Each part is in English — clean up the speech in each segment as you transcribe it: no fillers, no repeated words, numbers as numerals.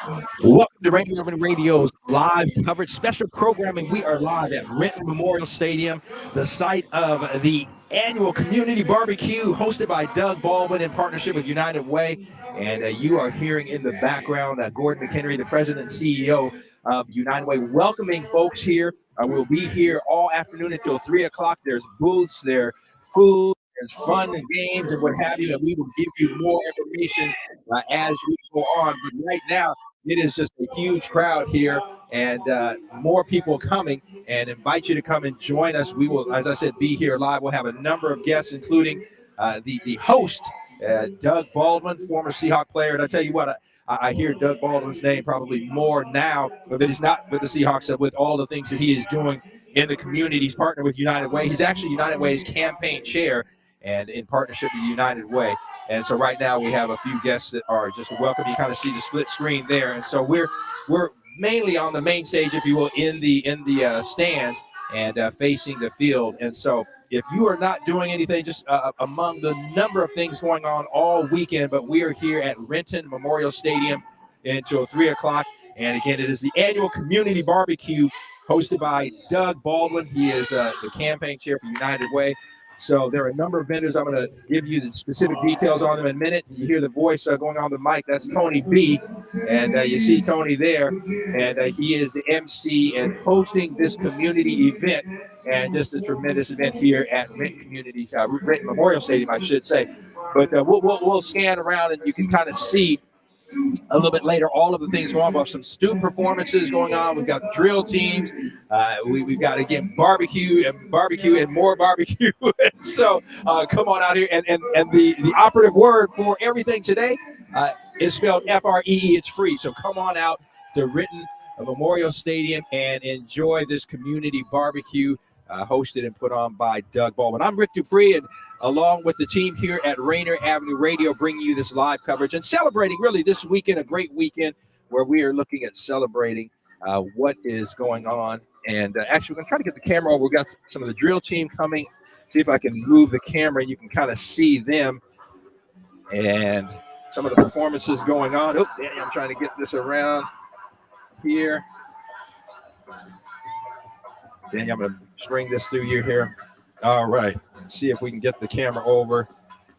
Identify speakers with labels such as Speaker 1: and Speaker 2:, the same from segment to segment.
Speaker 1: Welcome to Rainier Avenue Radio's live coverage, special programming. We are live at Renton Memorial Stadium, the site of the annual community barbecue hosted by Doug Baldwin in partnership with United Way. And you are hearing in the background Gordon McHenry, the president and CEO of United Way, welcoming folks here. We'll be here all afternoon until 3 o'clock. There's booths, there's food, there's fun and games and what have you. And we will give you more information as we go on. But right now, it is just a huge crowd here and more people coming, and invite you to come and join us. We will, as I said, be here live. We'll have a number of guests, including the host, Doug Baldwin, former Seahawk player. And I tell you what, I hear Doug Baldwin's name probably more now that he's not with the Seahawks, with all the things that he is doing in the community. He's partnered with United Way. He's actually United Way's campaign chair, and in partnership with United Way. And so right now we have a few guests that are just welcome. You kind of see the split screen there. And so we're mainly on the main stage, if you will, in the stands and facing the field. And so if you are not doing anything, just among the number of things going on all weekend, but we are here at Renton Memorial Stadium until 3 o'clock. And again, it is the annual community barbecue hosted by Doug Baldwin. He is the campaign chair for United Way. So there are a number of vendors. I'm going to give you the specific details on them in a minute. You hear the voice going on the mic. That's Tony B. And you see Tony there. And he is the MC and hosting this community event. And just a tremendous event here at Renton Memorial Stadium, I should say. But we'll scan around and you can kind of see a little bit later all of the things going on. We have some student performances going on. We've got drill teams. We've got, again, barbecue and more barbecue. So come on out here. And the operative word for everything today is spelled F-R-E-E. It's free. So come on out to Renton Memorial Stadium and enjoy this community barbecue hosted and put on by Doug Baldwin. I'm Rick Dupree, and along with the team here at Rainier Avenue Radio, bringing you this live coverage and celebrating really this weekend, a great weekend where we are looking at celebrating what is going on. And actually, we're going to try to get the camera over. We've got some of the drill team coming. See if I can move the camera and you can kind of see them and some of the performances going on. Oh, yeah, I'm trying to get this around here. Daniel, I'm going to string this through you here. All right. Let's see if we can get the camera over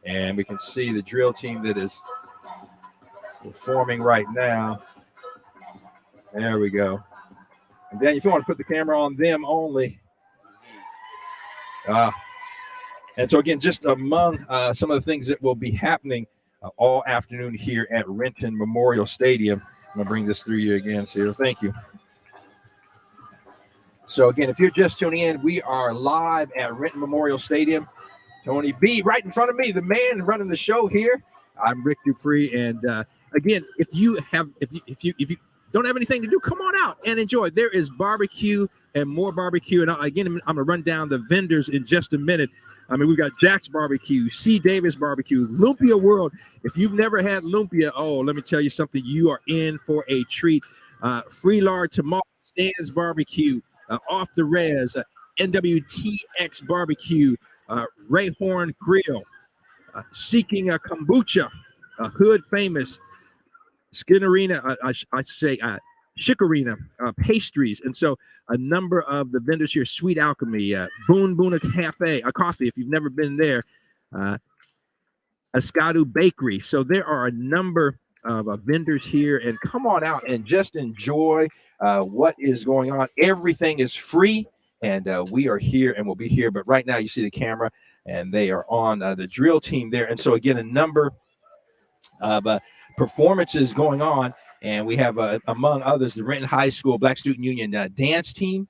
Speaker 1: and we can see the drill team that is performing right now. There we go. And then if you want to put the camera on them only. And so, again, just among some of the things that will be happening all afternoon here at Renton Memorial Stadium. I'm going to bring this through you again, Cyril. Thank you. So, again, if you're just tuning in, we are live at Renton Memorial Stadium. Tony B right in front of me, the man running the show here. I'm Rick Dupree. And, again, if you don't have anything to do, come on out and enjoy. There is barbecue and more barbecue. And, again, I'm going to run down the vendors in just a minute. I mean, we've got Jack's Barbecue, C. Davis Barbecue, Lumpia World. If you've never had lumpia, let me tell you something. You are in for a treat. Free Lard Tomorrow, Stan's Barbecue. Off the Res, NWTX Barbecue, Ray Horn Grill, Seeking a Kombucha, Hood Famous, Skinnerina, Chicorina, Pastries. And so a number of the vendors here, Sweet Alchemy, Boon Boona Cafe, a coffee if you've never been there, Escadu Bakery. So there are a number of vendors here, and come on out and just enjoy what is going on. Everything is free, and we are here and we'll be here. But right now you see the camera, and they are on the drill team there. And so, again, a number of performances going on, and we have, among others, the Renton High School Black Student Union dance team.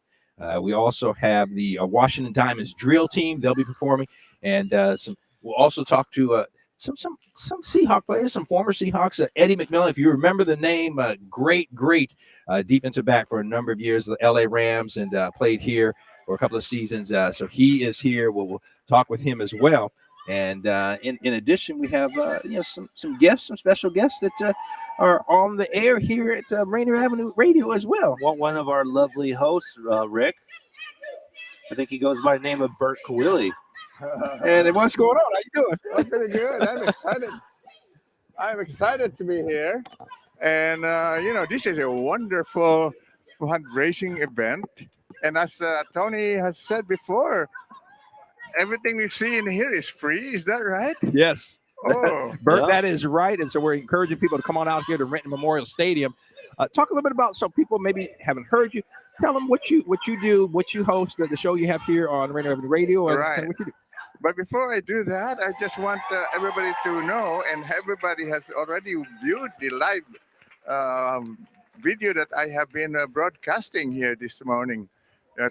Speaker 1: We also have the Washington Diamonds drill team. They'll be performing, and we'll also talk to some Seahawk players, some former Seahawks. Eddie McMillan, if you remember the name, great defensive back for a number of years, the LA Rams, and played here for a couple of seasons. So he is here. We'll talk with him as well. And in addition, we have some guests, some special guests that are on the air here at Rainier Avenue Radio as well.
Speaker 2: One of our lovely hosts, Rick. I think he goes by the name of Bert Kawili.
Speaker 1: And what's going on? How you doing?
Speaker 3: I'm pretty good. I'm excited. I'm excited to be here. And this is a wonderful fundraising event. And as Tony has said before, everything you see in here is free. Is that right?
Speaker 1: Yes.
Speaker 3: Oh,
Speaker 1: Bert,
Speaker 2: Yeah.
Speaker 1: that is right. And so we're encouraging people to come on out here to Renton Memorial Stadium. Talk a little bit about, so people maybe haven't heard you. Tell them what you do, what you host, the show you have here on Rainier Avenue Radio, and
Speaker 3: Right.
Speaker 1: kind of what you do.
Speaker 3: but before I do that, I just want everybody to know, and everybody has already viewed the live video that I have been broadcasting here this morning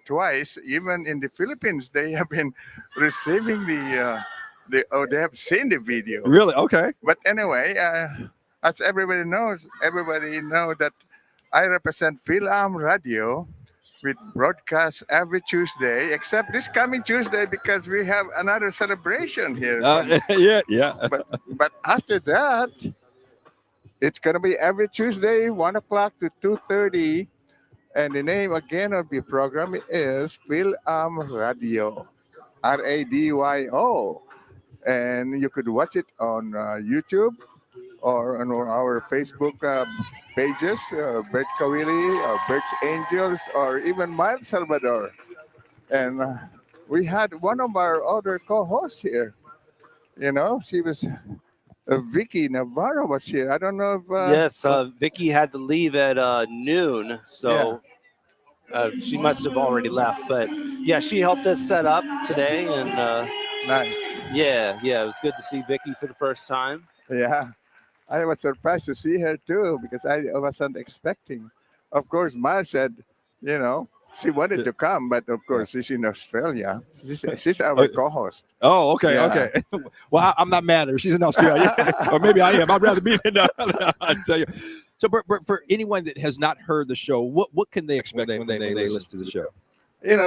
Speaker 3: twice. Even in the Philippines, they have been receiving they have seen the video.
Speaker 1: Really? Okay.
Speaker 3: But anyway, as everybody know that I represent Philam Radio with broadcast every Tuesday, except this coming Tuesday because we have another celebration here.
Speaker 1: Yeah.
Speaker 3: But after that, it's gonna be every Tuesday, 1 o'clock to 2:30, and the name again of the program is Philam Radio, Radio, and you could watch it on YouTube or on our Facebook pages, Bert Kawili, Bert's Angels, or even Miles Salvador. And we had one of our other co-hosts here. She was Vicki Nabarro was here. I don't know if
Speaker 2: Yes, Vicki had to leave at noon, so she must have already left. But yeah, she helped us set up today, and
Speaker 3: nice.
Speaker 2: yeah, it was good to see Vicki for the first time.
Speaker 3: Yeah, I was surprised to see her too because I wasn't expecting. Of course, Miles said, she wanted to come, but of course she's in Australia. She's our co-host.
Speaker 1: Oh, okay,
Speaker 3: Yeah.
Speaker 1: okay. Well, I'm not mad at her. She's in Australia, or maybe I am. I'd rather be in. I tell you. So, Bert, for anyone that has not heard the show, what can they expect when they listen to the show?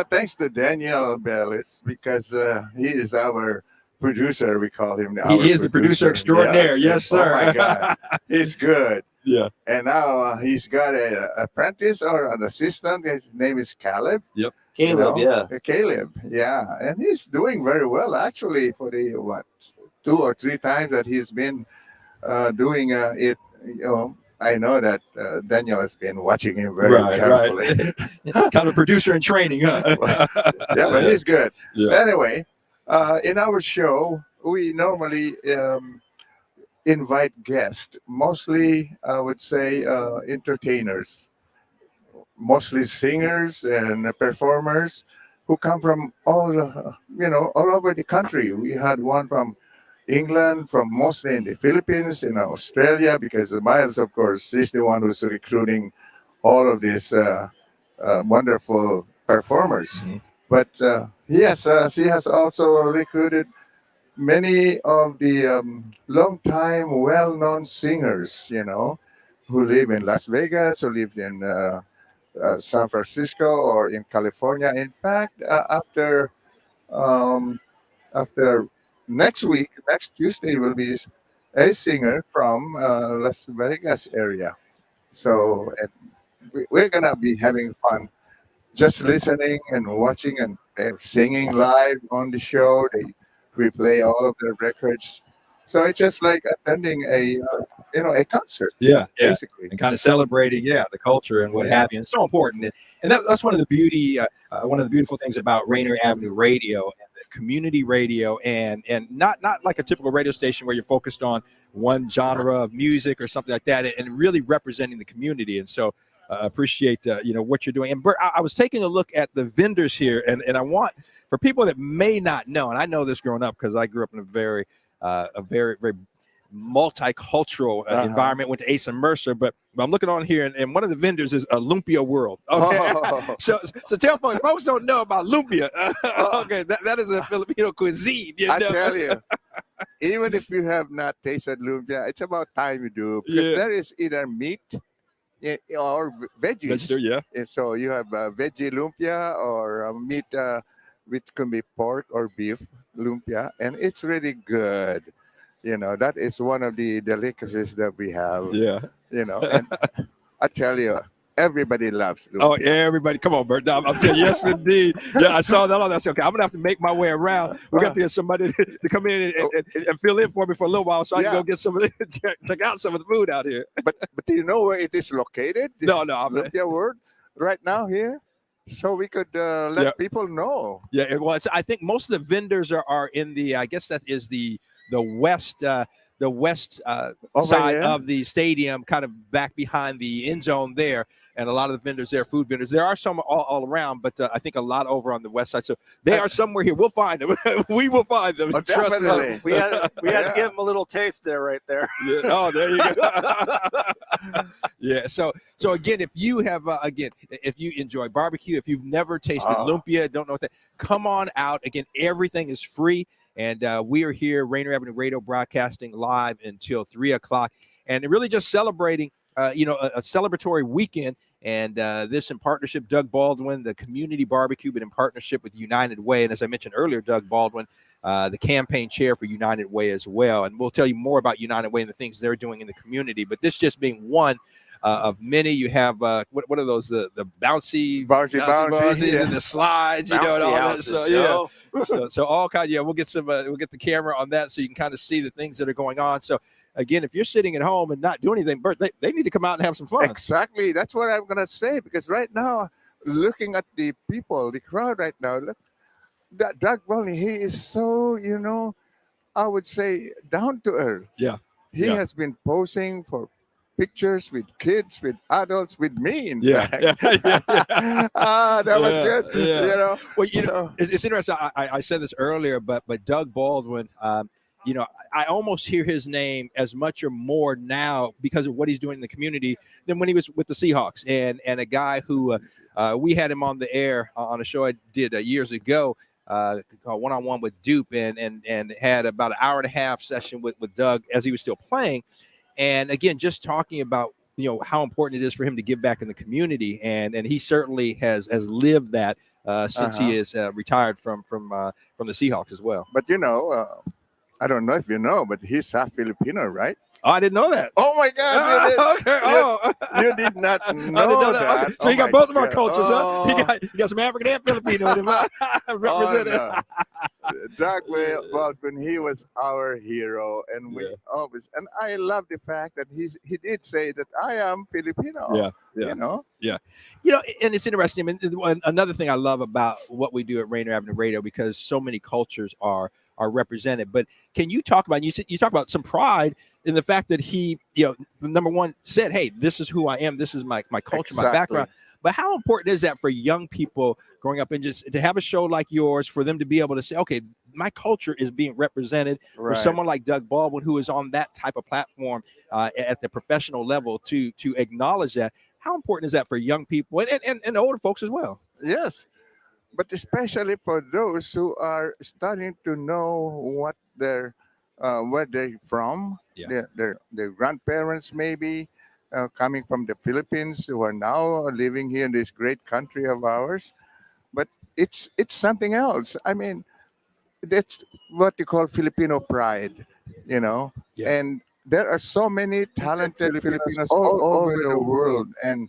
Speaker 3: Thanks to Daniel Bellis because he is our producer. We call him now.
Speaker 1: He is the producer extraordinaire. Yes, sir.
Speaker 3: Oh my God, he's good.
Speaker 1: Yeah.
Speaker 3: And now he's got an apprentice or an assistant. His name is Caleb.
Speaker 1: Yep.
Speaker 2: Caleb,
Speaker 3: Caleb, yeah. And he's doing very well, actually, for the, 2 or 3 times that he's been doing it. I know that Daniel has been watching him very carefully.
Speaker 1: Kind of a producer in training, huh?
Speaker 3: Yeah, but he's good.
Speaker 1: Yeah.
Speaker 3: Anyway, in our show, we normally invite guests, mostly, I would say, entertainers, mostly singers and performers who come from all over the country. We had one from England, from mostly in the Philippines, in Australia, because Miles, of course, is the one who's recruiting all of these wonderful performers.
Speaker 1: Mhm.
Speaker 3: But yes, she has also recruited many of the long-time, well-known singers, who live in Las Vegas, who live in San Francisco or in California. In fact, after next week, next Tuesday, will be a singer from Las Vegas area. So we're gonna be having fun, just listening and watching and singing live on the show. We play all of their records, so it's just like attending a concert.
Speaker 1: Yeah.
Speaker 3: Basically.
Speaker 1: And kind of celebrating, the culture and what have you. It's so important, and that's one of the beautiful things about Rainier Avenue Radio and the community radio, and not like a typical radio station where you're focused on one genre of music or something like that, and really representing the community. And so, appreciate what you're doing. And Bert, I was taking a look at the vendors here, and I want, for people that may not know, and I know this growing up because I grew up in a very very multicultural environment. Went to Ace and Mercer, but I'm looking on here, and one of the vendors is Lumpia World. Okay, so tell folks don't know about lumpia. Okay, that is a Filipino cuisine.
Speaker 3: I tell you, even if you have not tasted lumpia, it's about time you do, because there is either meat or veggies.
Speaker 1: Yeah.
Speaker 3: And so you have veggie lumpia or meat, which can be pork or beef lumpia, and it's really good. That is one of the delicacies that we have.
Speaker 1: Yeah.
Speaker 3: And I tell you, everybody loves lumpia.
Speaker 1: Oh, everybody, come on, Bert. I'm telling you, yes, indeed. Yeah, I saw that. I said, okay, I'm gonna have to make my way around. We got to get somebody to come in and fill in for me for a little while, so I can go get some of the, check out some of the food out here.
Speaker 3: But do you know where it is located? This
Speaker 1: No,
Speaker 3: lumpia world right now here, so we could let people know.
Speaker 1: Yeah, well, I think most of the vendors are in the. I guess that is the west. The west side of the stadium, kind of back behind the end zone there, and a lot of the vendors there, food vendors. There are some all around, but I think a lot over on the west side. So they are somewhere here. We'll find them. We will find them.
Speaker 3: Oh, definitely.
Speaker 2: We had to give them a little taste there, right there.
Speaker 1: Yeah. Oh, there you go. Yeah. So again, if you have if you enjoy barbecue, if you've never tasted lumpia, don't know what that, come on out. Again, everything is free. And we are here, Rainier Avenue Radio, broadcasting live until 3 o'clock, and really just celebrating, a celebratory weekend. And this in partnership, Doug Baldwin, the community barbecue, but in partnership with United Way. And as I mentioned earlier, Doug Baldwin, the campaign chair for United Way as well. And we'll tell you more about United Way and the things they're doing in the community. But this just being one of many. You have what are those, the bouncy
Speaker 3: yeah.
Speaker 1: and the slides,
Speaker 2: bouncy,
Speaker 1: and all
Speaker 2: houses,
Speaker 1: that. So so all kinds. Yeah, we'll get some. We'll get the camera on that so you can kind of see the things that are going on. So again, if you're sitting at home and not doing anything, Bert, they need to come out and have some fun.
Speaker 3: Exactly. That's what I'm gonna say, because right now, looking at the people, the crowd right now, look, that Doug Baldwin, he is so, I would say, down to earth.
Speaker 1: Yeah.
Speaker 3: He has been posing for pictures with kids, with adults, with me, in fact. That was good.
Speaker 1: Yeah. Well, it's interesting. I said this earlier, but Doug Baldwin, I almost hear his name as much or more now because of what he's doing in the community than when he was with the Seahawks. And a guy who we had him on the air on a show I did years ago, called One-on-One with Dupe, and had about an hour and a half session with Doug as he was still playing. And again, just talking about, how important it is for him to give back in the community. And he certainly has lived that since he is retired from the Seahawks as well.
Speaker 3: But, I don't know if you know, but he's half Filipino, right?
Speaker 1: Oh, I didn't know that.
Speaker 3: Oh my God! You did not know that.
Speaker 1: Okay. So you got both of our cultures, huh? You got some African and Filipino in him. Represented.
Speaker 3: No. Doug Baldwin, he was our hero, and we always. And I love the fact that he did say that I am Filipino.
Speaker 1: Yeah. And it's interesting. I mean, another thing I love about what we do at Rainier Avenue Radio, because so many cultures are represented. But can you talk about, you talk about some pride in the fact that he, number one, said, hey, this is who I am. This is my culture, my background. But how important is that for young people growing up, and just to have a show like yours, for them to be able to say, okay, my culture is being represented, for someone like Doug Baldwin, who is on that type of platform at the professional level, to acknowledge that. How important is that for young people and older folks as well?
Speaker 3: Yes. But especially for those who are starting to know what where they're from, their grandparents maybe coming from the Philippines, who are now living here in this great country of ours. But it's something else. I mean, that's what you call Filipino pride, And there are so many talented Filipinos all over the world, and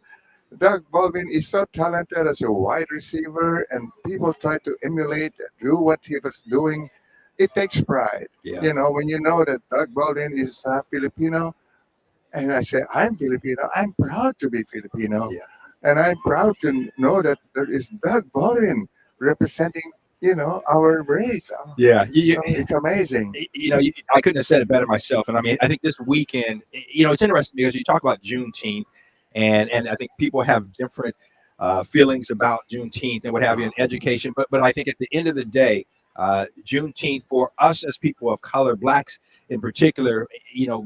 Speaker 3: Doug Baldwin is so talented as a wide receiver, and people try to emulate, do what he was doing. It takes pride. When you know that Doug Baldwin is Filipino, and I say, I'm Filipino, I'm proud to be Filipino. And I'm proud to know that there is Doug Baldwin representing, our race. It's amazing.
Speaker 1: I couldn't have said it better myself. And I mean, I think this weekend, it's interesting because you talk about Juneteenth. And I think people have different feelings about Juneteenth and what have you in education. But I think at the end of the day, Juneteenth, for us as people of color, Blacks in particular,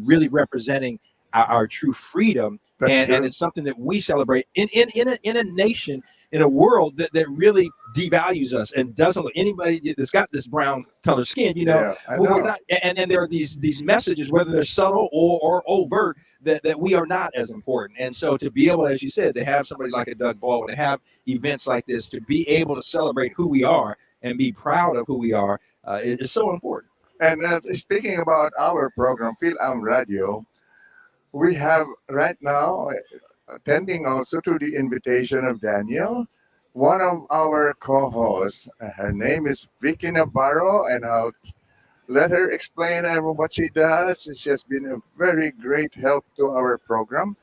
Speaker 1: really representing our true freedom. And it's something that we celebrate in a nation, in a world that really devalues us and doesn't look anybody that's got this brown color skin, we're not, and there are these messages, whether they're subtle or overt, that we are not as important. And so to be able, as you said, to have somebody like a Doug Baldwin, to have events like this, to be able to celebrate who we are and be proud of who we are, is so important.
Speaker 3: And speaking about our program, Phil Am Radio, we have right now attending also to the invitation of Daniel, one of our co-hosts. Her name is Vicki Nabarro, and I'll let her explain what she does. She has been a very great help to our program,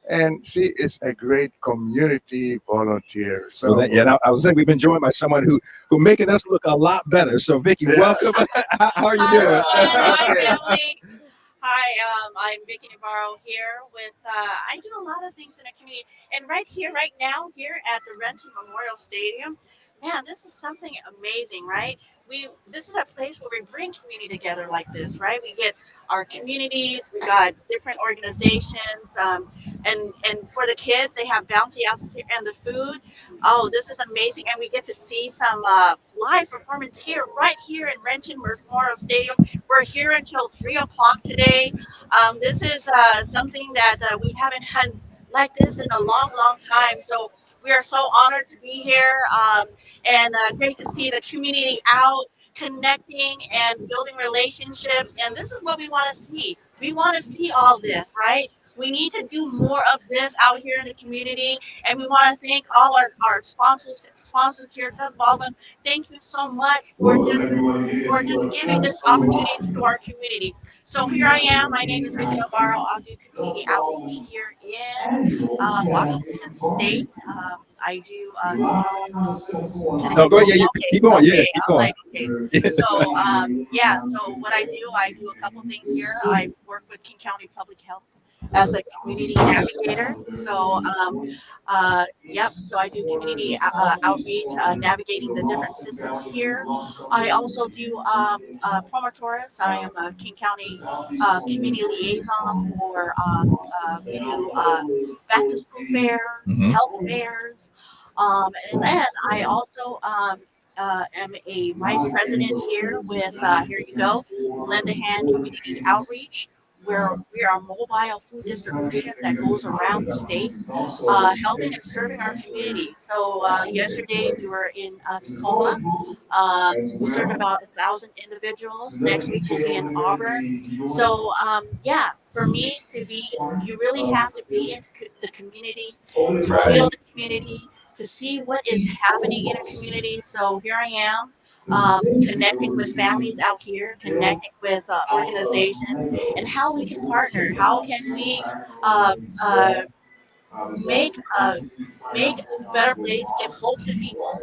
Speaker 3: and she is a great community volunteer. So,
Speaker 1: I was saying we've been joined by someone who making us look a lot better. So, Vicki, welcome. How are you doing?
Speaker 4: Hi, family. Hi, I'm Vicki Nabarro here with, I do a lot of things in the community. And right now, here at the Renton Memorial Stadium, man, this is something amazing, right? This is a place where we bring community together like this, right? We get our communities, we got different organizations, and for the kids, they have bouncy houses here and the food. Oh, this is amazing. And we get to see some live performance here, right here in Renton Memorial Stadium. We're here until 3 o'clock today. This is something that we haven't had like this in a long, long time. So we are so honored to be here, and great to see the community out connecting and building relationships. And this is what we want to see. We want to see all this, right? We need to do more of this out here in the community. And we want to thank all our sponsors here, Doug Baldwin. Thank you so much for just giving this opportunity to our community. So here I am. My name is Renton Memorial. I'll do community outreach here in Washington State. I do.
Speaker 1: No, go ahead. Keep going.
Speaker 4: Okay.
Speaker 1: Yeah, keep going.
Speaker 4: Okay. So So what I do a couple things here. I work with King County Public Health as a community navigator. So, so I do community outreach, navigating the different systems here. I also do promotoris. I am a King County community liaison for we do back to school fairs, health fairs, and then I also am a vice president here with here you go, Lend a Hand Community Outreach, where we are a mobile food distribution that goes around the state, helping and serving our community. So yesterday we were in Tacoma. We served about 1,000 individuals. Next week we'll be in Auburn. So for me to be, you really have to be in the community, to feel the community, to see what is happening in a community. So here I am, connecting with families out here, connecting with organizations, and how we can partner. How can we make make a better place, give hope to people?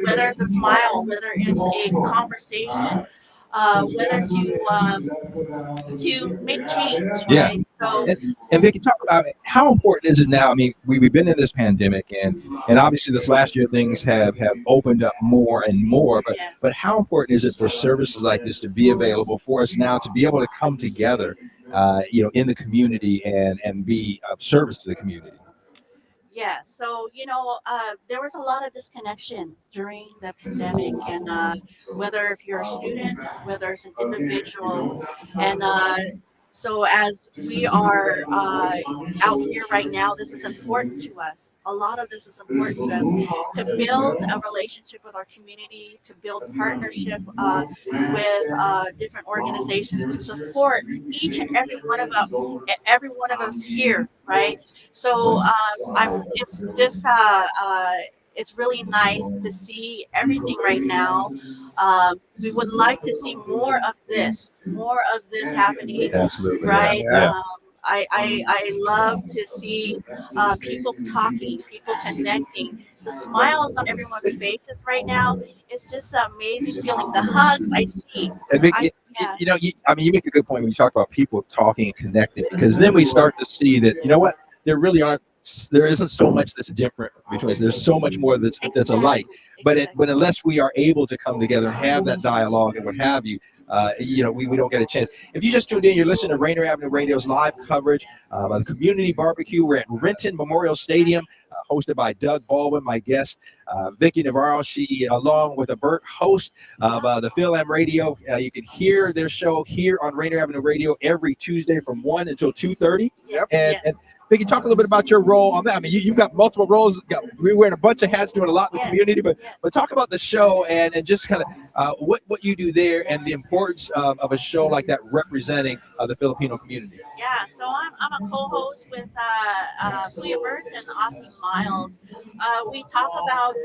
Speaker 4: Whether it's a smile, whether it's a conversation, whether to make change.
Speaker 1: Yeah.
Speaker 4: Right? So.
Speaker 1: And Vicki, talk about how important is it now? I mean, we've been in this pandemic, and obviously this last year things have opened up more and more. But how important is it for services like this to be available for us now, to be able to come together, in the community and be of service to the community?
Speaker 4: Yeah, so there was a lot of disconnection during the pandemic, and whether if you're a student, whether it's an individual, and so as we are out here right now, this is important to us. A lot of this is important to us to build a relationship with our community, to build partnership with different organizations to support each and every one of us here, right? So it's just it's really nice to see everything right now. We would like to see more of this happening.
Speaker 1: Absolutely.
Speaker 4: Right?
Speaker 1: Yeah.
Speaker 4: I love to see people talking, people connecting. The smiles on everyone's faces right now is just an amazing feeling. The hugs I see.
Speaker 1: And Vicki, you make a good point when you talk about people talking and connecting, because then we start to see that, there isn't so much that's different between us. There's so much more that's alike. But unless we are able to come together and have that dialogue and what have you, we don't get a chance. If you just tuned in, you're listening to Rainier Avenue Radio's live coverage by the Community Barbecue. We're at Renton Memorial Stadium, hosted by Doug Baldwin, my guest, Vicki Nabarro. She, along with a Burt, host of the Phil M Radio. You can hear their show here on Rainier Avenue Radio every Tuesday from 1 until 2:30.
Speaker 4: Yep.
Speaker 1: And Vicki, talk a little bit about your role on that. I mean, you've got multiple roles. We're wearing a bunch of hats, doing a lot in the community, but talk about the show and just kind of what you do there and the importance of a show like that representing the Filipino community.
Speaker 4: Yeah, so I'm a co-host with Leah Burt and Auntie Miles. We talk about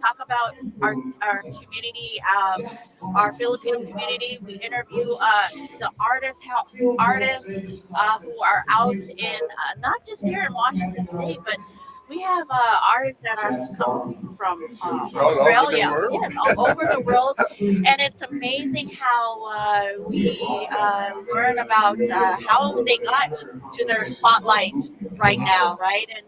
Speaker 4: talk about our community, our Filipino community. We interview the artists who are out in not just here in Washington State, but we have artists that are come from Australia, yes, all over the world, and it's amazing how we learn about how they got to their spotlight right now, right? And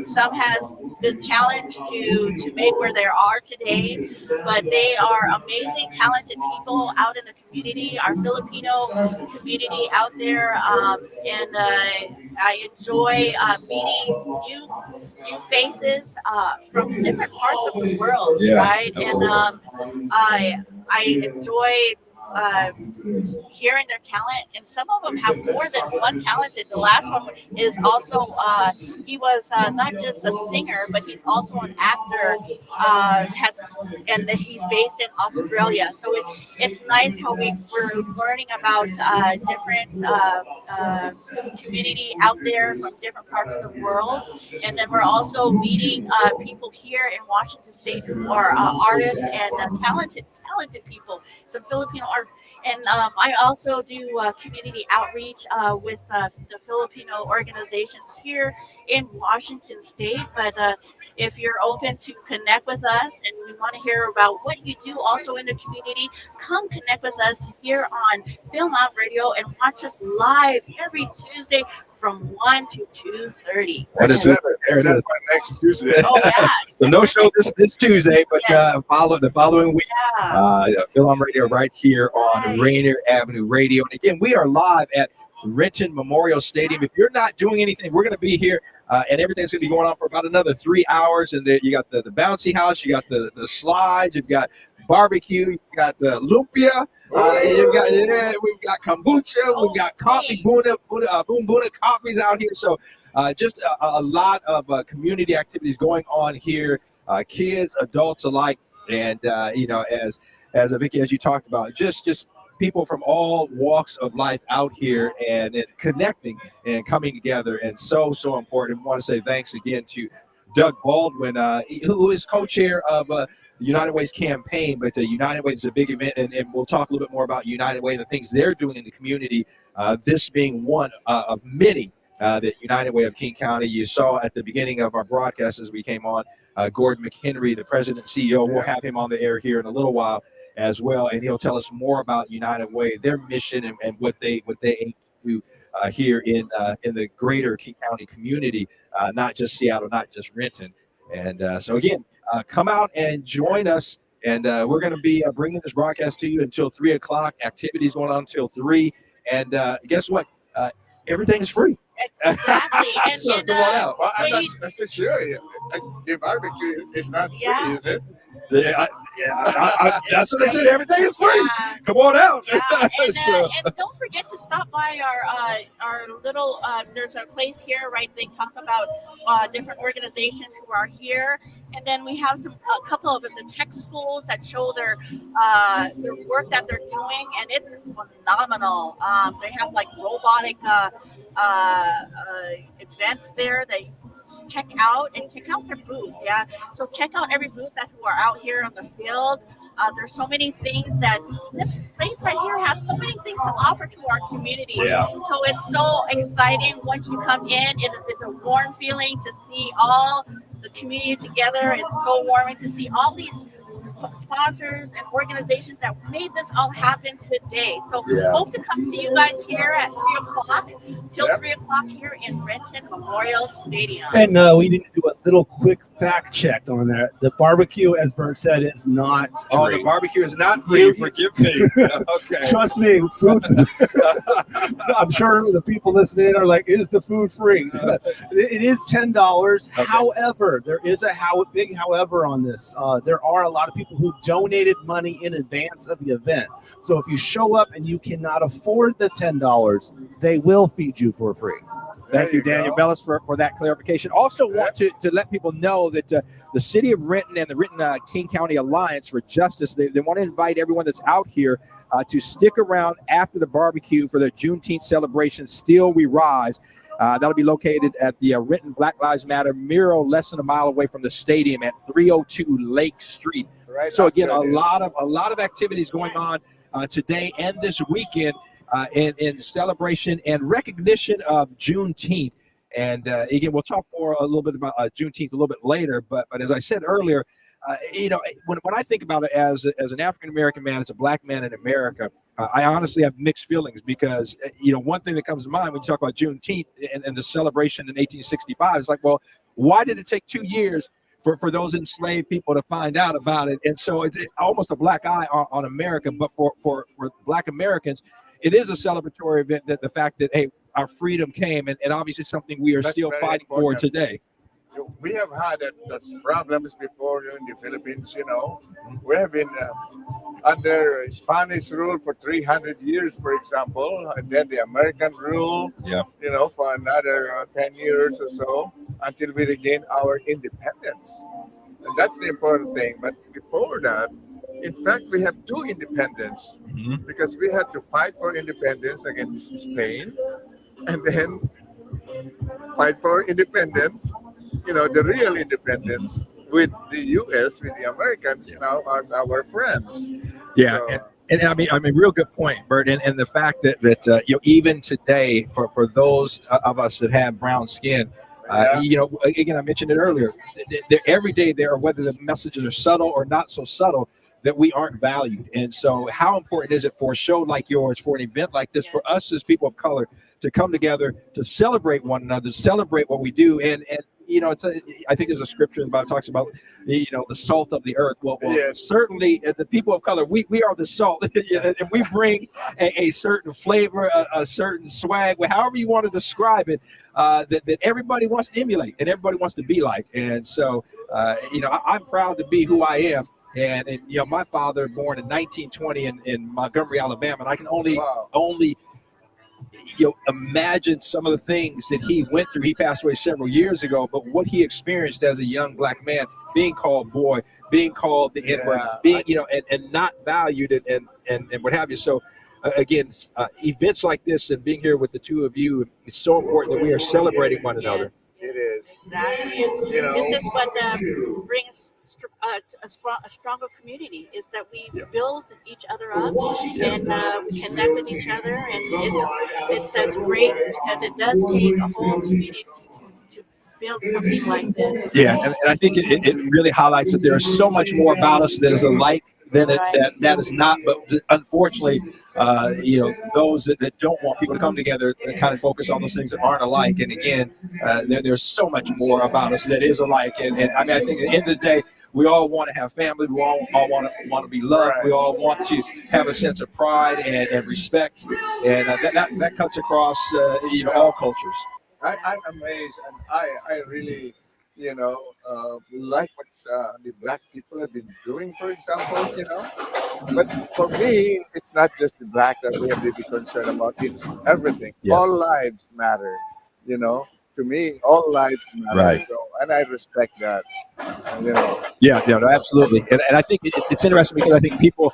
Speaker 4: some has been challenged to make where they are today, but they are amazing, talented people out in the community, our Filipino community out there, and I enjoy meeting new faces from different parts of the world, right? And I enjoy hearing their talent, and some of them have more than one talented. The last one is also he was not just a singer, but he's also an actor. And he's based in Australia. So it's nice how we're learning about different community out there from different parts of the world, and then we're also meeting people here in Washington State who are artists and talented people, some Filipino art. And I also do community outreach with the Filipino organizations here in Washington State. But if you're open to connect with us and we want to hear about what you do also in the community, come connect with us here on Film Out Radio and watch us live every Tuesday from 1 to 2:30.
Speaker 3: That's next Tuesday.
Speaker 4: Oh yeah.
Speaker 1: So no show this Tuesday, but follow the following week. Film on Radio right here on Rainier Avenue Radio. And again, we are live at Renton Memorial Stadium. If you're not doing anything, we're going to be here, and everything's going to be going on for about another 3 hours. And then you got the bouncy house, you got the slides, you've got barbecue, you've got the lumpia, we've got kombucha, we've got coffee, boom coffees out here. So just a lot of community activities going on here, kids, adults alike, and as Vicki, as you talked about, just people from all walks of life out here and connecting and coming together, and so important. I want to say thanks again to Doug Baldwin, who is co-chair of the United Way's campaign, but United Way is a big event, and we'll talk a little bit more about United Way, the things they're doing in the community, this being one of many that United Way of King County. You saw at the beginning of our broadcast as we came on, Gordon McHenry, the president and CEO. We'll have him on the air here in a little while as well, and he'll tell us more about United Way, their mission, and what they aim to do here in the greater King County community, not just Seattle, not just Renton. And so again, come out and join us, and we're going to be bringing this broadcast to you until 3 o'clock. Activities going on until 3, and guess what? Everything is free.
Speaker 4: Exactly. And,
Speaker 1: so come on out.
Speaker 3: Well, I'm not so sure. The barbecue is not free, is it? That's what they said. Everything is free. Come on out.
Speaker 4: Yeah. And don't forget to stop by our little. There's a place here, right? They talk about different organizations who are here, and then we have a couple of the tech schools that show their work that they're doing, and it's phenomenal. They have like robotic events there that you can check out their booth. Yeah, so check out every booth that who are out here on the field. There's so many things that this place right here has so many things to offer to our community.
Speaker 1: Yeah.
Speaker 4: So it's so exciting once you come in. It's a warm feeling to see all the community together. It's so warming to see all these sponsors and organizations that made this all happen today. So hope to come see you guys here at 3 o'clock till 3 o'clock here in Renton Memorial Stadium.
Speaker 5: And we need to do a little quick fact check on that. The barbecue, as Bert said, is not free.
Speaker 1: Oh, the barbecue is not free. Forgive me. Okay.
Speaker 5: Trust me, food. I'm sure the people listening are like, "Is the food free?" It is $10. Okay. However, there is a big however on this. There are a lot of people people who donated money in advance of the event. So if you show up and you cannot afford the $10, they will feed you for free.
Speaker 1: Thank you, Daniel Bellis, for that clarification. Also want to let people know that the city of Renton and the Renton-King County Alliance for Justice, they want to invite everyone that's out here to stick around after the barbecue for the Juneteenth celebration, Still We Rise. That'll be located at the Renton Black Lives Matter mural, less than a mile away from the stadium at 302 Lake Street. Right. So again, a lot of activities going on today and this weekend in celebration and recognition of Juneteenth. And again, we'll talk a little bit about Juneteenth a little bit later. But as I said earlier, when I think about it as an African American man, as a black man in America, I honestly have mixed feelings because, one thing that comes to mind when you talk about Juneteenth and the celebration in 1865 is like, well, why did it take 2 years for those enslaved people to find out about it? And so it's almost a black eye on America. But for black Americans, it is a celebratory event, that the fact that, hey, our freedom came, and obviously something we are still fighting for today.
Speaker 3: We have had that problems before in the Philippines. We have been under Spanish rule for 300 years, for example, and then the American rule, for another 10 years or so until we regain our independence. And that's the important thing. But before that, in fact, we have two independence because we had to fight for independence against Spain and then fight for independence, the real independence with the U.S., with the Americans now as our friends.
Speaker 1: Yeah. So, and I mean, real good point, Bert. And the fact that even today, for those of us that have brown skin, again, I mentioned it earlier, every day there, whether the messages are subtle or not so subtle, that we aren't valued. And so how important is it for a show like yours, for an event like this, for us as people of color to come together, to celebrate one another, celebrate what we do? And I think there's a scripture in the Bible talks about, the salt of the earth. Well, certainly the people of color, we are the salt, and we bring a certain flavor, a certain swag, however you want to describe it, that everybody wants to emulate and everybody wants to be like. And so, I'm proud to be who I am. And my father, born in 1920 in Montgomery, Alabama, and I can only imagine some of the things that he went through. He passed away several years ago, but what he experienced as a young black man, being called boy, being called the N-word, being and not valued and what have you. So again, events like this and being here with the two of you, it's so important that we are celebrating one another.
Speaker 3: It is.
Speaker 4: Exactly. This is what brings a stronger community, is that we build each other up and we connect with each other, and it's great because it does take a whole community to build something like this.
Speaker 1: Yeah, and I think it really highlights that there is so much more about us that is alike than that is not. But unfortunately, those that don't want people to come together, kind of focus on those things that aren't alike. And again, there's so much more about us that is alike. And I mean, I think at the end of the day, we all want to have family. We all want to be loved. We all want to have a sense of pride and respect, and that cuts across all cultures.
Speaker 3: I'm amazed, and I really like what the black people have been doing, for example. But for me, it's not just the black that we have to be concerned about. It's everything. Yes. All lives matter. To me, all lives matter. Right. So, and I respect that.
Speaker 1: Yeah, no, absolutely. And I think it's interesting because I think people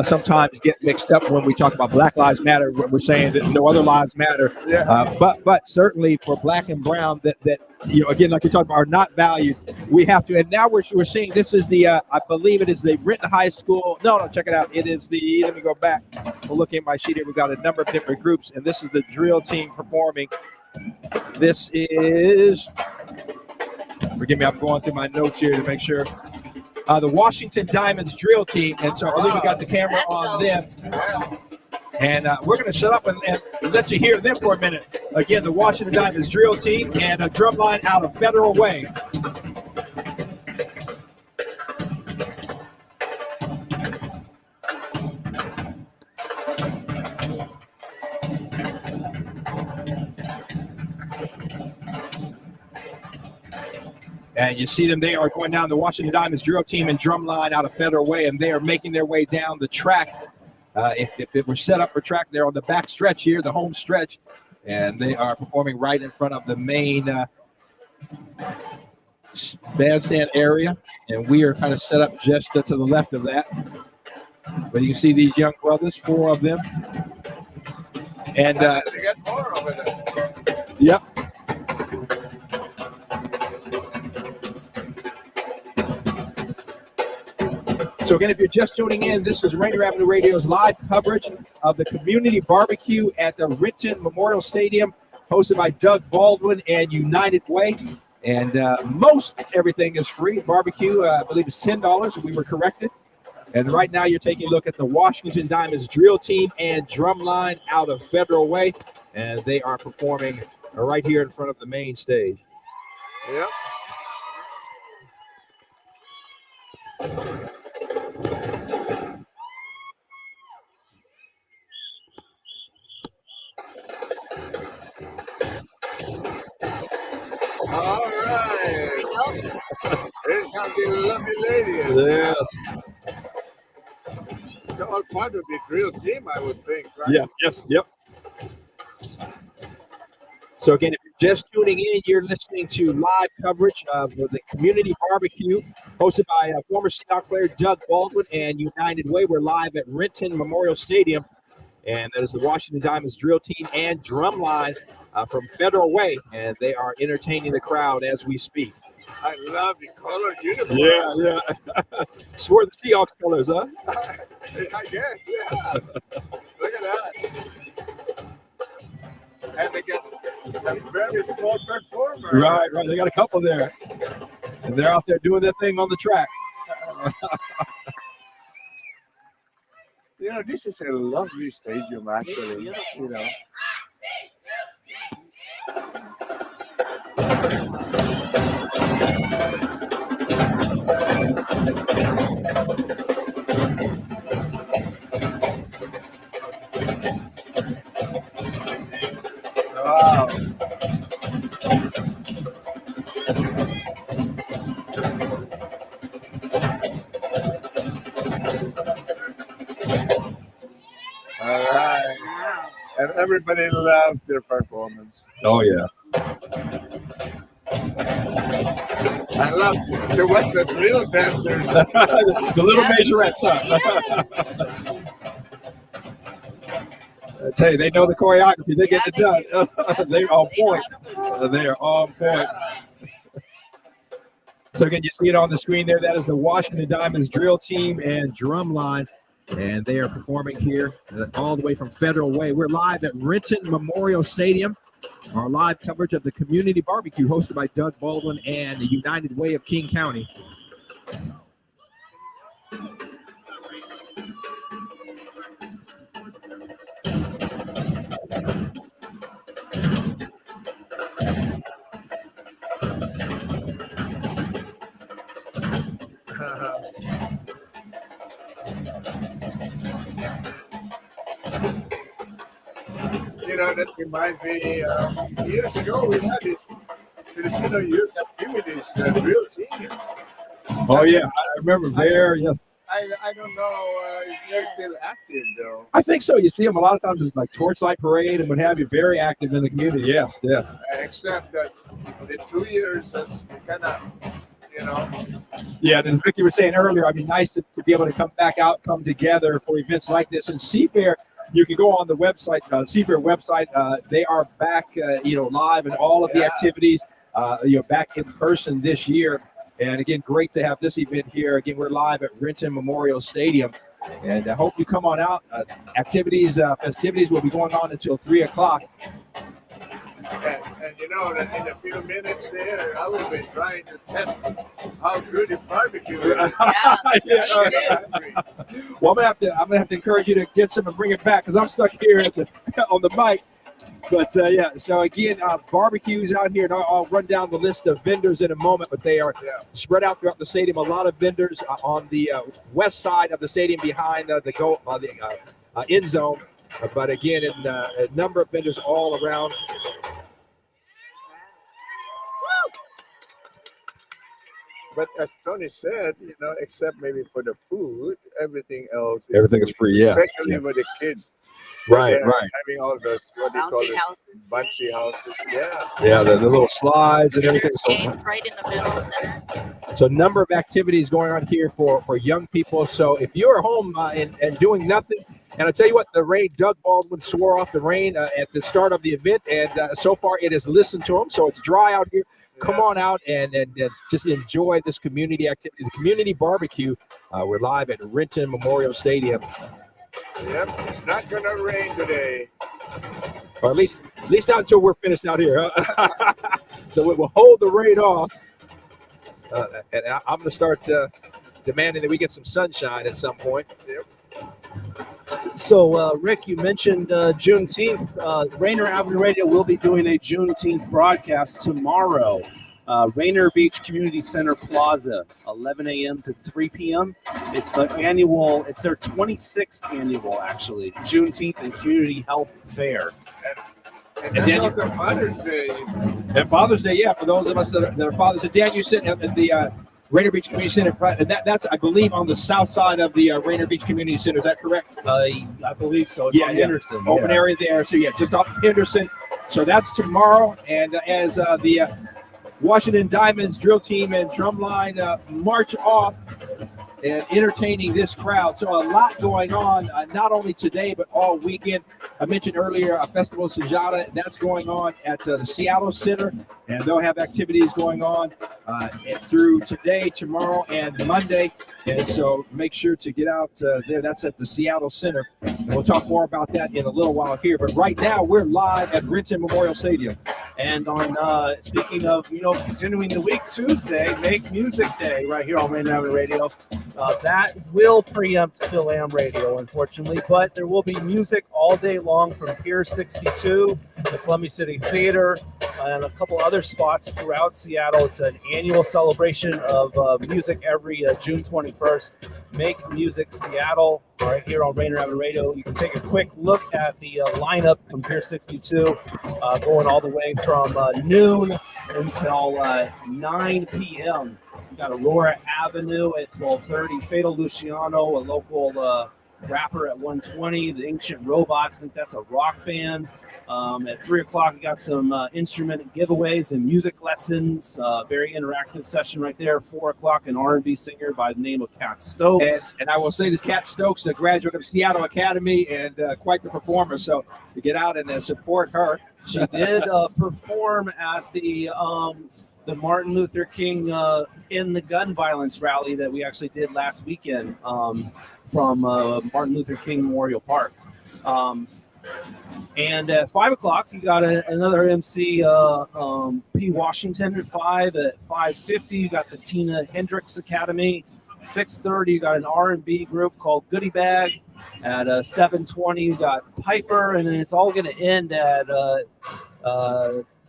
Speaker 1: sometimes get mixed up when we talk about Black Lives Matter. We're saying that no other lives matter. Yeah. But certainly for black and brown that again, like you're talking about, are not valued. We have to. And now we're seeing this is the I believe it is the Renton High School. No, check it out. It is the. Let me go back. We're looking at my sheet here. We've got a number of different groups, and this is the drill team performing. This is, forgive me, I'm going through my notes here to make sure, the Washington Diamonds drill team. And so I believe we got the camera on them. And we're going to shut up and let you hear them for a minute. Again, the Washington Diamonds drill team and a Drumline out of Federal Way. And you see them, they are going down the Washington Diamonds drill team and Drumline out of Federal Way, and they are making their way down the track. If it were set up for track, they're on the back stretch here, the home stretch, and they are performing right in front of the main bandstand area, and we are kind of set up just to the left of that. But you can see these young brothers, 4 of them. And
Speaker 3: they got more over there.
Speaker 1: Yep. So again, if you're just tuning in, this is Rainier Avenue Radio's live coverage of the community barbecue at the Renton Memorial Stadium, hosted by Doug Baldwin and United Way. And most everything is free. Barbecue, I believe, is $10. We were corrected. And right now you're taking a look at the Washington Diamonds drill team and Drumline out of Federal Way. And they are performing right here in front of the main stage.
Speaker 3: Yep. All right. Here comes the lovely ladies.
Speaker 1: Yes.
Speaker 3: It's all part of the drill team, I would think, right?
Speaker 1: Yeah. Yes. Yep. So again, if you're just tuning in, you're listening to live coverage of the community barbecue hosted by former Seahawks player Doug Baldwin and United Way. We're live at Renton Memorial Stadium, and that is the Washington Diamonds drill team and Drumline from Federal Way, and they are entertaining the crowd as we speak.
Speaker 3: I love the color uniform.
Speaker 1: Yeah. It's for the Seahawks colors, huh?
Speaker 3: I guess, yeah. Look at that. And they get a very small performer.
Speaker 1: Right. They got a couple there. And they're out there doing their thing on the track.
Speaker 3: You know, this is a lovely stadium, actually. You know. Wow. All right. And everybody loved their performance.
Speaker 1: Oh, yeah.
Speaker 3: I love the Wetness little dancers.
Speaker 1: The little majorettes, huh? I tell you, they know the choreography. They get it done. They're on point. They are on point. So again, you see it on the screen there. That is the Washington Diamonds drill team and Drumline, and they are performing here all the way from Federal Way. We're live at Renton Memorial Stadium. Our live coverage of the community barbecue hosted by Doug Baldwin and the United Way of King County.
Speaker 3: You know, that reminds me, years ago we had this Filipino youth activities drill team.
Speaker 1: Oh, yeah. I remember yes.
Speaker 3: I don't know if they're still active, though.
Speaker 1: I think so. You see them a lot of times like Torchlight Parade and what have you, very active in the community. Yes.
Speaker 3: Except that the 2 years, that's kind of, you know.
Speaker 1: Yeah, and as Vicki was saying earlier, I mean, nice to be able to come back out, come together for events like this. And Seafair, you can go on the website, Seafair website. They are back, live and all of the activities, back in person this year. And again, great to have this event here. Again, we're live at Renton Memorial Stadium, and I hope you come on out. Festivities will be going on until 3 o'clock.
Speaker 3: And you know that in a few minutes there, I will be trying to test how good the barbecue is.
Speaker 1: Well, I'm gonna have to encourage you to get some and bring it back because I'm stuck here on the mic. But so again, barbecues out here, and I'll run down the list of vendors in a moment. But they are spread out throughout the stadium. A lot of vendors on the west side of the stadium behind the end zone. But again, a number of vendors all around.
Speaker 3: But as Tony said, except maybe for the food, everything else
Speaker 1: Everything is free, yeah.
Speaker 3: Especially with the kids.
Speaker 1: Right.
Speaker 3: Having all those, what do you call it? Bouncy houses. Yeah.
Speaker 1: Yeah, the little slides and everything.
Speaker 4: Games right in the middle center.
Speaker 1: So number of activities going on here for young people. So if you're home and doing nothing, and I tell you what, the rain, Doug Baldwin swore off the rain at the start of the event, and so far it has listened to him. So it's dry out here. Come on out and just enjoy this community activity, the community barbecue. We're live at Renton Memorial Stadium.
Speaker 3: Yep, it's not gonna rain today.
Speaker 1: Or at least not until we're finished out here. Huh? So we'll hold the rain off. And I'm going to start demanding that we get some sunshine at some point.
Speaker 3: Yep.
Speaker 5: So, Rick, you mentioned Juneteenth. Rainier Avenue Radio will be doing a Juneteenth broadcast tomorrow. Rainier Beach Community Center Plaza, 11 a.m. to 3 p.m. It's their 26th annual, actually, Juneteenth and Community Health Fair.
Speaker 3: And then also Father's Day.
Speaker 1: And Father's Day, yeah, for those of us that are fathers. And Dan, you sit at the Rainier Beach Community Center, and that's, I believe, on the south side of the Rainier Beach Community Center. Is that correct?
Speaker 5: I believe so. It's on Henderson.
Speaker 1: Open area there. So, just off Henderson. So that's tomorrow. And as the Washington Diamonds drill team and Drumline march off and entertaining this crowd. So a lot going on, not only today, but all weekend. I mentioned earlier Festival Sajada. That's going on at the Seattle Center, and they'll have activities going on through today, tomorrow, and Monday. And so make sure to get out there. That's at the Seattle Center. And we'll talk more about that in a little while here. But right now, we're live at Renton Memorial Stadium.
Speaker 5: And on speaking of, continuing the week, Tuesday, Make Music Day right here on Rainier Avenue Radio. That will preempt Phil Am Radio, unfortunately, but there will be music all day long from Pier 62, the Columbia City Theater, and a couple other spots throughout Seattle. It's an annual celebration of music every June 21st. Make Music Seattle right here on Rainier Avenue Radio. You can take a quick look at the lineup from Pier 62, going all the way from noon until 9 p.m. We got Aurora Avenue at 12:30. Fatal Luciano, a local rapper, at 1:20. The Ancient Robots, I think that's a rock band. At 3 o'clock, we got some instrument giveaways and music lessons. Very interactive session right there. 4 o'clock, an R&B singer by the name of Kat Stokes.
Speaker 1: And I will say this, Kat Stokes, a graduate of Seattle Academy and quite the performer. So to get out and support her.
Speaker 5: She did perform at the Martin Luther King in the gun violence rally that we actually did last weekend from Martin Luther King Memorial Park. And at 5 o'clock, you got another MC, P. Washington at 5. At 5:50, you got the Tina Hendricks Academy. 6:30, you got an R&B group called Goodie Bag. At 7:20, you got Piper, and then it's all going to end at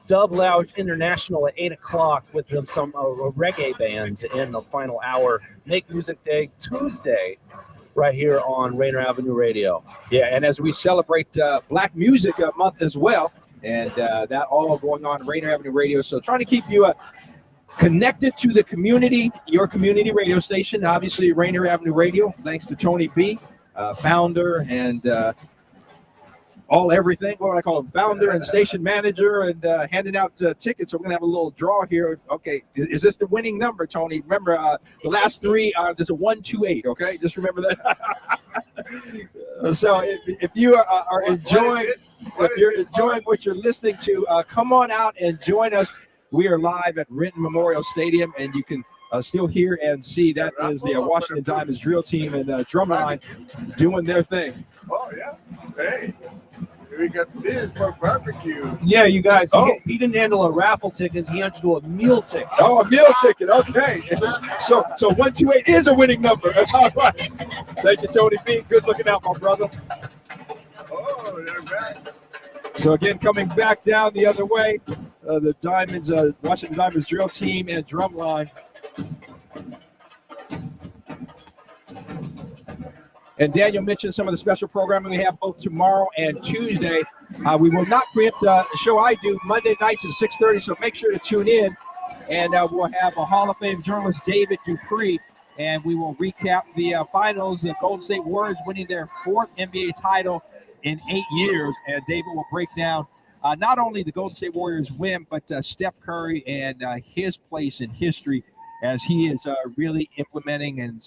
Speaker 5: Dub Lounge International at 8 o'clock with some reggae band to end the final hour. Make Music Day Tuesday right here on Rainier Avenue Radio.
Speaker 1: Yeah, and as we celebrate Black Music Month as well, and that all going on Rainier Avenue Radio. So trying to keep you connected to the community, your community radio station, obviously Rainier Avenue Radio, thanks to Tony B., founder and everything. What do I call him? Founder and station manager, and handing out tickets. We're going to have a little draw here. Okay, is this the winning number, Tony? Remember, the last three, there's a 128, okay? Just remember that. So if you are enjoying, what you're listening to, come on out and join us. We are live at Renton Memorial Stadium, and you can still hear and see that is the Washington Diamonds drill team and Drumline doing their thing.
Speaker 3: Oh, yeah. Hey, we got this for barbecue.
Speaker 5: Yeah, you guys, he didn't handle a raffle ticket. He had to do a meal ticket.
Speaker 1: Oh, a meal ticket. Okay. So 128 is a winning number. All right. Thank you, Tony B. Good looking out, my brother.
Speaker 3: Oh, they're back.
Speaker 1: So again, coming back down the other way, the Diamonds, Washington Diamonds drill team and Drumline. And Daniel mentioned some of the special programming we have both tomorrow and Tuesday. We will not preempt the show I do Monday nights at 6:30, so make sure to tune in. and we'll have a Hall of Fame journalist, David Dupree, and we will recap the finals. The Golden State Warriors winning their 4th NBA title in 8 years, and David will break down not only the Golden State Warriors win, but Steph Curry and his place in history as he is really implementing and,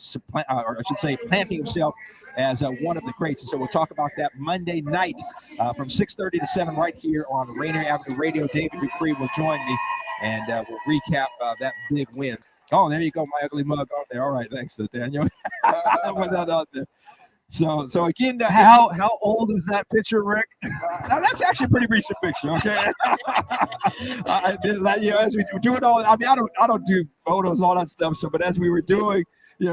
Speaker 1: or I should say, planting himself as one of the greats. And so we'll talk about that Monday night from 6:30 to 7 right here on Rainier Avenue Radio. David Dupree will join me, and we'll recap that big win. Oh, there you go, my ugly mug on there. All right, thanks, Daniel. I put that out there. So again,
Speaker 5: how old is that picture, Rick?
Speaker 1: Now that's actually a pretty recent picture. Okay, as we do it all, I mean, I don't do photos and all that stuff. So, but as we were doing,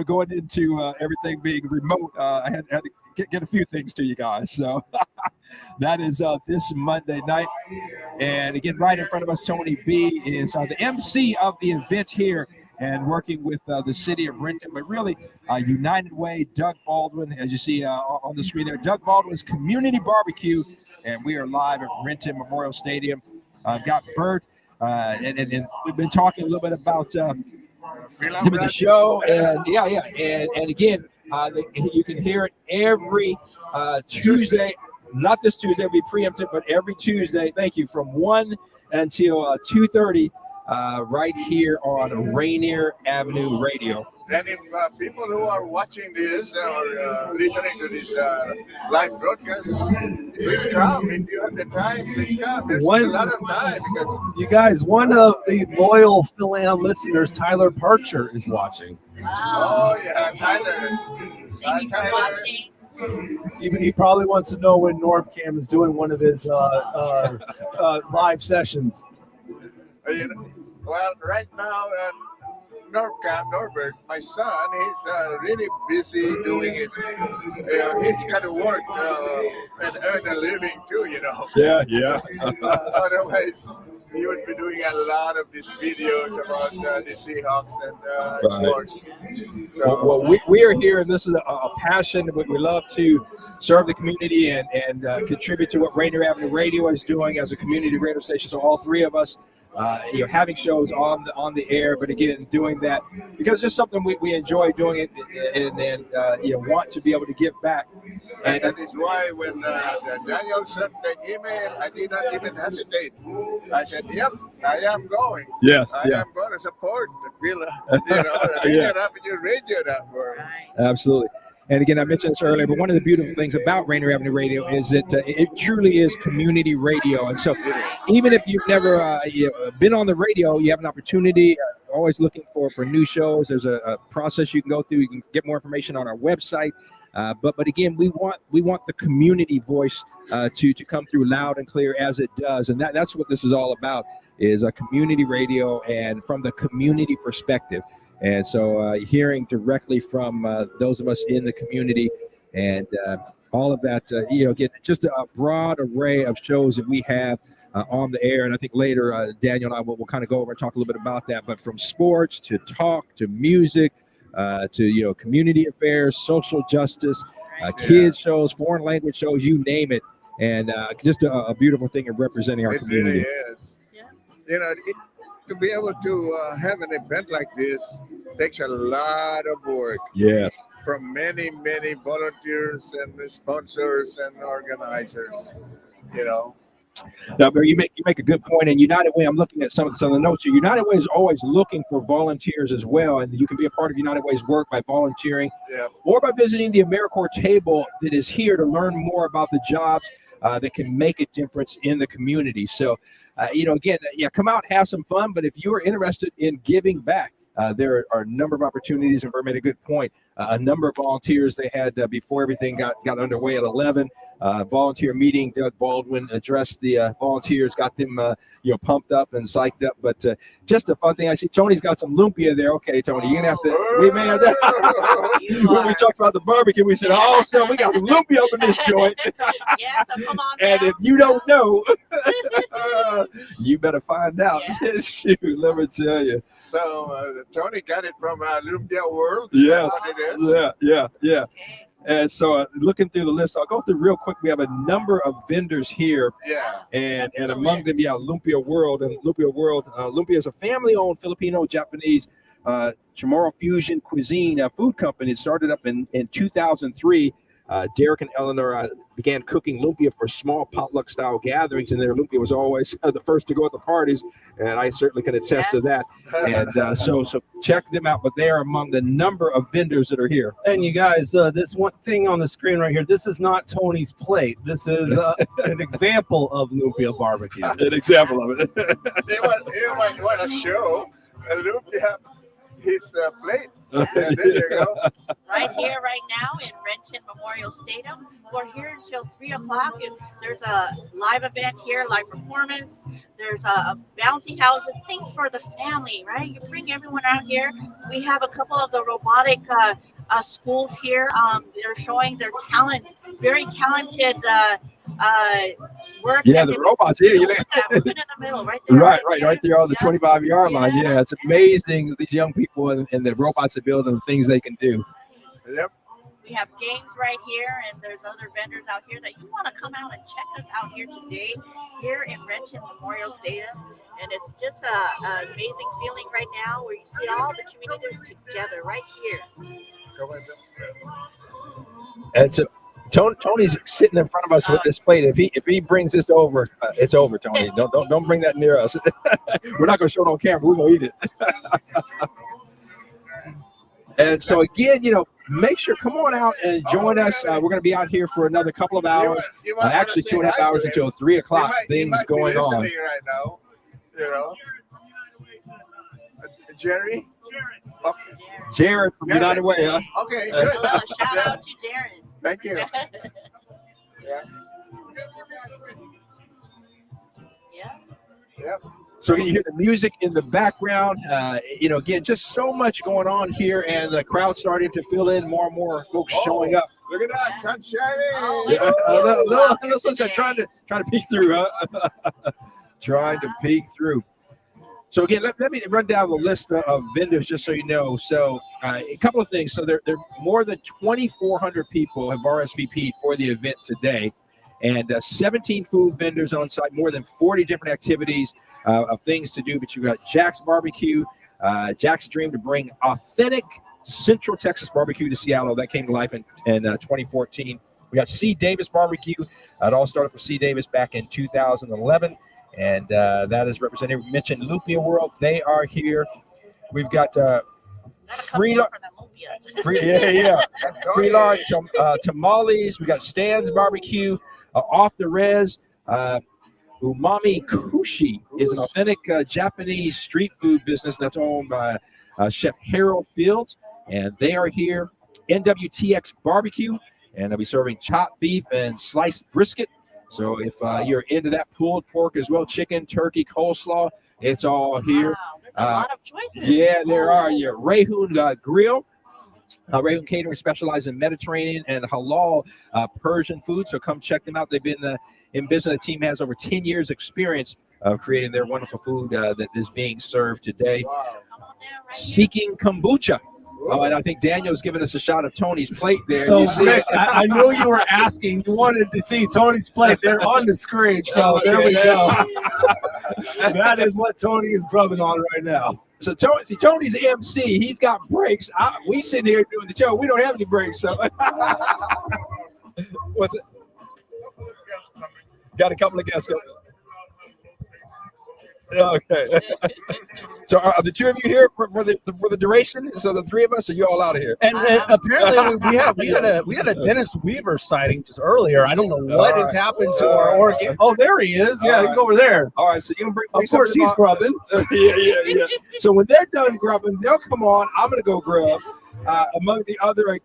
Speaker 1: going into everything being remote, I had to get a few things to you guys. So that is this Monday night, and again, right in front of us, Tony B is the MC of the event here, and working with the city of Renton, but really United Way, Doug Baldwin, as you see on the screen there. Doug Baldwin's Community Barbecue, and we are live at Renton Memorial Stadium. I've got Bert, and we've been talking a little bit about him in the show, and and again, you can hear it every Tuesday. Not this Tuesday, we preempted, but every Tuesday. Thank you, from 1 until 2:30. Right here on Rainier Avenue Radio.
Speaker 3: And if people who are watching this or listening to this live broadcast, please come. If you have the time, please come. There's a lot of time. Because
Speaker 5: you guys, one of the loyal Phil Am listeners, Tyler Parcher, is watching.
Speaker 3: Oh, yeah, Tyler. Tyler.
Speaker 5: He probably wants to know when NorbCam is doing one of his live sessions.
Speaker 3: Well, right now, Norbert, my son, he's really busy doing his kind of work and earn a living too,
Speaker 1: Yeah.
Speaker 3: Otherwise, he would be doing a lot of these videos about the Seahawks and sports. So,
Speaker 1: well, we are here, and this is a passion. We love to serve the community and contribute to what Rainier Avenue Radio is doing as a community radio station. So all three of us, having shows on the air, but again, doing that because it's just something we enjoy doing it, and want to be able to give back.
Speaker 3: And that is why when Daniel sent the email, I did not even hesitate. I said, "Yep, I am going.
Speaker 1: Yes,
Speaker 3: I am going to support the Villa, Rainier Avenue Radio Network."
Speaker 1: Absolutely. And again, I mentioned this earlier, but one of the beautiful things about Rainier Avenue Radio is that it truly is community radio. And so even if you've never been on the radio, you have an opportunity, always looking for new shows. There's a process you can go through. You can get more information on our website. But again, we want the community voice to come through loud and clear as it does. And that's what this is all about, is a community radio and from the community perspective. And so hearing directly from those of us in the community and all of that, get just a broad array of shows that we have on the air. And I think later, Daniel and I will kind of go over and talk a little bit about that. But from sports to talk to music to, community affairs, social justice, kids shows, foreign language shows, you name it. And just a beautiful thing of representing our community.
Speaker 3: It really is. To be able to have an event like this takes a lot of work.
Speaker 1: Yes.
Speaker 3: From many, many volunteers and sponsors and organizers,
Speaker 1: Now, you make a good point. And United Way, I'm looking at some of the notes here. United Way is always looking for volunteers as well. And you can be a part of United Way's work by volunteering or by visiting the AmeriCorps table that is here to learn more about the jobs that can make a difference in the community. So, come out, have some fun. But if you are interested in giving back, there are a number of opportunities, and Bert made a good point. A number of volunteers they had before everything got underway at 11. Volunteer meeting. Doug Baldwin addressed the volunteers, got them pumped up and psyched up. But just a fun thing. I see Tony's got some lumpia there. Okay, Tony, you're gonna have to. We may have that. When we talked about the barbecue, we said, "Oh, so we got some lumpia up in this joint."
Speaker 4: Yeah, so come on.
Speaker 1: And if you don't know, you better find out.
Speaker 3: Yeah.
Speaker 1: Shoot, let me tell you.
Speaker 3: So Tony got it from Lumpia World.
Speaker 1: Yes.
Speaker 3: Is that what it is?
Speaker 1: Yeah.
Speaker 4: Okay.
Speaker 1: And so looking through the list, I'll go through real quick. We have a number of vendors here.
Speaker 3: Yeah.
Speaker 1: And among them, Lumpia World. And Lumpia World, Lumpia is a family-owned Filipino-Japanese Chamorro fusion cuisine food company. It started up in 2003. Derek and Eleanor began cooking lumpia for small potluck-style gatherings, and their lumpia was always the first to go at the parties, and I certainly can attest to that. And so check them out, but they are among the number of vendors that are here.
Speaker 5: And you guys, this one thing on the screen right here, this is not Tony's plate. This is an example of lumpia barbecue.
Speaker 1: An example of it.
Speaker 3: You want to show a lumpia his plate. There you go.
Speaker 4: Right here, right now in Renton Memorial Stadium. We're here until 3 o'clock. There's a live event here, live performance. There's a bouncy houses, things for the family, right? You bring everyone out here. We have a couple of the robotic schools here. They're showing their talent, very talented work.
Speaker 1: Yeah, the robots. Yeah,
Speaker 4: right in the middle, right there.
Speaker 1: Right there on the 25-yard line. Yeah, it's amazing these young people and the robots that build and the things they can do.
Speaker 3: Yep.
Speaker 4: We have games right here, and there's other vendors out here that you want to come out and check us out here today, here in Renton Memorial Stadium. And it's just an amazing feeling right now where you see all the community together right here.
Speaker 1: It's Tony's sitting in front of us with this plate. If he brings this over, it's over, Tony. Don't bring that near us. We're not going to show it on camera. We're going to eat it. And so again, make sure, come on out and join us. We're going to be out here for another couple of hours. Actually, 2.5 hours until 3 o'clock. Things going on
Speaker 3: right now. Jerry. Okay.
Speaker 1: Jared from United Way, huh?
Speaker 3: Okay, good.
Speaker 4: Hello, shout out to Jared.
Speaker 3: Thank you. Yeah.
Speaker 1: So you hear the music in the background. Again, just so much going on here, and the crowd starting to fill in. More and more folks showing up.
Speaker 3: Look at that, sunshine.
Speaker 1: Yeah, a little sunshine trying to peek through, huh? Trying to peek through. So again, let me run down the list of vendors just so you know. So a couple of things. So there more than 2,400 people have RSVP'd for the event today, and 17 food vendors on site, more than 40 different activities of things to do. But you've got Jack's Barbecue, Jack's dream to bring authentic Central Texas barbecue to Seattle. That came to life in 2014. We got C. Davis Barbecue. It all started for C. Davis back in 2011. And that is represented. We mentioned Lumpia World. They are here. We've got Freelard Tamales. We got Stan's Barbecue. Off the Res. Umami Kushi is an authentic Japanese street food business that's owned by Chef Harold Fields. And they are here. NWTX Barbecue. And they'll be serving chopped beef and sliced brisket. So if you're into that, pulled pork as well, chicken, turkey, coleslaw, it's all here.
Speaker 4: Wow, there's a lot of choices.
Speaker 1: Yeah, there are. Your Rayhoon Grill. Rayhoon Catering specializes in Mediterranean and halal Persian food. So come check them out. They've been in business. The team has over 10 years experience of creating their wonderful food that is being served today.
Speaker 3: Wow.
Speaker 4: Come on down right here.
Speaker 1: Seeking Kombucha. Oh, and I think Daniel's giving us a shot of Tony's plate there.
Speaker 5: So,
Speaker 1: You see
Speaker 5: Rick,
Speaker 1: it?
Speaker 5: I know you were asking. You wanted to see Tony's plate. They're on the screen. So there we go. That is what Tony is grubbing on right now.
Speaker 1: So Tony's the MC. He's got breaks. We sitting here doing the show. We don't have any breaks. So what's it? Got a couple of guests. Okay. So are the two of you here for the duration? So the three of us, are you all out of here?
Speaker 5: And apparently we had a Dennis Weaver sighting just earlier. I don't know what has happened to our organ. Oh, there he is. Yeah, he's over there.
Speaker 1: All right. So you can bring.
Speaker 5: Of course, he's grubbing.
Speaker 1: Yeah. So when they're done grubbing, they'll come on. I'm gonna go grub. Among the other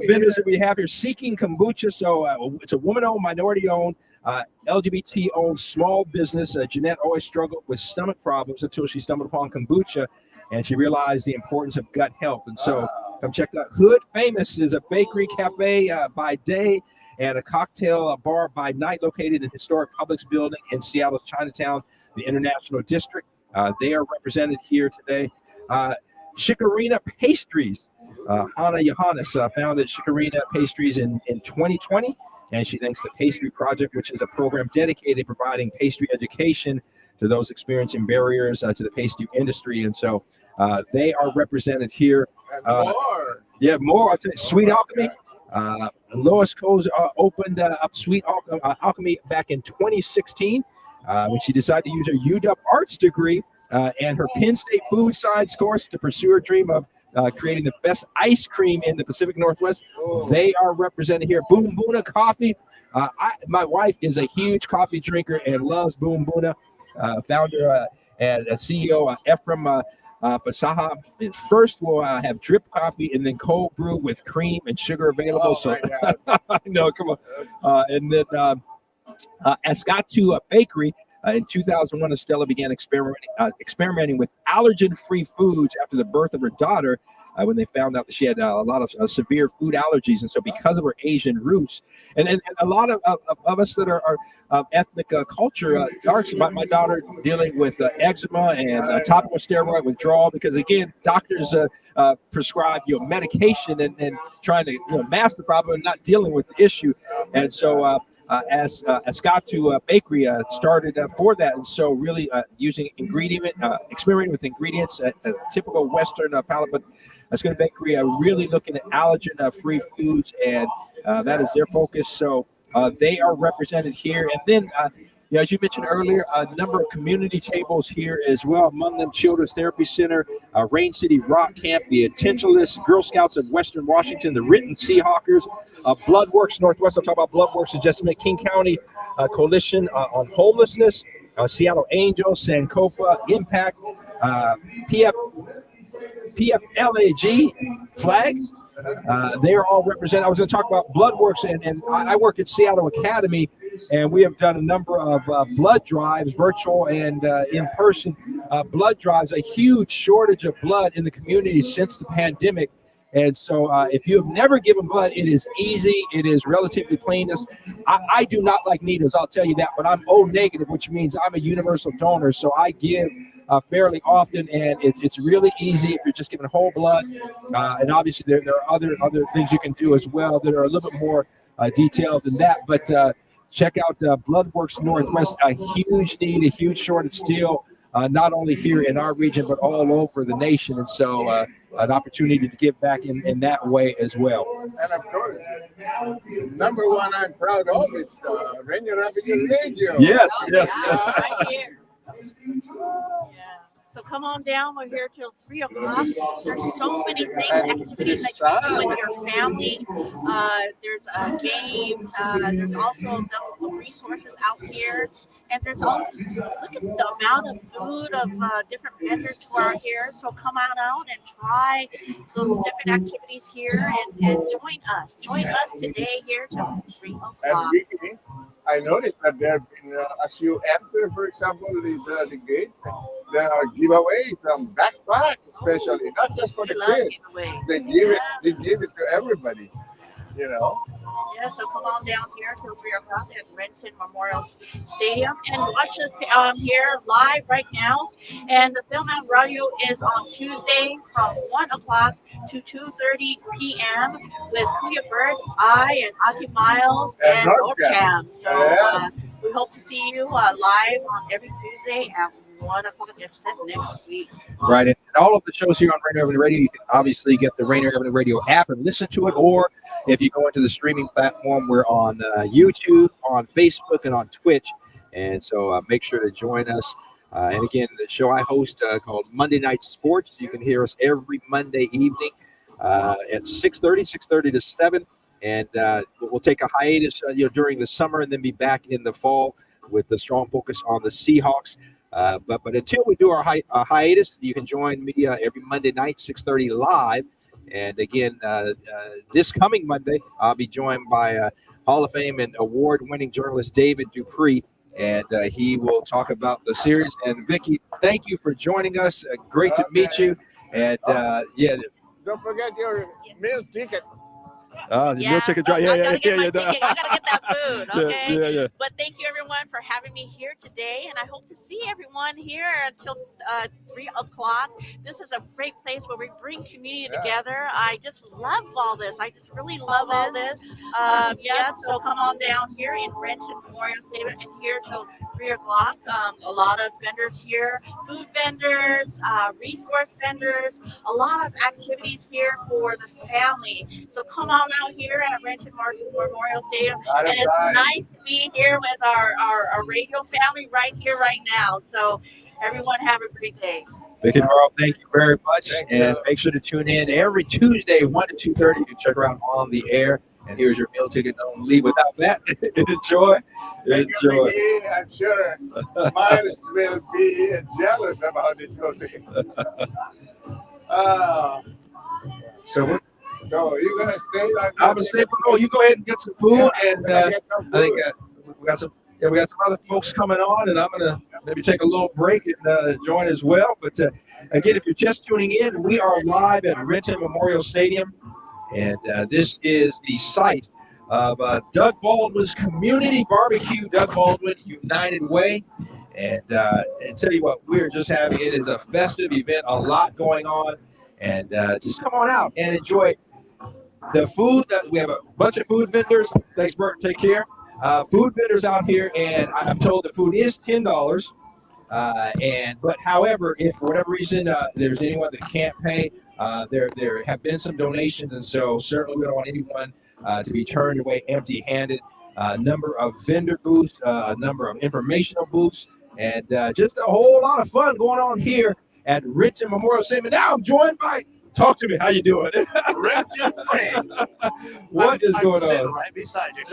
Speaker 1: vendors that we have here, Seeking Kombucha. So it's a woman-owned, minority-owned, LGBT-owned small business. Jeanette always struggled with stomach problems until she stumbled upon kombucha, and she realized the importance of gut health. And so come check that out. Hood Famous is a bakery cafe by day and a cocktail bar by night located in historic Publix building in Seattle's Chinatown, the International District. They are represented here today. Chicorina Pastries. Hannah Johannes founded Shikarina Pastries in 2020, and she thanks the Pastry Project, which is a program dedicated to providing pastry education to those experiencing barriers to the pastry industry. And so they are represented here.
Speaker 3: More.
Speaker 1: Yeah, more. Sweet Alchemy. Lois Coase opened up Sweet Alchemy back in 2016 when she decided to use her UW Arts degree and her Penn State food science course to pursue her dream of creating the best ice cream in the Pacific Northwest. They are represented here. Boom Boona Coffee. My wife is a huge coffee drinker and loves Boom Boona. Founder and CEO Ephraim Fasaha. First, we'll have drip coffee and then cold brew with cream and sugar available. No, come on. And then Ascatu Bakery. In 2001, Estella began experimenting with allergen-free foods after the birth of her daughter when they found out that she had a lot of severe food allergies. And so because of her Asian roots, and a lot of us that are ethnic culture, darks, my daughter dealing with eczema and topical steroid withdrawal, because, again, doctors prescribe medication and trying to mask the problem and not dealing with the issue. And so as Ascatu Bakery started for that, and so really using experimenting with ingredients, a typical Western palate, but Ascatu Bakery really looking at allergen-free foods, and that is their focus. So they are represented here, and then as you mentioned earlier, a number of community tables here as well. Among them, Children's Therapy Center, Rain City Rock Camp, the Intentionalist Girl Scouts of Western Washington, the Renton Seahawkers, Bloodworks Northwest. I'll talk about Bloodworks in just a minute. King County Coalition on Homelessness, Seattle Angels, Sankofa Impact, PFLAG Flag. They're all represented. I was going to talk about Bloodworks, and I work at Seattle Academy, and we have done a number of blood drives, virtual and in-person blood drives. A huge shortage of blood in the community since the pandemic. And so if you have never given blood, it is easy. It is relatively painless. I do not like needles, I'll tell you that, but I'm O negative, which means I'm a universal donor. So I give fairly often, and it's really easy if you're just giving whole blood. And obviously there are other things you can do as well that are a little bit more detailed than that. But check out Bloodworks Northwest, a huge need, a huge shortage still, not only here in our region, but all over the nation. And so an opportunity to give back in that way as well.
Speaker 3: And of course, number one I'm proud of is Rainier Avenue Radio.
Speaker 1: Yes.
Speaker 4: Right here. Yeah. So come on down. We're here till 3 o'clock. There's so many things, activities that you can do with your family. There's games. There's also the resources out here. And there's also, look at the amount of food of different vendors who are here. So come on out and try those different activities here and join us. Join us today here till 3 o'clock.
Speaker 3: And Vicki, I noticed that there have been, as you enter, for example, the gate, there are giveaways from backpack, especially, not just for the kids. They give it to everybody,
Speaker 4: Yeah, so come on down here till 3 o'clock at Renton Memorial Stadium and watch us here live right now. And the Film and Radio is on Tuesday from 1 o'clock to 2:30 p.m. with Kuya Bird, I, and Ati Miles, and Norcam. So we hope to see you live on every Tuesday at 1 o'clock next week.
Speaker 1: Right. And all of the shows here on Rainier Avenue Radio, you can obviously get the Rainier Avenue Radio app and listen to it. Or if you go into the streaming platform, we're on YouTube, on Facebook, and on Twitch. And so make sure to join us. And again, the show I host called Monday Night Sports. You can hear us every Monday evening at 6:30 to 7. And we'll take a hiatus during the summer and then be back in the fall with the strong focus on the Seahawks. But until we do our hiatus, you can join me every Monday night, 6:30 live. And again, this coming Monday, I'll be joined by Hall of Fame and award-winning journalist David Dupree, and he will talk about the series. And Vicki, thank you for joining us. Great to meet you. And
Speaker 3: don't forget your meal ticket.
Speaker 1: The meal ticket drive.
Speaker 4: I gotta get my ticket. I gotta get that food. Okay.
Speaker 1: Yeah.
Speaker 4: But thank you everyone for having me here today, and I hope to see everyone here until 3 o'clock. This is a great place where we bring community together. I just love all this. I just really love all this. So come on down here in Renton Memorial Stadium and here till 3 o'clock. A lot of vendors here, food vendors, resource vendors, a lot of activities here for the family. So come on out here at Renton Memorial Stadium. And it's nice to be here with our radio family right here, right now. So everyone have a great day.
Speaker 1: Vicki Nabarro, thank you very much. Make sure to tune in every Tuesday, 1 to 2:30. You can check her out on the air. And here's your meal ticket. Don't leave without that. Enjoy.
Speaker 3: I'm sure Miles will be jealous about this whole thing. So you're gonna stay?
Speaker 1: I'm gonna stay. No, you go ahead and get some food, and I think we got some other folks coming on, and I'm gonna maybe take a little break and join as well. But again, if you're just tuning in, we are live at Renton Memorial Stadium. And this is the site of Doug Baldwin's community barbecue. Doug Baldwin, United Way. And tell you what, we're just having it as a festive event, a lot going on. And just come on out and enjoy the food. We have a bunch of food vendors. Thanks, Bert. Take care. Food vendors out here, and I'm told the food is $10. But however, if for whatever reason there's anyone that can't pay, there have been some donations, and so certainly we don't want anyone to be turned away empty-handed. A number of vendor booths, a number of informational booths, and just a whole lot of fun going on here at Renton Memorial Stadium. Now I'm joined by, talk to me, how you doing?
Speaker 6: Renton Frank.
Speaker 1: What is going on?
Speaker 6: Sitting right beside you.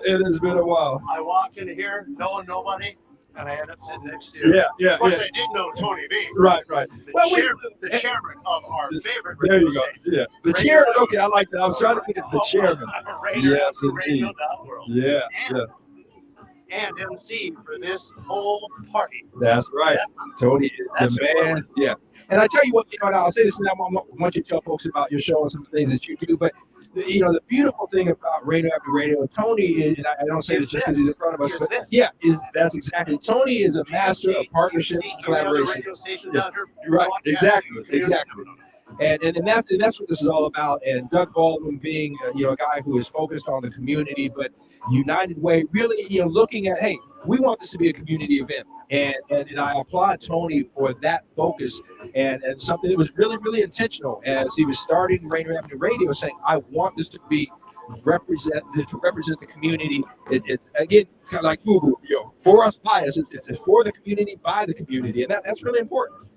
Speaker 1: It has been a while.
Speaker 6: I walked in here knowing nobody, and I ended up sitting next to you.
Speaker 1: Yeah.
Speaker 6: Of course, I did know Tony B.
Speaker 1: Right.
Speaker 6: The chairman of our favorite
Speaker 1: There you
Speaker 6: radio
Speaker 1: go.
Speaker 6: station.
Speaker 1: Yeah. The chairman. Okay, I like that. I was trying to get the chairman.
Speaker 6: Rainier
Speaker 1: Yes,
Speaker 6: Avenue
Speaker 1: indeed.
Speaker 6: Radio.world.
Speaker 1: Yeah.
Speaker 6: And MC for this whole party.
Speaker 1: That's right. Tony is the man. Yeah. And I tell you what, and I'll say this, and I want you to tell folks about your show and some things that you do, but the beautiful thing about Rainier Avenue Radio, Tony is, and I don't say this just because he's in front of us, but that's exactly. Tony is a master of partnerships and collaborations.
Speaker 6: Yeah.
Speaker 1: Right, exactly. And that's what this is all about. And Doug Baldwin being a guy who is focused on the community, but United Way, really looking at, hey, we want this to be a community event. And I applaud Tony for that focus and something that was really, really intentional as he was starting Rainier Avenue Radio, saying, I want this to be represent the community. It's again kind of like FUBU, for us, by us. It's for the community, by the community, and that's really important.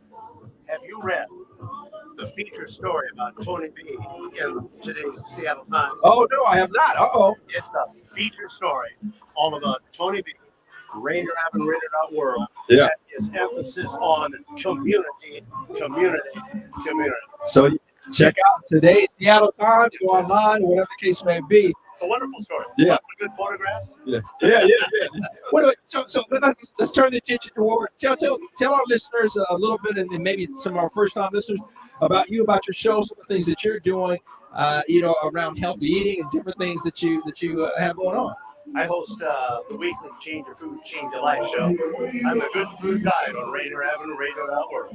Speaker 6: Have you read the feature story about Tony B in today's Seattle Times?
Speaker 1: Oh no, I have not.
Speaker 6: It's a feature story all about Tony B, Rainier Avenue Radio.world.
Speaker 1: Yeah.
Speaker 6: That is emphasis on community.
Speaker 1: So check out today's Seattle Times, go online, whatever the case may be.
Speaker 6: It's a wonderful story.
Speaker 1: Yeah.
Speaker 6: Lots of good photographs.
Speaker 1: Yeah. So let's turn the attention toward. Tell our listeners a little bit, and maybe some of our first-time listeners, about your show, some of the things that you're doing, around healthy eating and different things that you have going on.
Speaker 6: I host the weekly Change Your Food, Change Your Life show. I'm a good food guide on Rainier Avenue Radio.world.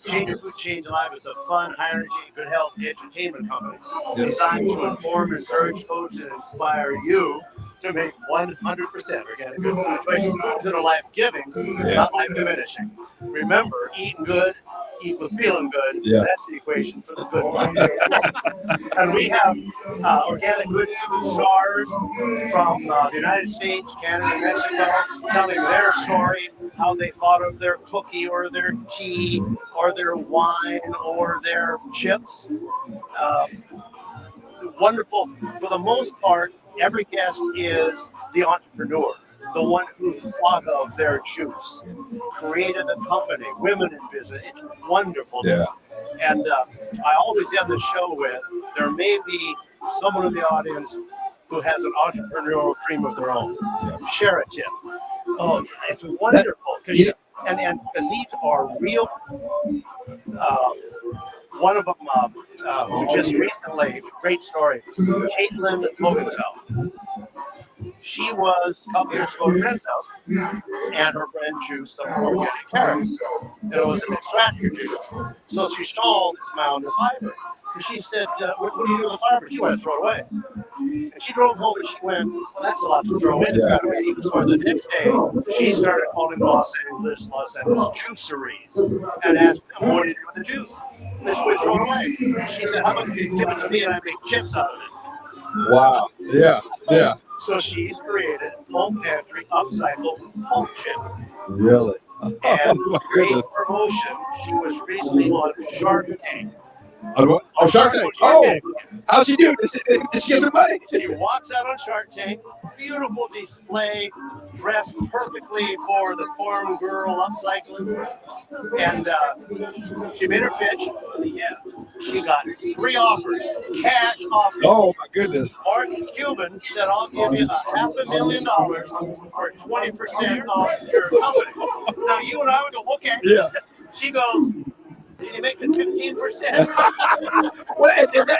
Speaker 6: Change Your Food, Change Your Life is a fun, high-energy, good health entertainment company designed to inform, encourage, coach, and inspire you to make 100% organic good food choices that are life-giving, not life-diminishing. Remember, eating good equals feeling good.
Speaker 1: Yeah.
Speaker 6: That's the equation for the good life. And we have organic good food stars from the United States, Canada, and Mexico, telling their story, how they thought of their cookie or their tea or their wine or their chips. Wonderful. For the most part, every guest is the entrepreneur, the one who thought of their juice, created a company, women in business. It's wonderful.
Speaker 1: Yeah.
Speaker 6: And I always end the show with, there may be someone in the audience who has an entrepreneurial dream of their own. Yeah. Share a tip. Oh, it's wonderful. And because these are real One of them, who just recently, great story, Caitlin Loganfeld. She was a couple years ago at a friend's house, and her friend juiced some organic carrots. And it was an extractor juice. So she saw this mound of fiber. And she said, what do you do with the fiber? She wanted to throw it away. And she drove home and she went, well, that's a lot to throw in.
Speaker 1: Yeah.
Speaker 6: So the next day, she started calling Los Angeles juiceries and asked them, what do you do with the juice? This was thrown away. She said, how about you give it to me and I make chips out of it?
Speaker 1: Wow. Yeah. Yeah.
Speaker 6: So she's created home pantry upcycled home chips.
Speaker 1: Really?
Speaker 6: And
Speaker 1: my
Speaker 6: great
Speaker 1: goodness.
Speaker 6: promotion. She was recently on Shark Tank.
Speaker 1: Oh, Shark Tank. Oh, how's she do? Did she get some money?
Speaker 6: She walks out on Shark Tank, beautiful display, dressed perfectly for the farm girl upcycling. And she made her pitch. She got 3 offers, cash offers.
Speaker 1: Oh, my goodness.
Speaker 6: Martin Cuban said, I'll give you $500,000 or 20% off your company. Now, you and I would go, okay.
Speaker 1: Yeah.
Speaker 6: She goes, did you make it 15%?
Speaker 1: Well,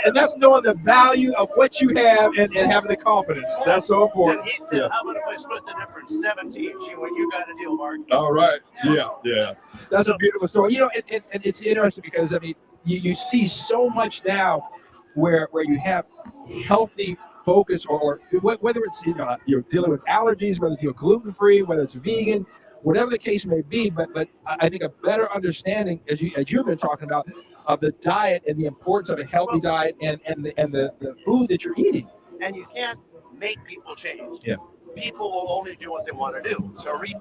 Speaker 1: and that's knowing the value of what you have and having the confidence. That's so important.
Speaker 6: And he said, how about if I split the difference 17? She went, you got a deal, Mark.
Speaker 1: All right. Yeah. Yeah. That's a beautiful story. You know, and it's interesting because, I mean, you see so much now where you have healthy focus or whether it's you're dealing with allergies, whether you're gluten-free, whether it's vegan, whatever the case may be, but I think a better understanding, as you've been talking about, of the diet and the importance of a healthy diet and the food that you're eating.
Speaker 6: And you can't make people change.
Speaker 1: Yeah.
Speaker 6: People will only do what they want to do. So we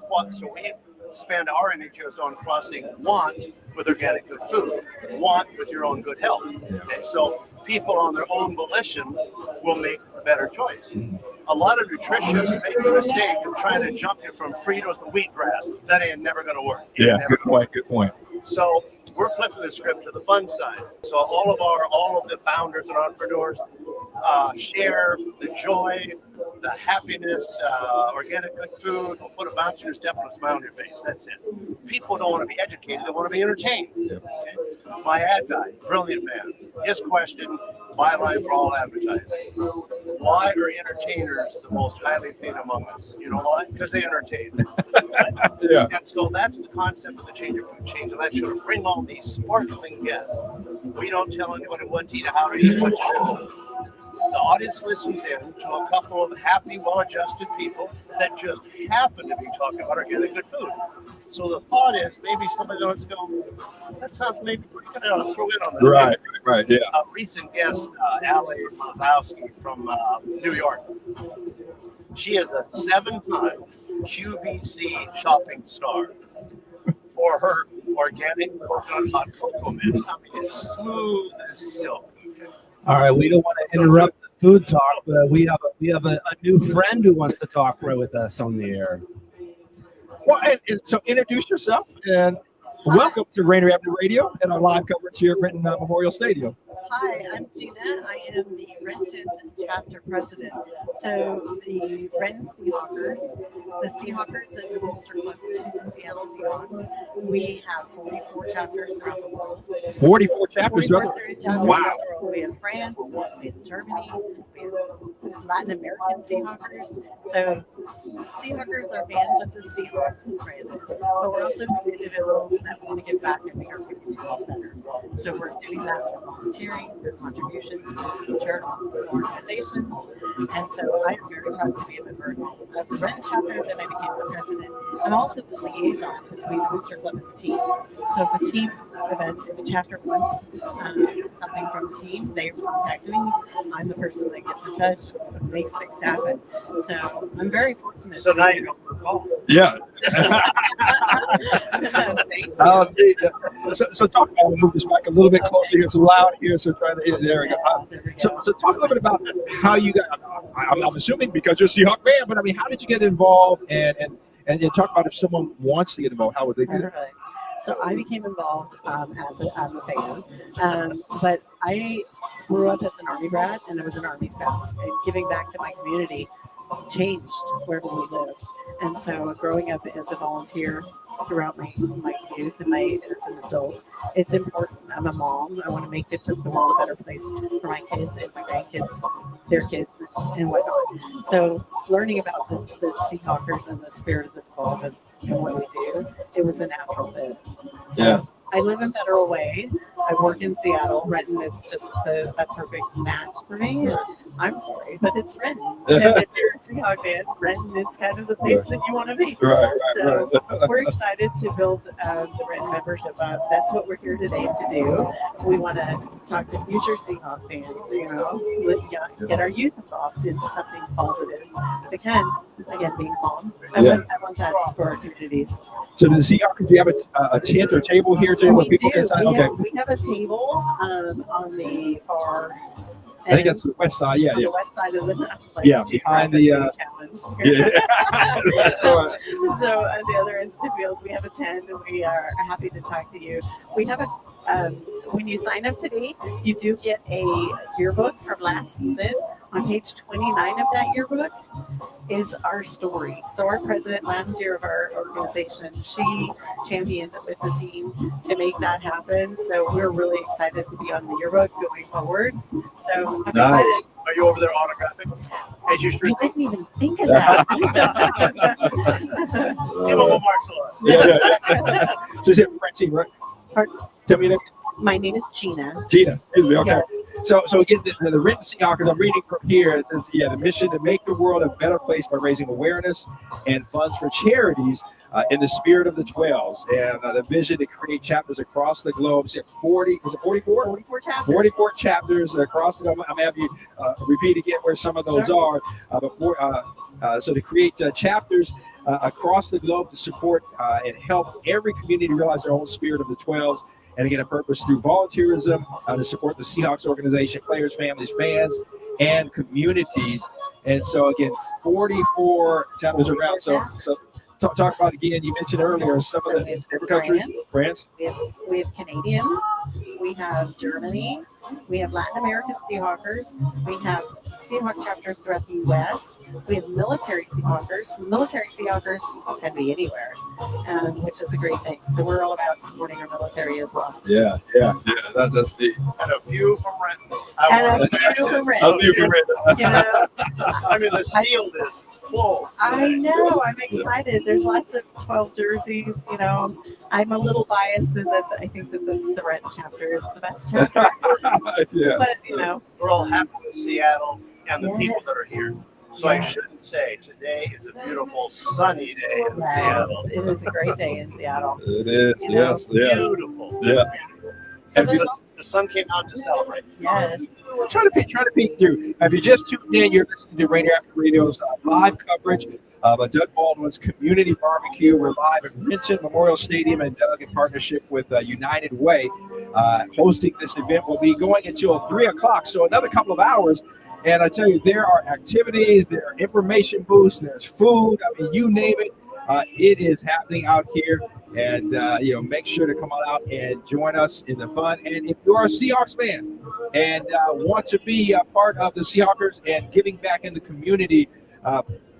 Speaker 6: spend our energy on crossing want with organic good food, want with your own good health.
Speaker 1: Yeah.
Speaker 6: And so people on their own volition will make a better choice. A lot of nutritionists make the mistake of trying to jump you from Fritos to wheatgrass. That ain't never going to work.
Speaker 1: Yeah, good point. Good point.
Speaker 6: So we're flipping the script to the fun side. So all of the founders and entrepreneurs share the joy, the happiness, organic good food. We'll put a bounce in your step and a smile on your face. That's it. People don't want to be educated; they want to be entertained.
Speaker 1: Yeah.
Speaker 6: Okay? My ad guy, brilliant man. His question: byline for all advertising. Why are entertainers the most highly paid among us? You know why? Because they entertain.
Speaker 1: Yeah.
Speaker 6: And so that's the concept of the Change Your Food Change. And I should bring all these sparkling guests. We don't tell anybody what to eat or how to eat, what to do. The audience listens in to a couple of happy, well-adjusted people that just happen to be talking about organic good food. So the thought is maybe somebody else go, that sounds maybe pretty good. I'll throw in on that.
Speaker 1: Right, yeah.
Speaker 6: A recent guest, Allie Mazowski from New York. She is a 7-time QVC shopping star for her organic coconut hot cocoa mix. I mean, it's smooth as silk.
Speaker 5: All right, we don't want to interrupt the food talk, but we have a new friend who wants to talk right with us on the air.
Speaker 1: Well, and so introduce yourself and welcome to Rainier Avenue Radio and our live coverage here at Renton Memorial Stadium.
Speaker 7: Hi, I'm Gina. I am the Renton Chapter President. So the Renton Seahawkers, the Seahawkers is a booster club to the Seattle Seahawks. We have 44 chapters throughout the world.
Speaker 1: 44 chapters.
Speaker 7: 44 chapters
Speaker 1: Wow.
Speaker 7: throughout the world. We have France, we have Germany, we have Latin American Seahawkers. So Seahawkers are fans of the Seahawks, granted, but we're also individuals that want to give back and make our communities better. So we're doing that through volunteering, through contributions to charitable organizations. And so I'm very proud to be a member of the Renton chapter. Then I became the president. I'm also the liaison between the booster club and the team. So if a team event, if a chapter wants something from the team, they contact me. I'm the person that gets in touch, makes things happen. So I'm very fortunate.
Speaker 6: So now you don't recall.
Speaker 1: Yeah.
Speaker 7: Thank you.
Speaker 1: So talk about, move this back a little bit closer here. It's loud here, so there we go. So talk a little bit about how you got, I'm assuming because you're a Seahawk fan, but I mean, how did you get involved and talk about if someone wants to get involved, how would they do that?
Speaker 7: Right. So I became involved as I'm a fan, but I grew up as an Army brat and I was an Army spouse, and giving back to my community changed wherever we lived. And so growing up as a volunteer throughout my youth and as an adult. It's important. I'm a mom. I want to make the world a better place for my kids and my grandkids, their kids, and whatnot. So learning about the Seahawkers and the spirit of the 12 and what we do, it was a natural fit. So
Speaker 1: Yeah.
Speaker 7: I live in Federal Way. I work in Seattle. Renton is just a perfect match for me. I'm sorry, but it's Renton. And if you're a Seahawk fan, Renton is kind of the place that you want to be. So we're excited to build the Renton membership up. That's what we're here today to do. We want to talk to future Seahawk fans, get our youth involved into something positive. Again, being mom, I want that for our communities.
Speaker 1: So the Seahawks, do you have a tent or table here too where people can sign? Okay.
Speaker 7: We have a table on the far.
Speaker 1: I think that's the west side. Yeah,
Speaker 7: on the west side of the
Speaker 1: behind the
Speaker 7: challenge.
Speaker 1: So
Speaker 7: on the other end of the field, we have a tent, and we are happy to talk to you. We have when you sign up today, you do get a yearbook from last season. On page 29 of that yearbook is our story. So our president last year of our organization, she championed with the team to make that happen. So we're really excited to be on the yearbook going forward. So I'm excited.
Speaker 6: Are you over there autographing? As you
Speaker 7: I didn't even think of that.
Speaker 6: Give them a marks
Speaker 1: So is it Frenchie, right?
Speaker 7: Pardon?
Speaker 1: Tell me that.
Speaker 7: My name is Gina.
Speaker 1: Gina, excuse me. Okay.
Speaker 7: Yes.
Speaker 1: So again, the Renton Seahawkers, I'm reading from here. It says, the mission to make the world a better place by raising awareness and funds for charities in the spirit of the 12s. And the vision to create chapters across the globe. So 44?
Speaker 7: 44 chapters.
Speaker 1: 44 chapters across the globe. I'm going to have you repeat again where some of those are. So to create chapters across the globe to support and help every community realize their own spirit of the 12s. And again, a purpose through volunteerism to support the Seahawks organization, players, families, fans, and communities. And so again, 44 chapters around. So talk about again. You mentioned earlier some of the different countries. France.
Speaker 7: We have Canadians. We have Germany. We have Latin American Seahawkers. We have Seahawk chapters throughout the U.S. We have military Seahawkers. Military Seahawkers can be anywhere, which is a great thing. So we're all about supporting our military as well.
Speaker 1: Yeah. That's neat.
Speaker 6: And a few from Renton.
Speaker 7: A few from Renton.
Speaker 6: I mean, the field is full.
Speaker 7: I know. I'm excited. There's lots of 12 jerseys. I'm a little biased in that I think that the Renton chapter is the best chapter. But
Speaker 6: we're all happy with Seattle and the people that are here. So I shouldn't say today is a beautiful sunny day in Seattle.
Speaker 7: It is a great day in Seattle.
Speaker 1: It is. Yes.
Speaker 6: Beautiful.
Speaker 1: Yeah.
Speaker 7: So
Speaker 6: the sun came out to celebrate.
Speaker 7: Yes.
Speaker 1: Trying to peek through. If you just tuned in, you're listening to Rainier Avenue Radio's live coverage of Doug Baldwin's community barbecue. We're live at Renton Memorial Stadium, and Doug, in partnership with United Way, hosting this event. Will be going until 3 o'clock, so another couple of hours. And I tell you, there are activities, there are information booths, there's food. I mean, you name it. It is happening out here. And, make sure to come on out and join us in the fun. And if you're a Seahawks fan and want to be a part of the Seahawkers and giving back in the community,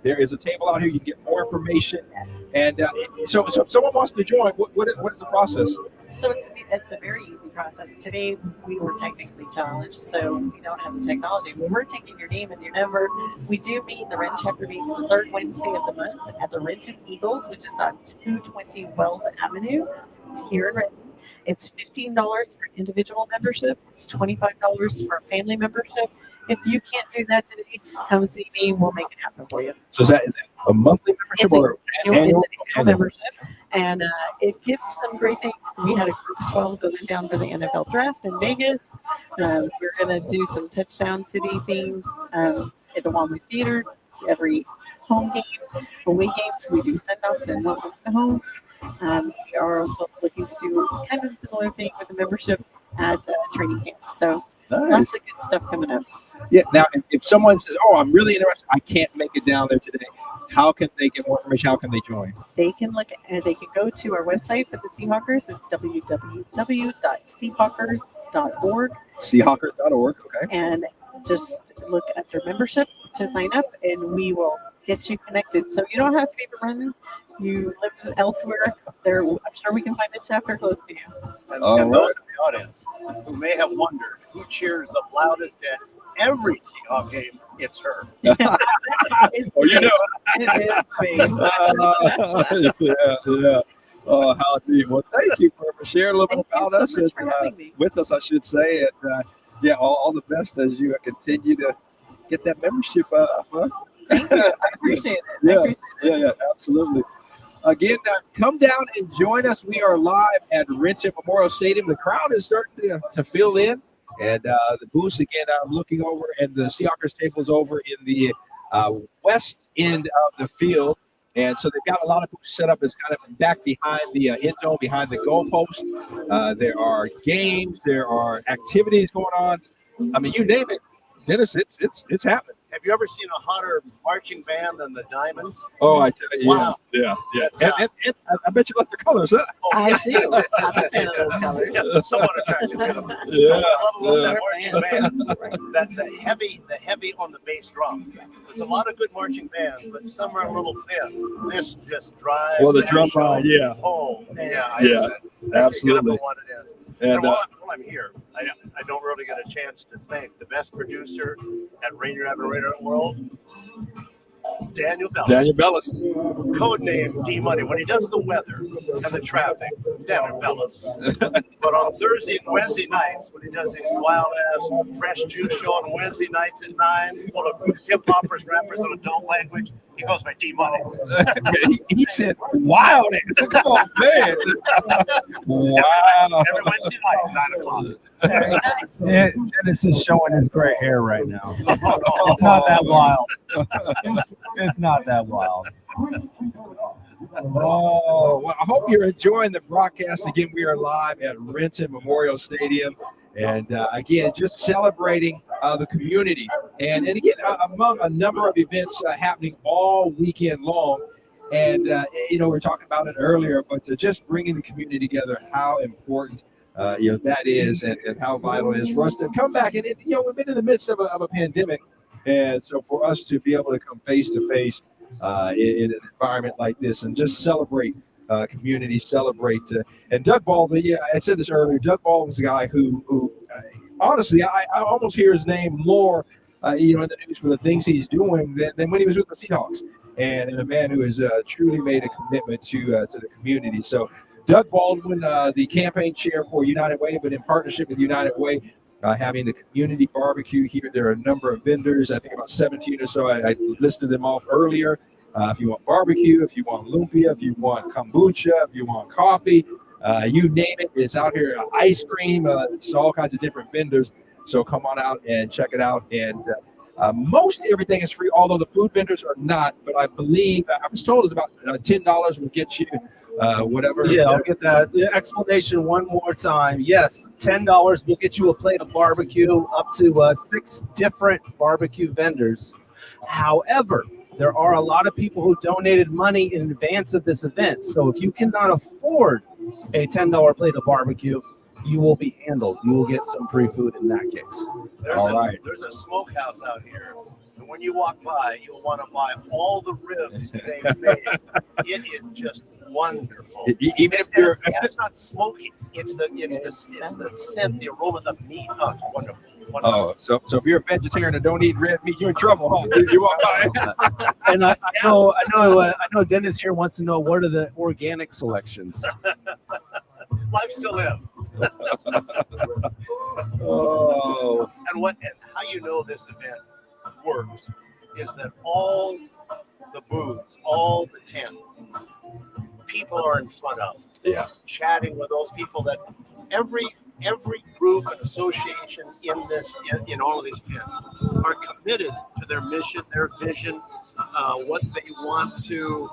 Speaker 1: there is a table out here. You can get more information.
Speaker 7: Yes.
Speaker 1: And so if someone wants to join, what is the process?
Speaker 7: So it's a very easy process. Today we were technically challenged, so we don't have the technology. But we're taking your name and your number. We do meet, the Renton chapter meets the third Wednesday of the month at the Renton Eagles, which is on 220 Wells Avenue. It's here in Renton. It's $15 for individual membership. It's $25 for a family membership. If you can't do that today, come see me. We'll make it happen for you.
Speaker 1: So is that a monthly membership or
Speaker 7: annual? It's an annual membership, and it gives some great things. We had a group of 12s that went down for the NFL draft in Vegas. We're going to do some touchdown city things at the Walmart Theater. Every home game, away games, we do send-offs and welcome to homes. We are also looking to do kind of a similar thing with the membership at training camp. So lots of good stuff coming up.
Speaker 1: Yeah. Now, if someone says, "Oh, I'm really interested. I can't make it down there today," how can they get more information? How can they join?
Speaker 7: They can they can go to our website for the Seahawkers. It's www.seahawkers.org.
Speaker 1: Seahawkers.org. Okay.
Speaker 7: And just look under membership to sign up, and we will get you connected. So you don't have to be from Renton. You live elsewhere. I'm sure we can find a chapter close to you.
Speaker 6: And
Speaker 1: All
Speaker 6: those
Speaker 1: right.
Speaker 6: in the audience who may have wondered who cheers the loudest at every Seahawk game, it's her.
Speaker 1: Oh, you know.
Speaker 7: It is me.
Speaker 1: Yeah. Oh, how deep. Well, thank you for sharing a little bit
Speaker 7: Thank you
Speaker 1: about
Speaker 7: so
Speaker 1: us
Speaker 7: much
Speaker 1: and
Speaker 7: for having me.
Speaker 1: with us, I should say. And yeah, all the best as you continue to get that membership up. Huh?
Speaker 7: Thank you. I appreciate it.
Speaker 1: Yeah.
Speaker 7: I appreciate it.
Speaker 1: Yeah, absolutely. Again, come down and join us. We are live at Renton Memorial Stadium. The crowd is starting to fill in. And the booths, again, I'm looking over, and the Seahawkers table is over in the west end of the field. And so they've got a lot of booths set up as kind of back behind the end zone, behind the goalpost. There are games, there are activities going on. I mean, you name it, Dennis, it's happening.
Speaker 6: Have you ever seen a hotter marching band than the Diamonds?
Speaker 1: Oh, I tell you,
Speaker 6: Wow.
Speaker 1: yeah. And I bet you like the colors, huh?
Speaker 7: I do. I'm a fan of those colors.
Speaker 6: Yeah, somewhat attracted to them.
Speaker 1: Yeah.
Speaker 6: I love that marching band. The heavy on the bass drum. There's a lot of good marching bands, but some are a little thin. This just drives.
Speaker 1: Well, the
Speaker 6: that
Speaker 1: drum
Speaker 6: show
Speaker 1: line, yeah.
Speaker 6: home. Yeah.
Speaker 1: Yeah, absolutely.
Speaker 6: Know what it is.
Speaker 1: And
Speaker 6: And while I'm here, I don't really get a chance to thank the best producer at Rainier Avenue Radio World, Daniel Bellis. Code name D Money. When he does the weather and the traffic, Daniel Bellis. But on Thursday and Wednesday nights, when he does his wild ass fresh juice show on Wednesday nights at 9, full of hip hoppers, rappers, and adult language, he goes by D Money.
Speaker 1: he said, "Wow, come on, man!" Wow.
Speaker 6: Every Wednesday night, 9 o'clock.
Speaker 7: Very nice.
Speaker 5: Yeah, Dennis is showing his gray hair right now. It's not that wild. It's not that wild.
Speaker 1: Oh, well, I hope you're enjoying the broadcast. Again, we are live at Renton Memorial Stadium. And again, just celebrating the community. And again, among a number of events happening all weekend long. And, we're talking about it earlier, but just bringing the community together, how important, that is and how vital it is for us to come back. And, we've been in the midst of a pandemic. And so for us to be able to come face to face in an environment like this and just celebrate community, celebrate. And Doug Baldwin, I said this earlier, Doug Baldwin's a guy who honestly, I almost hear his name more, in the news for the things he's doing than when he was with the Seahawks. And a man who has truly made a commitment to the community. So Doug Baldwin, the campaign chair for United Way, but in partnership with United Way, having the community barbecue here. There are a number of vendors, I think about 17 or so. I listed them off earlier. If you want barbecue, if you want lumpia, if you want kombucha, if you want coffee, you name it, it's out here. Ice cream, it's all kinds of different vendors. So come on out and check it out. And most everything is free, although the food vendors are not. But I believe, I was told it's about $10 will get you whatever.
Speaker 5: Yeah, I'll get that explanation one more time. Yes, $10 will get you a plate of barbecue, up to 6 different barbecue vendors. However, there are a lot of people who donated money in advance of this event. So if you cannot afford a $10 plate of barbecue, you will be handled. You will get some free food in that case.
Speaker 6: There's a smokehouse out here. And when you walk by, you'll want to buy all the ribs they've made. It is just wonderful.
Speaker 1: Even if you're,
Speaker 6: it's not smoky. It's the scent, the aroma of the meat. Oh, it's wonderful.
Speaker 1: Oh, so if you're a vegetarian and don't eat red meat, you're in trouble, huh? You walk by.
Speaker 5: And I know Dennis here wants to know, what are the organic selections?
Speaker 6: Life's still in.
Speaker 1: Oh.
Speaker 6: And how you know this event works is that all the booths, all the tents, people are in front of.
Speaker 1: Yeah.
Speaker 6: Chatting with those people that every group and association in all of these tents are committed to their mission, their vision, what they want to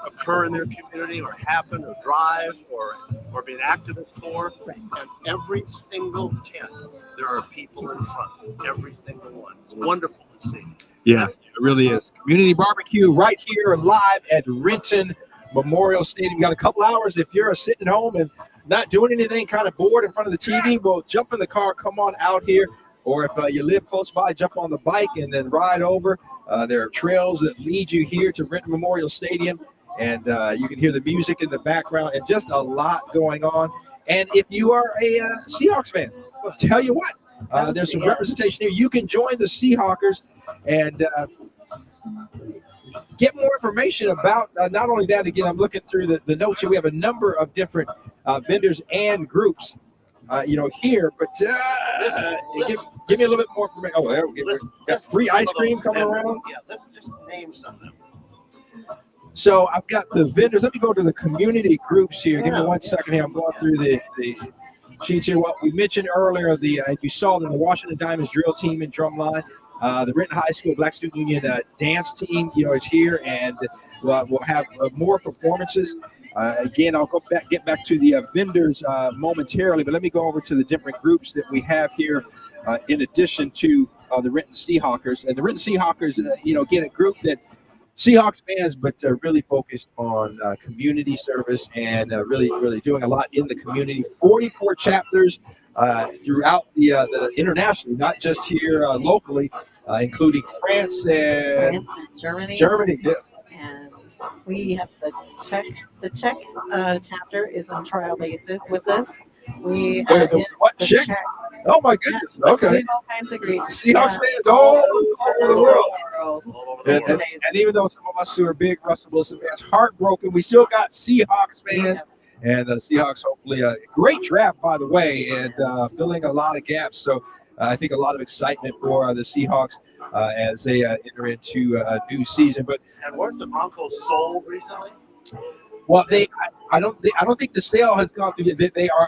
Speaker 6: occur in their community or happen or drive or be an activist for. And every single tent, there are people in front. Every single one. It's wonderful to see.
Speaker 1: Yeah, it really is. Community barbecue right here live at Renton Memorial Stadium. You got a couple hours. If you're sitting at home and not doing anything, kind of bored in front of the TV, well, jump in the car, come on out here. Or if you live close by, jump on the bike and then ride over. There are trails that lead you here to Renton Memorial Stadium. and you can hear the music in the background and just a lot going on. And if you are a Seahawks fan, I'll tell you what, there's some representation here. You can join the Seahawkers and get more information about not only that. Again, I'm looking through the notes here. We have a number of different vendors and groups, here. But give me a little bit more information. Oh, there we go. Got free ice cream coming around.
Speaker 6: Yeah, let's just name some of them.
Speaker 1: So I've got the vendors. Let me go to the community groups here. Give me 1 second here. I'm going through the sheets here. What we mentioned earlier, you saw the Washington Diamonds drill team in Drumline. The Renton High School Black Student Union dance team, is here, and we'll have more performances. Again, I'll get back to the vendors momentarily, but let me go over to the different groups that we have here in addition to the Renton Seahawkers. And the Renton Seahawkers, again, a group that Seahawks fans, but they're really focused on community service and really doing a lot in the community. 44 chapters throughout the internationally, not just here locally, including France and
Speaker 7: Germany.
Speaker 1: Yeah.
Speaker 7: And we have the Czech chapter is on trial basis with us. We have
Speaker 1: what
Speaker 7: the
Speaker 1: Czech? Oh my goodness! Okay.
Speaker 7: We have all kinds of groups.
Speaker 1: Seahawks fans all over the world.
Speaker 7: It's
Speaker 1: And even though some of us who are big Russell Wilson fans, heartbroken, we still got Seahawks fans. And the Seahawks, hopefully, a great draft, by the way, and filling a lot of gaps. So I think a lot of excitement for the Seahawks as they enter into a new season. But
Speaker 6: And weren't the Broncos sold recently?
Speaker 1: well, I don't think the sale has gone through.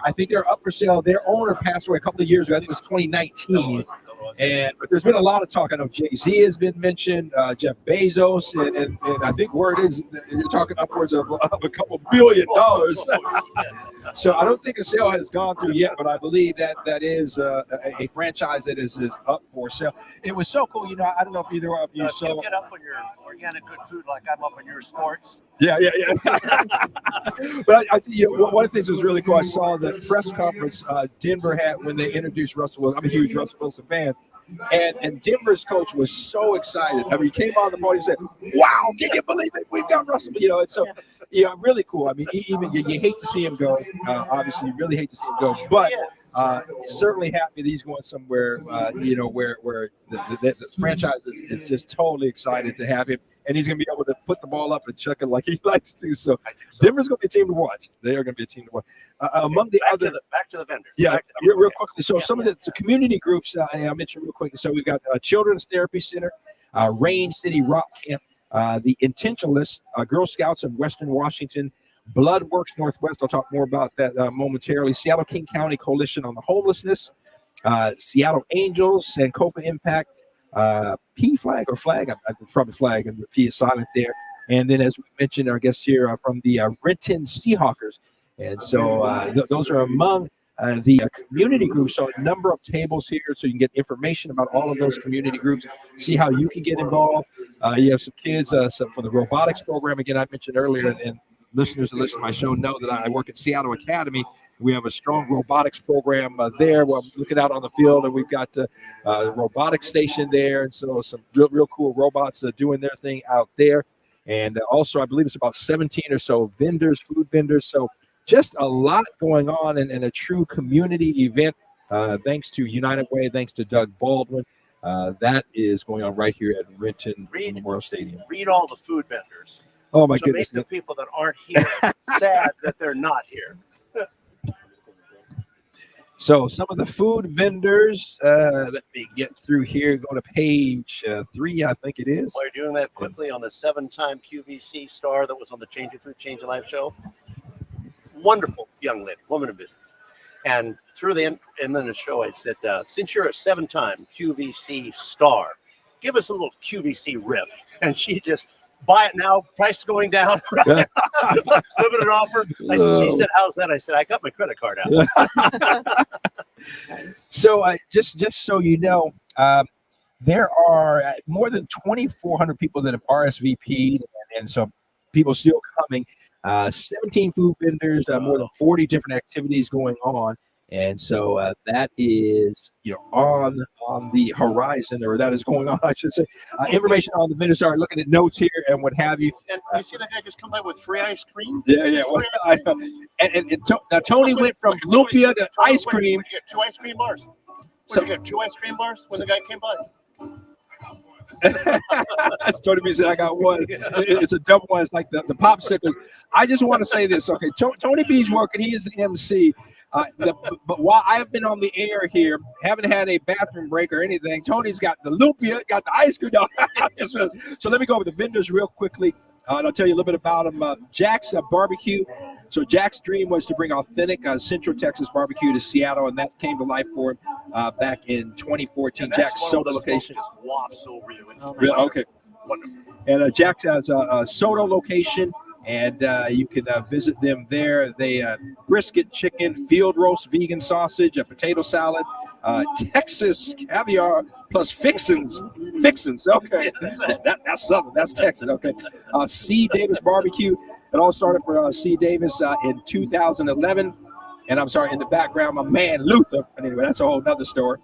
Speaker 1: I think they're up for sale. Their owner passed away a couple of years ago. I think it was 2019. But there's been a lot of talk. I know Jay-Z has been mentioned, Jeff Bezos, and I think word is you're talking upwards of a couple $1 billion. So I don't think a sale has gone through yet, but I believe that is a franchise that is up for sale. It was so cool. I don't know if either of you saw.
Speaker 6: You get up on your organic good food like I'm up on your sports.
Speaker 1: Yeah. But one of the things that was really cool, I saw the press conference Denver had when they introduced Russell Wilson. I'm a huge Russell Wilson fan. And Denver's coach was so excited. I mean, he came on the podium and said, "Wow, can you believe it? We've got Russell." And so, really cool. I mean, even you hate to see him go. Obviously, you really hate to see him go. But certainly happy that he's going somewhere. Where the franchise is just totally excited to have him. And he's going to be able to put the ball up and chuck it like he likes to. So Denver's going to be a team to watch. They are going to be a team to watch. Among the other,
Speaker 6: back to the vendors.
Speaker 1: Yeah, real quickly. So some of the community groups I mentioned real quick. So we've got Children's Therapy Center, Rain City Rock Camp, the Intentionalists, Girl Scouts of Western Washington, Bloodworks Northwest. I'll talk more about that momentarily. Seattle King County Coalition on the Homelessness, Seattle Angels, Sankofa Impact. P flag or flag, probably flag, and the P is silent there. And then, as we mentioned, our guests here from the Renton Seahawkers. And so those are among the community groups. So a number of tables here so you can get information about all of those community groups, see how you can get involved. You have some kids from the robotics program. Again, I mentioned earlier, and listeners that listen to my show know that I work at Seattle Academy. We have a strong robotics program there. Well, I'm looking out on the field, and we've got the robotics station there, and so some real cool robots doing their thing out there. And also, I believe it's about 17 or so vendors, food vendors. So just a lot going on and a true community event. Thanks to United Way, thanks to Doug Baldwin. That is going on right here at Renton Memorial Stadium.
Speaker 6: Read all the food vendors.
Speaker 1: Oh my goodness!
Speaker 6: Make the people that aren't here sad that they're not here.
Speaker 1: So some of the food vendors, let me get through here. Go to page 3, I think it is.
Speaker 6: While you're doing that quickly, on the 7-time QVC star that was on the Changing Food, Changing Life show, wonderful young lady, woman of business. And then the show, I said, since you're a 7-time QVC star, give us a little QVC riff. And she just, buy it now, price going down. Limited offer. She said, "How's that?" I said, "I got my credit card out."
Speaker 1: So just so you know, there are more than 2,400 people that have RSVP'd, and so people still coming. 17 food vendors, more than 40 different activities going on. And so that is, on the horizon, or that is going on, I should say. Information on the vendors. Start looking at notes here and what have you.
Speaker 6: And you see that guy just come by with free ice cream?
Speaker 1: Yeah. Well, I know. Now Tony went from lumpia to ice cream.
Speaker 6: Would you get 2 ice cream bars?
Speaker 1: So-
Speaker 6: Would you get 2 ice cream bars when the guy came by?
Speaker 1: That's Tony B said I got one. It's a double one. It's like the popsicles. I just want to say this. Okay, Tony B's working. He is the MC. But while I have been on the air here, haven't had a bathroom break or anything, Tony's got the lumpia, got the ice cream. So let me go over the vendors real quickly. And I'll tell you a little bit about them. Jack's Barbecue. So Jack's dream was to bring authentic Central Texas barbecue to Seattle, and that came to life for him back in 2014. Jack's Soda location.
Speaker 6: Just wafts over you.
Speaker 1: Really? Okay.
Speaker 6: Wonderful.
Speaker 1: And Jack's has a Soda location, and you can visit them there. They brisket, chicken, field roast, vegan sausage, a potato salad, Texas caviar plus fixins. Okay, that's Southern. That's Texas. Okay. C. Davis Barbecue. It all started for C. Davis in 2011. And I'm sorry, in the background, my man Luther. But anyway, that's a whole nother story.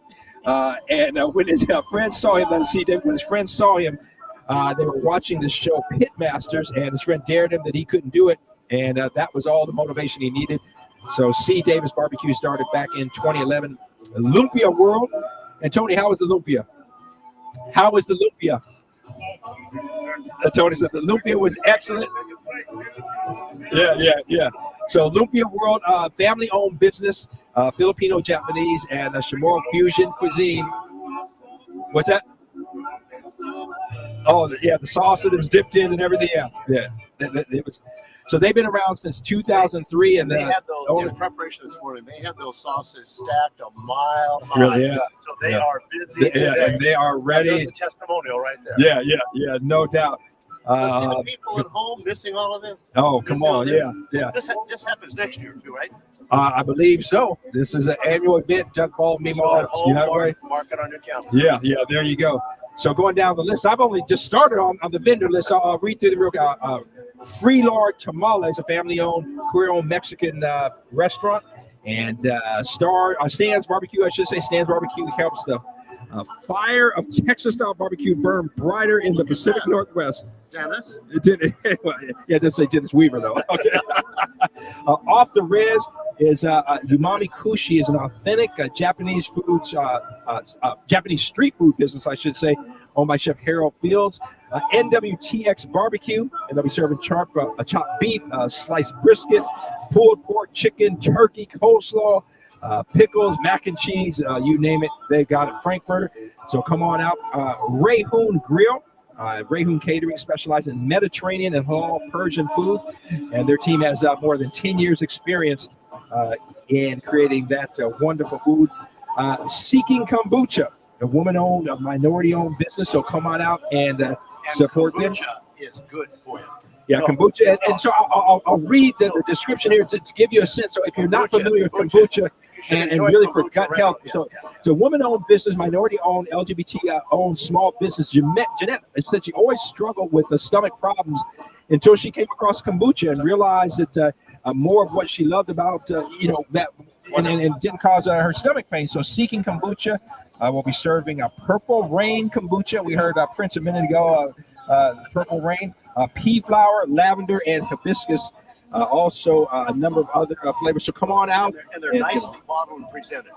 Speaker 1: And when his friends saw him at C. Davis, when his friends saw him, they were watching the show Pitmasters, and his friend dared him that he couldn't do it. And that was all the motivation he needed. So C. Davis Barbecue started back in 2011. Lumpia World. And Tony, how was the lumpia? How was the lumpia? Tony said the lumpia was excellent. Yeah. So Lumpia World, family-owned business, Filipino, Japanese, and Chamorro fusion cuisine. What's that? Oh, yeah, the sauce that it was dipped in and everything. Yeah. It was. So they've been around since 2003, and
Speaker 6: they have those in preparation this morning. They have those sauces stacked a mile high.
Speaker 1: Really, yeah.
Speaker 6: So they are busy today.
Speaker 1: And they are ready.
Speaker 6: There's a testimonial right there.
Speaker 1: Yeah, no doubt.
Speaker 6: The people at home missing all of this.
Speaker 1: Oh, come on, yeah.
Speaker 6: This happens next year too, right?
Speaker 1: I believe so. This is an annual event. Doug Baldwin,
Speaker 6: Mark it on your calendar.
Speaker 1: Yeah. There you go. So going down the list, I've only just started on the vendor list. So I'll read through the real. Freelord Tamales, a family-owned, career-owned Mexican restaurant, and Stan's Barbecue. I should say Stan's Barbecue helps the fire of Texas-style barbecue burn brighter in the Pacific Northwest.
Speaker 6: Dennis?
Speaker 1: It did. Yeah, it does say Dennis Weaver though. Okay. Off the Riz is Umami Kushi, is an authentic Japanese foods, Japanese street food business, I should say, owned by Chef Harold Fields. NWTX Barbecue, and they'll be serving chopped beef, sliced brisket, pulled pork, chicken, turkey, coleslaw, pickles, mac and cheese, you name it, they got it. Frankfurter. So come on out. Rayhoon Grill. Rayhoon Catering specializes in Mediterranean and halal Persian food, and their team has more than 10 years experience in creating that wonderful food. Seeking Kombucha, a woman-owned, a minority-owned business, so come on out and support them.
Speaker 6: Is good for you.
Speaker 1: Yeah, kombucha, and so I'll read the description here to give you a sense. So if you're not familiar with kombucha and really for gut health, so it's a woman-owned business, minority-owned, LGBT-owned small business. Jeanette said she always struggled with the stomach problems until she came across kombucha and realized that more of what she loved about that and didn't cause her stomach pain. So Seeking Kombucha will be serving a Purple Rain kombucha. We heard Prince a minute ago. Purple Rain, pea flower, lavender, and hibiscus. Also, a number of other flavors. So come on out.
Speaker 6: And they're nicely bottled and presented.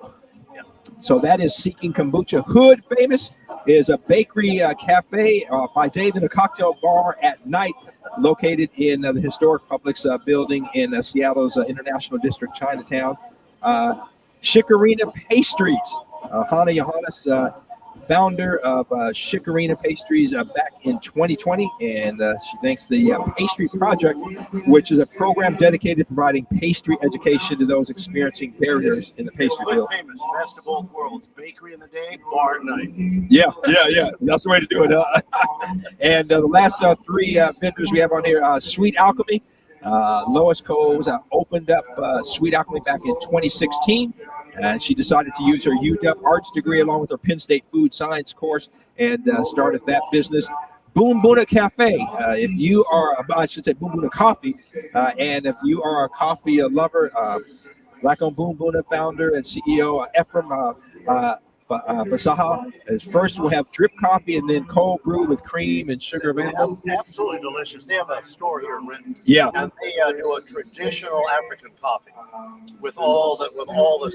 Speaker 6: Yeah.
Speaker 1: So that is Seeking Kombucha. Hood Famous is a bakery cafe by day, then a cocktail bar at night, located in the historic Publix building in Seattle's International District, Chinatown. Chikorina Pastries. Hana Johannes, founder of Chikorina Pastries back in 2020, and she thanks the Pastry Project, which is a program dedicated to providing pastry education to those experiencing barriers in the pastry field.
Speaker 6: Famous, best of both worlds, bakery in the day, bar at night.
Speaker 1: Yeah, that's the way to do it. And the last three vendors we have on here, Sweet Alchemy. Lois Coles opened up Sweet Alchemy back in 2016. And she decided to use her UW arts degree along with her Penn State food science course and started that business. Boom Buna Cafe. If you are, I should say Boom Buna Coffee. And if you are a coffee lover, Black on Boom Boom founder and CEO Ephraim Fasaha. First, we'll have drip coffee and then cold brew with cream and sugar available.
Speaker 6: Absolutely delicious. They have a store here in Renton.
Speaker 1: Yeah.
Speaker 6: And they do a traditional African coffee with almost all the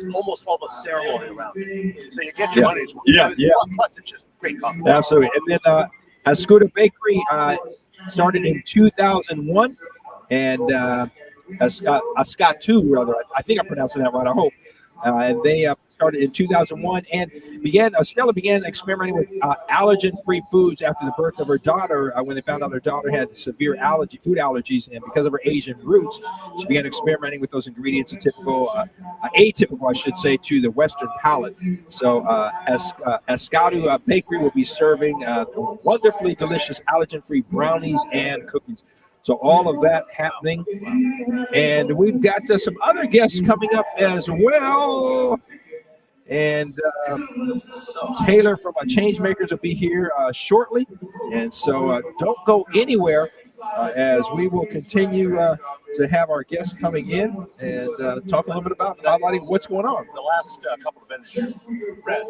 Speaker 6: ceremony around it. So you get your money's worth.
Speaker 1: Yeah.
Speaker 6: Plus, it's just great coffee.
Speaker 1: Absolutely. And then Ascuda Bakery started in 2001, and Ascatu, rather. I think I'm pronouncing that right. I hope. And they started in 2001 and Stella began experimenting with allergen-free foods after the birth of her daughter. When they found out her daughter had severe food allergies, and because of her Asian roots, she began experimenting with those ingredients atypical, I should say, to the Western palate. So Ascatu Bakery will be serving wonderfully delicious allergen-free brownies and cookies. So all of that happening. And we've got some other guests coming up as well. And Taylor from Changemakers will be here shortly. And so don't go anywhere as we will continue to have our guests coming in and talk a little bit about highlighting what's going on.
Speaker 6: The last couple of events you read,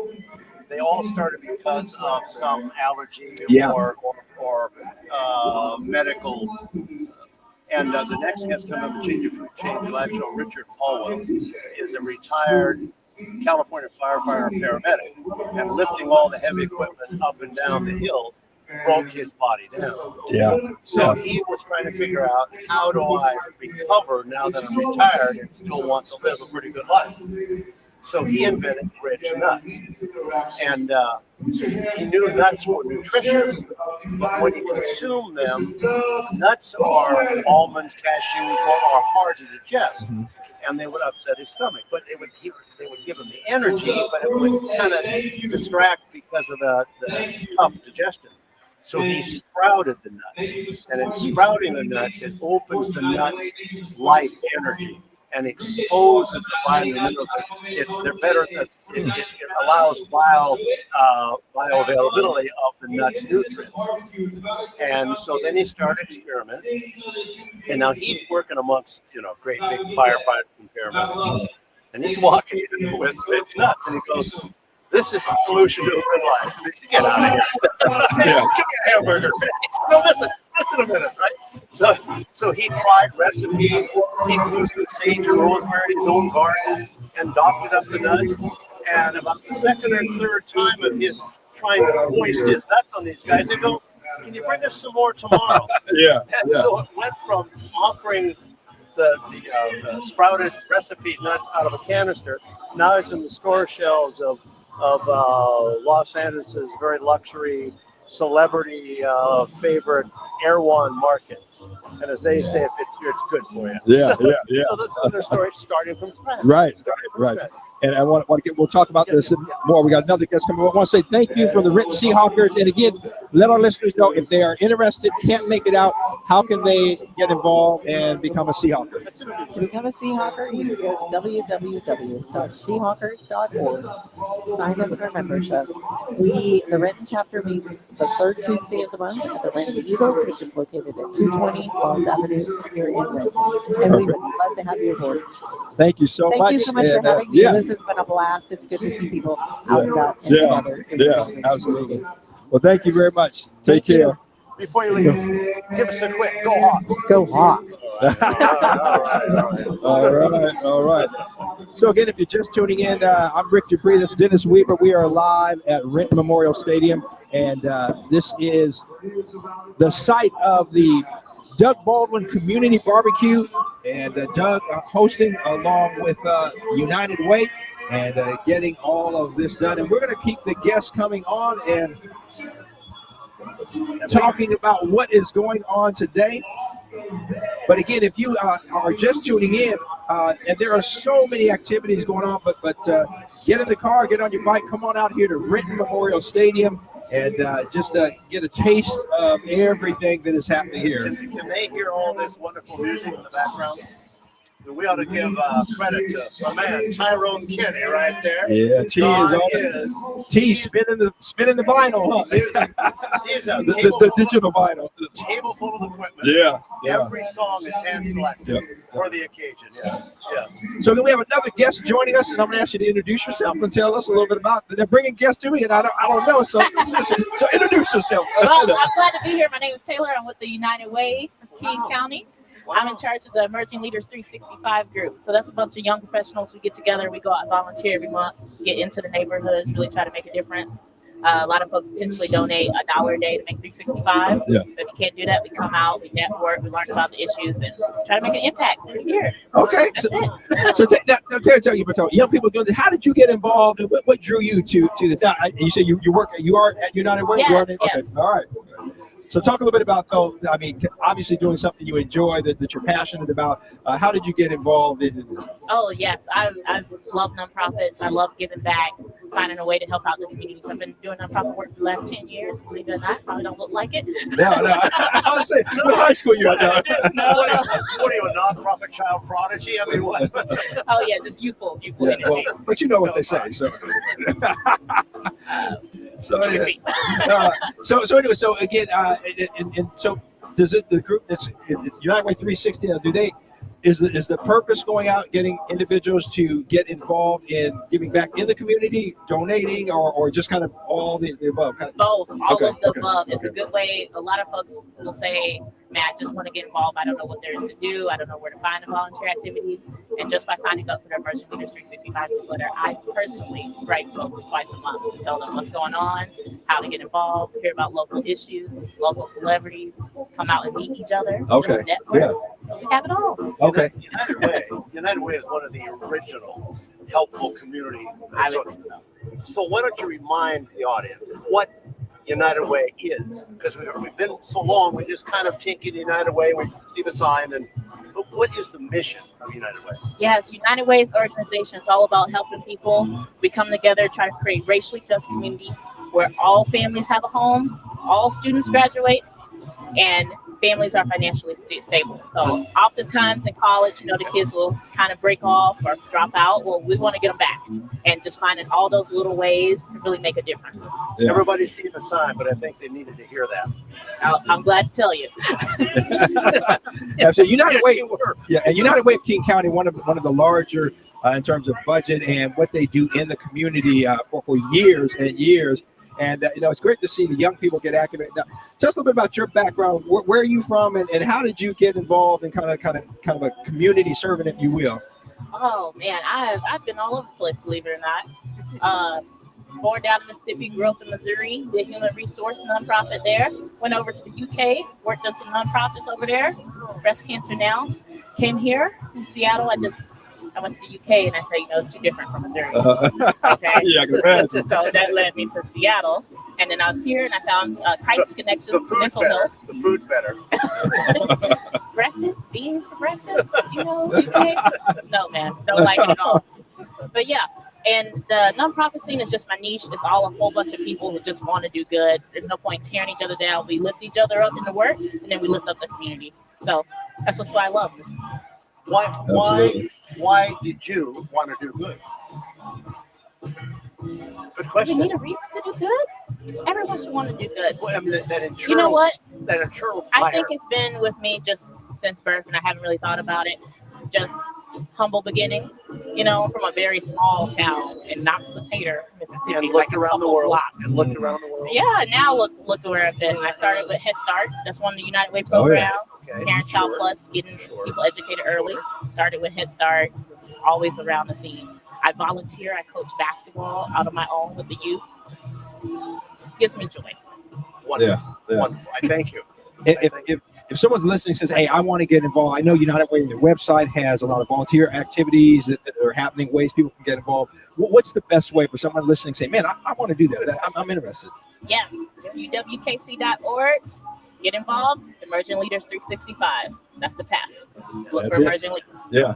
Speaker 6: they all started because of some allergy or medical. And the next guest coming on the Change Your Life show, Richard Paulwell, is a retired California firefighter and paramedic, and lifting all the heavy equipment up and down the hill broke his body down.
Speaker 1: Yeah.
Speaker 6: So he was trying to figure out, how do I recover now that I'm retired and still want to live a pretty good life? So he invented rich nuts. And he knew nuts were nutritious, but when you consume them, nuts are almonds, cashews, are hard to digest. And they would upset his stomach, but they would give him the energy, but it would kind of distract because of the tough digestion. So he sprouted the nuts, and in sprouting the nuts, it opens the nuts' life energy and exposes the vitamin minerals. They're better. It allows bioavailability of the nuts' nutrients. And so then he started experimenting, and now he's working amongst great big firefighters and paramedics, and he's walking in with rich nuts, and he goes, "This is the solution to a good life." And they say, "Get out of here! Give me a hamburger." No, listen a minute, right? So he tried recipes. He grew some sage and rosemary in his own garden and doctored up the nuts. And about the second or third time of his trying to hoist his nuts on these guys, they go, "Can you bring us some more tomorrow?" So it went from offering the sprouted recipe nuts out of a canister. Now it's in the store shelves of Los Angeles' very luxury celebrity favorite Erewhon markets. And as they say, if it's good for you.
Speaker 1: Yeah.
Speaker 6: So that's another story starting from scratch.
Speaker 1: Right. And I want to we'll talk about this more. We got another guest coming. I want to say thank you for the Renton Seahawkers. And again, let our listeners know if they are interested, can't make it out, how can they get involved and become a Seahawker?
Speaker 7: To become a Seahawker, you can go to www.seahawkers.org. Sign up for membership. The Renton chapter meets the third Tuesday of the month at the Renton Eagles, which is located at 220 Falls Avenue here in Renton. And we would love to have you aboard.
Speaker 1: Thank you so much.
Speaker 7: Thank you so much for having me. This has been a blast. It's good to see people out and about and together.
Speaker 1: Absolutely. Well, thank you very much. Take care.
Speaker 6: Before you leave, give us a quick Go Hawks.
Speaker 7: Go Hawks.
Speaker 1: All right. So again, if you're just tuning in, I'm Rick Dupree. This is Dennis Weaver. We are live at Renton Memorial Stadium, and this is the site of the Doug Baldwin Community Barbecue, and Doug hosting along with United Way and getting all of this done. And we're going to keep the guests coming on and talking about what is going on today. But again, if you are just tuning in, and there are so many activities going on, but get in the car, get on your bike, come on out here to Renton Memorial Stadium and just get a taste of everything that is happening here.
Speaker 6: Can they hear all this wonderful music in the background? We ought to give credit to my man Tyrone Kenny right there.
Speaker 1: Yeah, T is on it. T spinning the vinyl, huh? the digital vinyl.
Speaker 6: Table full of equipment.
Speaker 1: Yeah.
Speaker 6: Every song is hand selected for the occasion. Yes. Yeah.
Speaker 1: So then we have another guest joining us, and I'm going to ask you to introduce yourself and tell us a little bit about. They're bringing guests to me, and I don't know. So introduce yourself.
Speaker 8: Well, I'm glad to be here. My name is Taylor. I'm with the United Way of King County. I'm in charge of the Emerging Leaders 365 group. So that's a bunch of young professionals. We get together, we go out and volunteer every month, get into the neighborhoods, really try to make a difference. A lot of folks intentionally donate $1 a day to make 365.
Speaker 1: Yeah.
Speaker 8: If you can't do that, we come out, we network, we learn about the issues, and try to make an impact here.
Speaker 1: Okay. So tell you about young people doing this. How did you get involved, and what drew you to the? You said you are at United Way.
Speaker 8: Yes,
Speaker 1: you are okay.
Speaker 8: yes.
Speaker 1: All right. So talk a little bit about, I mean, obviously doing something you enjoy, that you're passionate about. How did you get involved in this?
Speaker 8: Oh, yes. I love nonprofits. I love giving back, finding a way to help out the communities. I've been doing nonprofit work for the last 10 years. Believe it or not, probably don't look like it.
Speaker 1: No. I was saying, what high school you at now?
Speaker 8: No.
Speaker 6: What are you, a nonprofit child prodigy? I mean, what?
Speaker 8: Oh, yeah, just youthful
Speaker 1: Yeah,
Speaker 8: energy.
Speaker 1: well, but you know what they say. So anyway, so again, and so does it, the group that's United Way 360? Do they? Is the purpose going out getting individuals to get involved in giving back in the community, donating, or just kind of all the above? Kind of?
Speaker 8: Both, all of the above. It's
Speaker 1: okay.
Speaker 8: a good way. A lot of folks will say, man, I just want to get involved. I don't know what there is to do. I don't know where to find the volunteer activities. And just by signing up for the Emerging Leaders 365 newsletter, I personally write folks twice a month to tell them what's going on, how to get involved, hear about local issues, local celebrities, come out and meet each other.
Speaker 1: Okay.
Speaker 8: Just network.
Speaker 1: Yeah.
Speaker 8: So we have it all.
Speaker 1: Okay.
Speaker 6: United Way is one of the original helpful community.
Speaker 8: I would think so.
Speaker 6: So why don't you remind the audience what United Way is? Because we've been so long, we just kind of think in United Way, we see the sign, but what is the mission of United Way?
Speaker 8: Yes, United Way's organization is all about helping people. We come together, try to create racially just communities where all families have a home, all students graduate, and families are financially stable. So oftentimes in college, the kids will kind of break off or drop out. Well, we want to get them back, and just finding all those little ways to really make a difference.
Speaker 1: Yeah.
Speaker 6: Everybody's seen the sign, but I think they needed to hear that.
Speaker 8: I'm glad to tell you.
Speaker 1: Yeah, so United Way, and United Way of King County, one of the larger in terms of budget and what they do in the community for years and years. And it's great to see the young people get activated. Now, tell us a little bit about your background. Where are you from, and how did you get involved in kind of a community serving, if you will?
Speaker 8: Oh man, I've been all over the place, believe it or not. Born down in Mississippi, grew up in Missouri, did human resource nonprofit there. Went over to the UK, worked on some nonprofits over there. Breast Cancer Now. Came here in Seattle. I went to the UK and I said, it's too different from Missouri. Okay.
Speaker 1: Yeah, I can imagine.
Speaker 8: So that led me to Seattle. And then I was here and I found Crisis Connections for mental health.
Speaker 6: The food's better.
Speaker 8: Breakfast, beans for breakfast, UK. No, man, don't like it at all. But yeah, and the nonprofit scene is just my niche. It's all a whole bunch of people who just want to do good. There's no point tearing each other down. We lift each other up in the work, and then we lift up the community. So that's why I love this.
Speaker 6: Why did you want to do good? Good question.
Speaker 8: You need a reason to do good? Everyone should want to do good.
Speaker 6: Well, I mean, that internal,
Speaker 8: you know what?
Speaker 6: That internal fire.
Speaker 8: I think it's been with me just since birth, and I haven't really thought about it. Just humble beginnings, from a very small town in Knox-Pater, Mississippi.
Speaker 6: And looked around the world.
Speaker 8: Blocks. Yeah, now look where I've been. I started with Head Start. That's one of the United Way programs.
Speaker 6: Okay.
Speaker 8: Parent Child Plus, getting people educated early. Started with Head Start. Just always around the scene. I volunteer. I coach basketball out of my own with the youth. Just gives me joy.
Speaker 6: Wonderful. Yeah. Wonderful. I thank you.
Speaker 1: If someone's listening and says, hey, I want to get involved, I know United Way, their website has a lot of volunteer activities that are happening, ways people can get involved. What's the best way for someone listening to say, man, I want to do that. I'm interested.
Speaker 8: Yes, uwkc.org. Get involved. Emerging Leaders 365. That's the path. Look for Emerging Leaders.
Speaker 1: Yeah,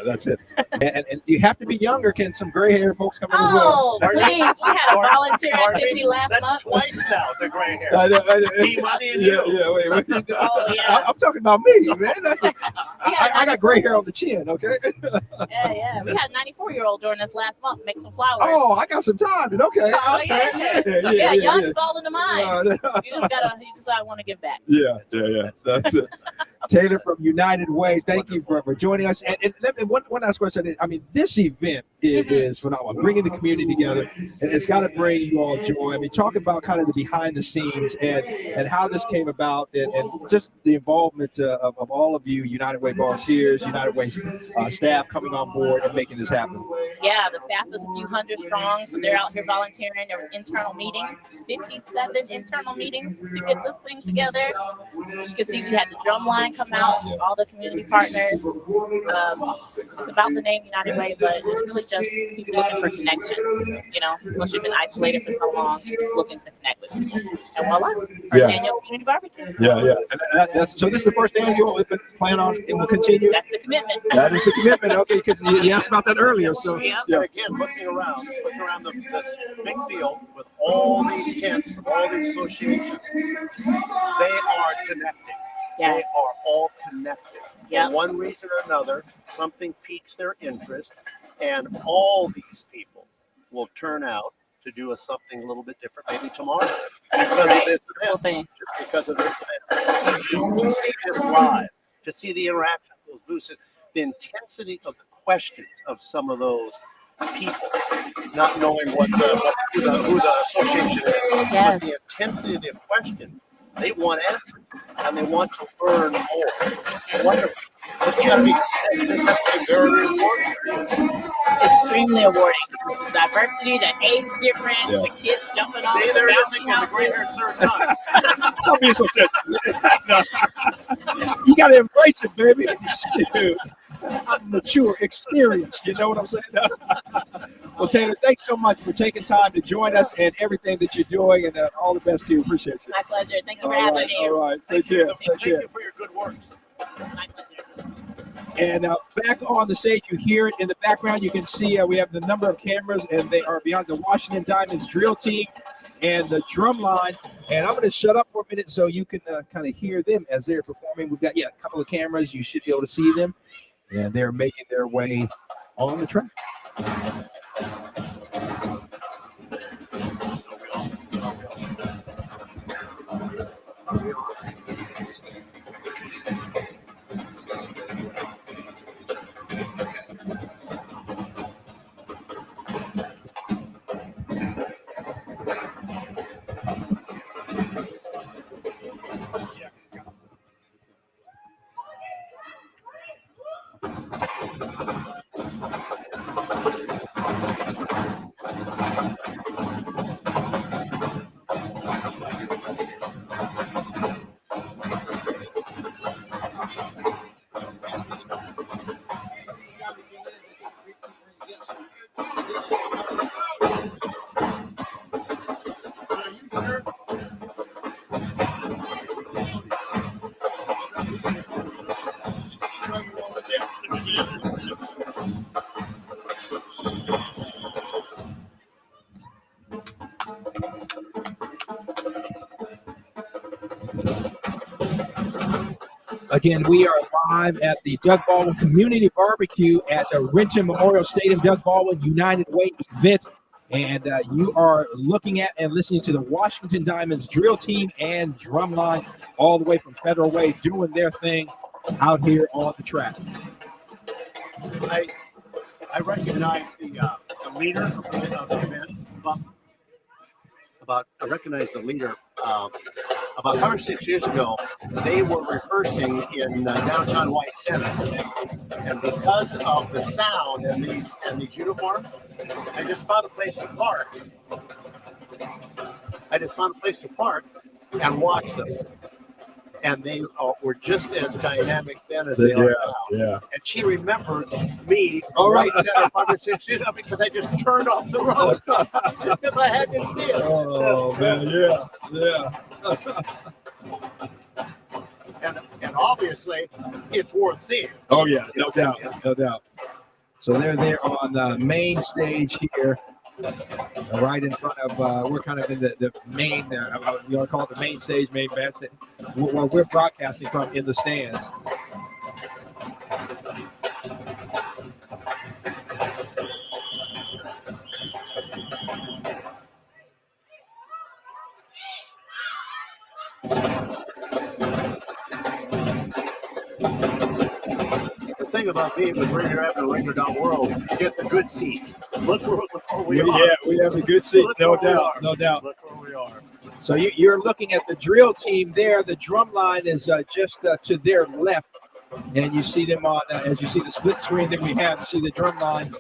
Speaker 1: that's it. and you have to be younger. Can some gray hair folks come in as well?
Speaker 8: Oh, please. We had a volunteer activity last month.
Speaker 6: That's twice now, the gray hair.
Speaker 1: I know.
Speaker 6: Me, money, and you.
Speaker 1: Yeah, wait.
Speaker 8: Oh, yeah.
Speaker 1: I'm talking about me, man. I got gray hair on the chin. Okay.
Speaker 8: Yeah. We had a 94-year-old join us last month, make some flowers.
Speaker 1: Oh, I got some time. Then. Okay.
Speaker 8: Oh, yeah. Young is all in the mind. You just gotta want to give back.
Speaker 1: Yeah. That's it. Taylor from United Way, thank you for joining us. And let me, one last question. I mean, this event is phenomenal, bringing the community together, and it's got to bring you all joy. I mean, talk about kind of the behind the scenes and how this came about, and just the involvement of all of you, United Way volunteers, United Way staff coming on board and making this happen.
Speaker 8: Yeah, the staff is a few hundred strong, so they're out here volunteering. There was internal meetings, 57 internal meetings to get this thing together. You can see we had the Drumline come out, all the community partners. It's about the name United Way, but it's really just people looking for connection. You know, once you've been isolated for so long, you're just looking to connect with people. And voila, our annual community barbecue.
Speaker 1: Yeah. And so this is the first annual. We've been planning on it will continue.
Speaker 8: That's the commitment.
Speaker 1: That is the commitment. Okay, because you asked about that earlier. So
Speaker 6: again, looking around this big field with all these tents, all these associations, they are connected.
Speaker 8: Yes.
Speaker 6: They are all connected.
Speaker 8: Yep.
Speaker 6: For one reason or another, something piques their interest, and all these people will turn out to do something a little bit different maybe tomorrow.
Speaker 8: That's right.
Speaker 6: Just because of this event. To see this live, to see the interaction of those booths, the intensity of the questions of some of those people, not knowing who the association is.
Speaker 8: Yes.
Speaker 6: But the intensity of the question, they want answers, and they want to learn more. Wonderful. This has to be very rewarding.
Speaker 8: Extremely rewarding. The diversity, the age difference, the kids jumping off
Speaker 6: See,
Speaker 8: the
Speaker 6: they're
Speaker 8: bouncing
Speaker 6: on the gray hair third time.
Speaker 1: some people said, you got to embrace it, baby. Dude, I'm mature, experienced. You know what I'm saying? Well, Taylor, thanks so much for taking time to join us and everything that you're doing, and all the best to you. Appreciate you.
Speaker 8: My pleasure. Thank you for having me.
Speaker 1: All right. Take care.
Speaker 6: Thank you for your good works.
Speaker 8: My pleasure.
Speaker 1: And back on the stage, you hear it in the background. You can see we have the number of cameras, and they are beyond the Washington Diamonds drill team and the Drumline. And I'm going to shut up for a minute so you can kind of hear them as they're performing. We've got, a couple of cameras. You should be able to see them. And they're making their way on the track. Again, we are live at the Doug Baldwin Community Barbecue at the Renton Memorial Stadium, Doug Baldwin United Way event. And you are looking at and listening to the Washington Diamonds drill team and Drumline all the way from Federal Way doing their thing out here on the track.
Speaker 6: I recognize the leader of the event. I recognize the leader. About 5 or 6 years ago, they were rehearsing in downtown White Center, and because of the sound and these uniforms, I just found a place to park. And watch them. And they were just as dynamic then as they are now.
Speaker 1: Yeah.
Speaker 6: And she remembered me right center 5 or 6 years ago because I just turned off the road because I had to see it.
Speaker 1: Oh, man, yeah.
Speaker 6: And obviously, it's worth seeing.
Speaker 1: Oh, yeah, no doubt. So they're there on the main stage here, right in front of, we're kind of in the main, you want to call it the main stage, main band stage, where we're broadcasting from in the stands.
Speaker 6: The thing about being with Rainier Avenue Radio.world, you get the good seats. Look where we are.
Speaker 1: Yeah, we have the good seats,
Speaker 6: Look
Speaker 1: no
Speaker 6: where we
Speaker 1: doubt,
Speaker 6: are.
Speaker 1: no doubt.
Speaker 6: Look where we are.
Speaker 1: So you're looking at the drill team there. The drum line is just to their left, and you see them on as you see the split screen that we have. You see the drum line.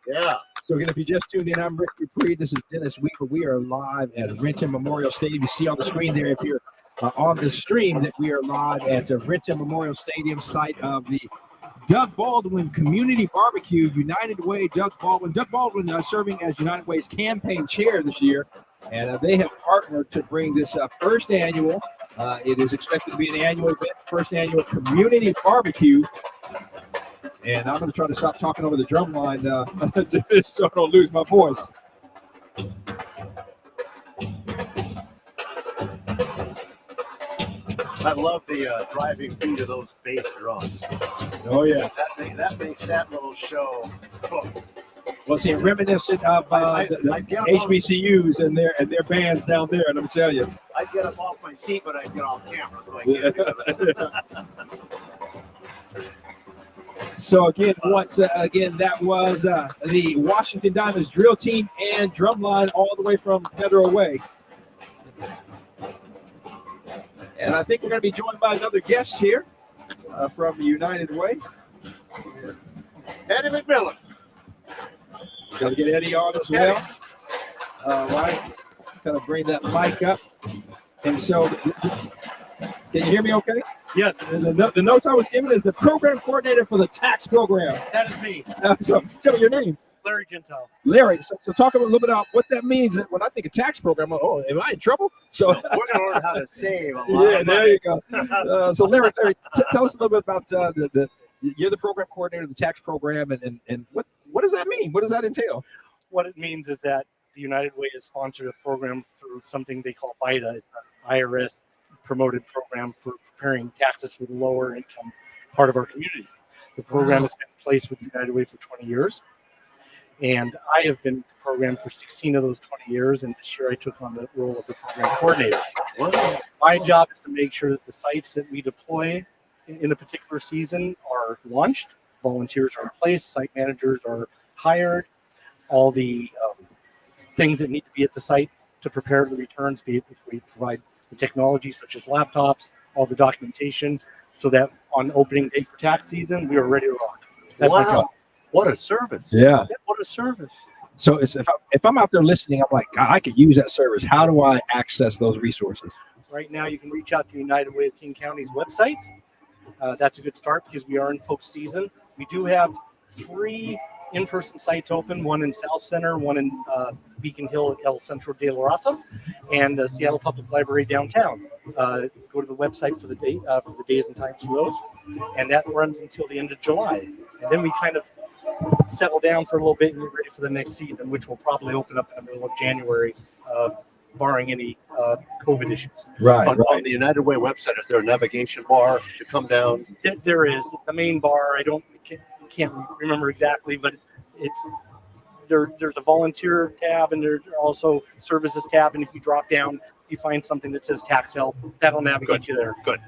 Speaker 6: Yeah.
Speaker 1: So again, if you just tuned in, I'm Rick Dupree. This is Dennis Weaver. We are live at Renton Memorial Stadium. You see on the screen there, if you're on the stream, that we are live at the Renton Memorial Stadium, site of the Doug Baldwin Community Barbecue United Way. Doug Baldwin serving as United Way's campaign chair this year, and they have partnered to bring this first annual. It is expected to be an annual event, first annual community barbecue. And I'm going to try to stop talking over the drum line so I don't lose my voice.
Speaker 6: I love the driving beat of those bass drums.
Speaker 1: Oh, yeah.
Speaker 6: That makes that little show.
Speaker 1: Well, see, reminiscent of the HBCUs and their bands down there, and I'm telling you.
Speaker 6: I'd get up off my seat, but I'd get off camera, so I can't do it.
Speaker 1: So again, that was the Washington Diamonds drill team and drumline all the way from Federal Way. And I think we're going to be joined by another guest here from United Way.
Speaker 6: Eddie McMillan.
Speaker 1: Got to get Eddie on as well. All right. Kind of bring that mic up. And so, can you hear me okay?
Speaker 9: Yes.
Speaker 1: The notes I was given is the program coordinator for the tax program.
Speaker 9: That is me.
Speaker 1: So tell me your name.
Speaker 9: Larry Gentile.
Speaker 1: Larry, so talk a little bit about what that means. When I think of tax program, am I in trouble? So
Speaker 6: we're going to learn how to save a lot.
Speaker 1: Yeah, there you go. So Larry, tell us a little bit about you're the program coordinator of the tax program, and what does that mean? What does that entail?
Speaker 9: What it means is that the United Way has sponsored a program through something they call VITA. It's an IRS promoted program for preparing taxes for the lower income part of our community. The program has been in place with the United Way for 20 years. And I have been with the program for 16 of those 20 years. And this year I took on the role of the program coordinator. My job is to make sure that the sites that we deploy in a particular season are launched, volunteers are in place, site managers are hired, all the things that need to be at the site to prepare the returns, be it if we provide the technology such as laptops, all the documentation, so that on opening day for tax season, we are ready to rock. That's my job.
Speaker 6: What a service.
Speaker 1: Yeah.
Speaker 6: What a service.
Speaker 1: So if I'm out there listening, I'm like, God, I could use that service. How do I access those resources?
Speaker 9: Right now, you can reach out to United Way of King County's website. That's a good start because we are in postseason. We do have 3 in-person sites open, one in South Center, one in Beacon Hill at El Centro de la Raza, and the Seattle Public Library downtown. Go to the website for the days and times for those, and that runs until the end of July. And then we kind of settle down for a little bit and get ready for the next season, which will probably open up in the middle of January, barring any COVID issues.
Speaker 1: Right.
Speaker 6: On the United Way website, is there a navigation bar to come down?
Speaker 9: There is the main bar. I can't remember exactly, but it's there's a volunteer tab and there's also services tab. And if you drop down, you find something that says tax help. That'll navigate you there.
Speaker 6: Good.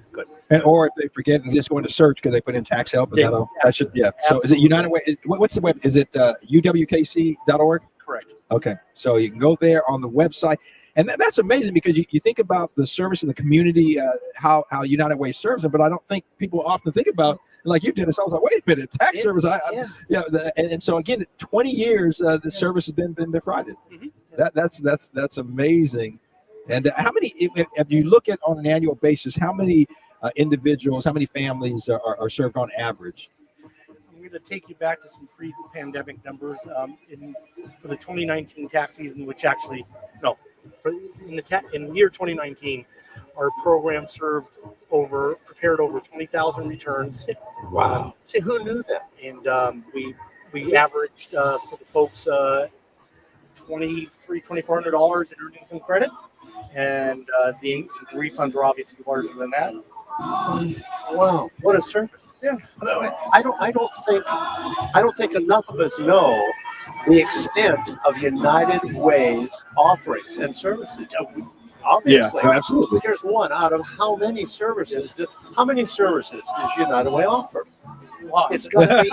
Speaker 1: And or if they forget and just go into search because they put in tax help, and that should. So is it United Way? What's the web? Is it uwkc.org?
Speaker 9: Correct.
Speaker 1: Okay, so you can go there on the website, and that's amazing because you think about the service in the community, how United Way serves them, but I don't think people often think about, like you did. So I was like, wait a minute, tax service. And so again, 20 years the service has been provided.
Speaker 9: Mm-hmm.
Speaker 1: That's amazing. And how many, if you look at on an annual basis, how many individuals, how many families are served on average?
Speaker 9: I'm going to take you back to some pre-pandemic numbers for the 2019 tax season, which actually, no, in year 2019, our program prepared over 20,000 returns.
Speaker 1: Wow.
Speaker 6: See, who knew that?
Speaker 9: And we averaged for the folks $2,400 in earned income credit, and the refunds were obviously larger than that.
Speaker 6: Wow, what a service!
Speaker 9: Yeah,
Speaker 6: I don't think enough of us know the extent of United Way's offerings and services. Obviously,
Speaker 1: yeah, absolutely.
Speaker 6: Here's one out of how many services does United Way offer? It's got to be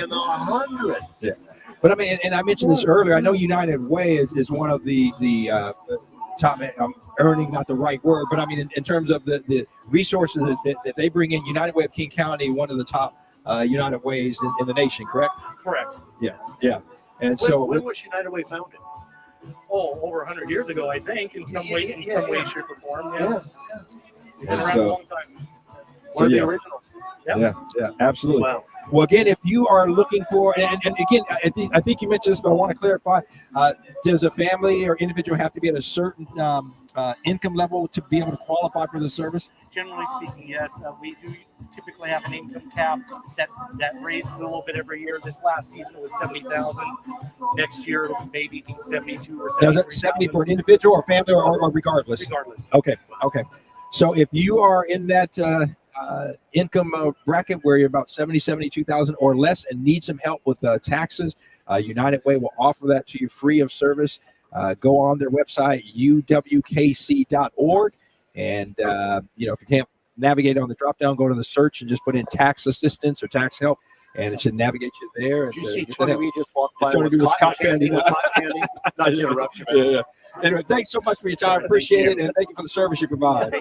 Speaker 6: in the hundreds.
Speaker 1: Yeah. But I mean, and I mentioned this earlier. I know United Way is one of the top. I'm earning not the right word, but I mean in terms of the resources that they bring in. United Way of King County, one of the top United Ways in the nation. Correct.
Speaker 9: Correct.
Speaker 1: Yeah. And
Speaker 6: when was United Way founded?
Speaker 9: Oh, over 100 years ago, I think, in some way, shape, or form. Yeah. Been around a long time.
Speaker 6: One of the original.
Speaker 1: Yeah, absolutely.
Speaker 6: Wow.
Speaker 1: Well, again, if you are looking for, and again, I think you mentioned this, but I want to clarify: does a family or individual have to be at a certain income level to be able to qualify for the service?
Speaker 9: Generally speaking, yes. We do typically have an income cap that raises a little bit every year. This last season it was $70,000. Next year it'll maybe be 72 or 73.
Speaker 1: Now, is that 70 for an individual or family or regardless?
Speaker 9: Regardless.
Speaker 1: Okay. So if you are in that income bracket where you're about 72,000 or less and need some help with taxes, United Way will offer that to you free of service. Go on their website, uwkc.org. And, if you can't navigate on the drop down, go to the search and just put in tax assistance or tax help, and it should navigate you there.
Speaker 6: Did you see Tony B just walk by
Speaker 1: Tony B was cotton candy.
Speaker 6: Not to interrupt you.
Speaker 1: Yeah. Anyway, thanks so much for your time. Appreciate it. And thank you for the service you provide.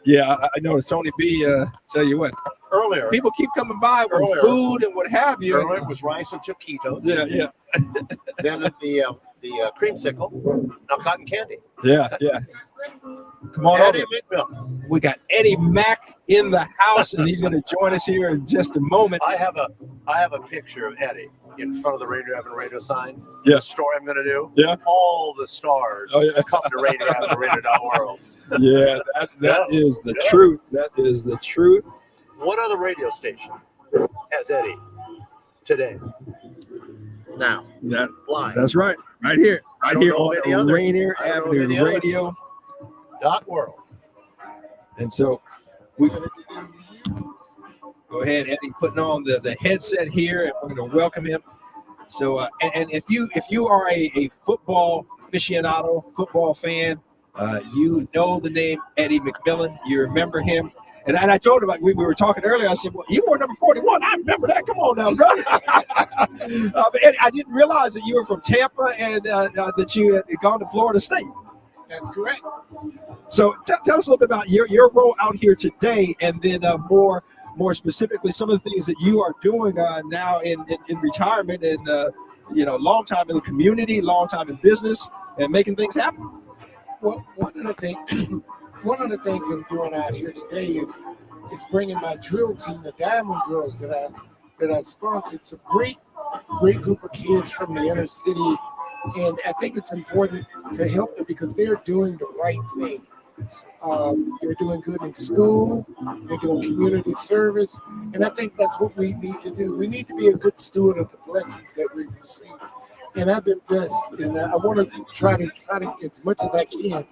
Speaker 1: Yeah, I noticed Tony B. Tell you what,
Speaker 6: earlier
Speaker 1: people keep coming by with food and what have you.
Speaker 6: Earlier it was rice and taquitos.
Speaker 1: Yeah.
Speaker 6: Then the creamsicle, now cotton candy.
Speaker 1: Yeah. Come on over. We got Eddie Mack in the house, and he's going to join us here in just a moment.
Speaker 6: I have a picture of Eddie in front of the Rainier Avenue Radio sign.
Speaker 1: Yeah.
Speaker 6: The story I'm going to do.
Speaker 1: Yeah.
Speaker 6: All the stars come to Rainier Avenue Radio.world.
Speaker 1: Yeah, that is the truth. That is the truth.
Speaker 6: What other radio station has Eddie today? Now.
Speaker 1: That's right. Right here on Rainier Avenue Radio.world. And so we go ahead, Eddie, putting on the headset here, and we're going to welcome him. So, and if you are a football aficionado, football fan, you know the name Eddie McMillan. You remember him. And I told him, we were talking earlier, I said, well, you wore number 41. I remember that. Come on now, bro. But Eddie, I didn't realize that you were from Tampa and that you had gone to Florida State.
Speaker 10: That's correct.
Speaker 1: So tell us a little bit about your role out here today, and then more specifically, some of the things that you are doing now in retirement and, long time in the community, long time in business, and making things happen.
Speaker 10: Well, one of the things I'm doing out here today is bringing my drill team, the Diamond Girls that I sponsored. It's a great group of kids from the inner city, and I think it's important to help them because they're doing the right thing. They're doing good in school, they're doing community service, and I think that's what we need to do. We need to be a good steward of the blessings that we receive. And I've been blessed, and I want to try to, as much as I can,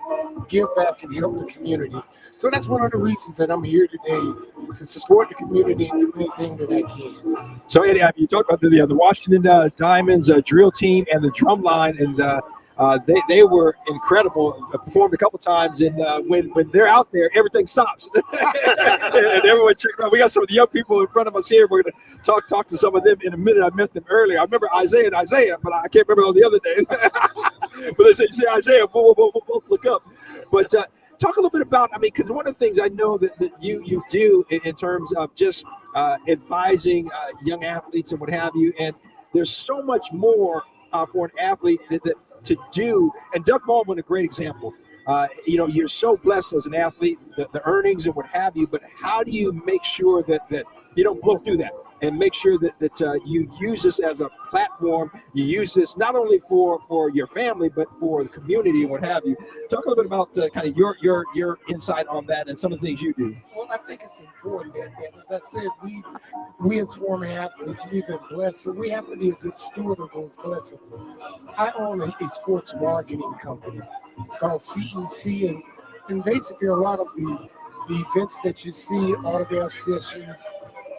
Speaker 10: give back and help the community. So that's one of the reasons that I'm here today, to support the community and do anything that I can.
Speaker 1: So, Eddie, you talked about the Washington Diamonds drill team and the Drumline, and they were incredible. I performed a couple times, and when they're out there, everything stops. And everyone checked out. We got some of the young people in front of us here. We're going to talk to some of them in a minute. I met them earlier. I remember Isaiah, but I can't remember all the other days. But they say, you say Isaiah, we'll look up. But talk a little bit about, because one of the things I know that you do in terms of just advising young athletes and what have you, and there's so much more for an athlete that to do, and Doug Baldwin, a great example. You're so blessed as an athlete, the earnings and what have you, but how do you make sure that you don't blow through that and make sure that you use this as a platform? You use this not only for your family, but for the community and what have you. Talk a little bit about kind of your insight on that and some of the things you do.
Speaker 10: Well, I think it's important that as I said, we as former athletes, we've been blessed, so we have to be a good steward of those blessings. I own a sports marketing company. It's called CEC, and basically a lot of the events that you see, autograph sessions,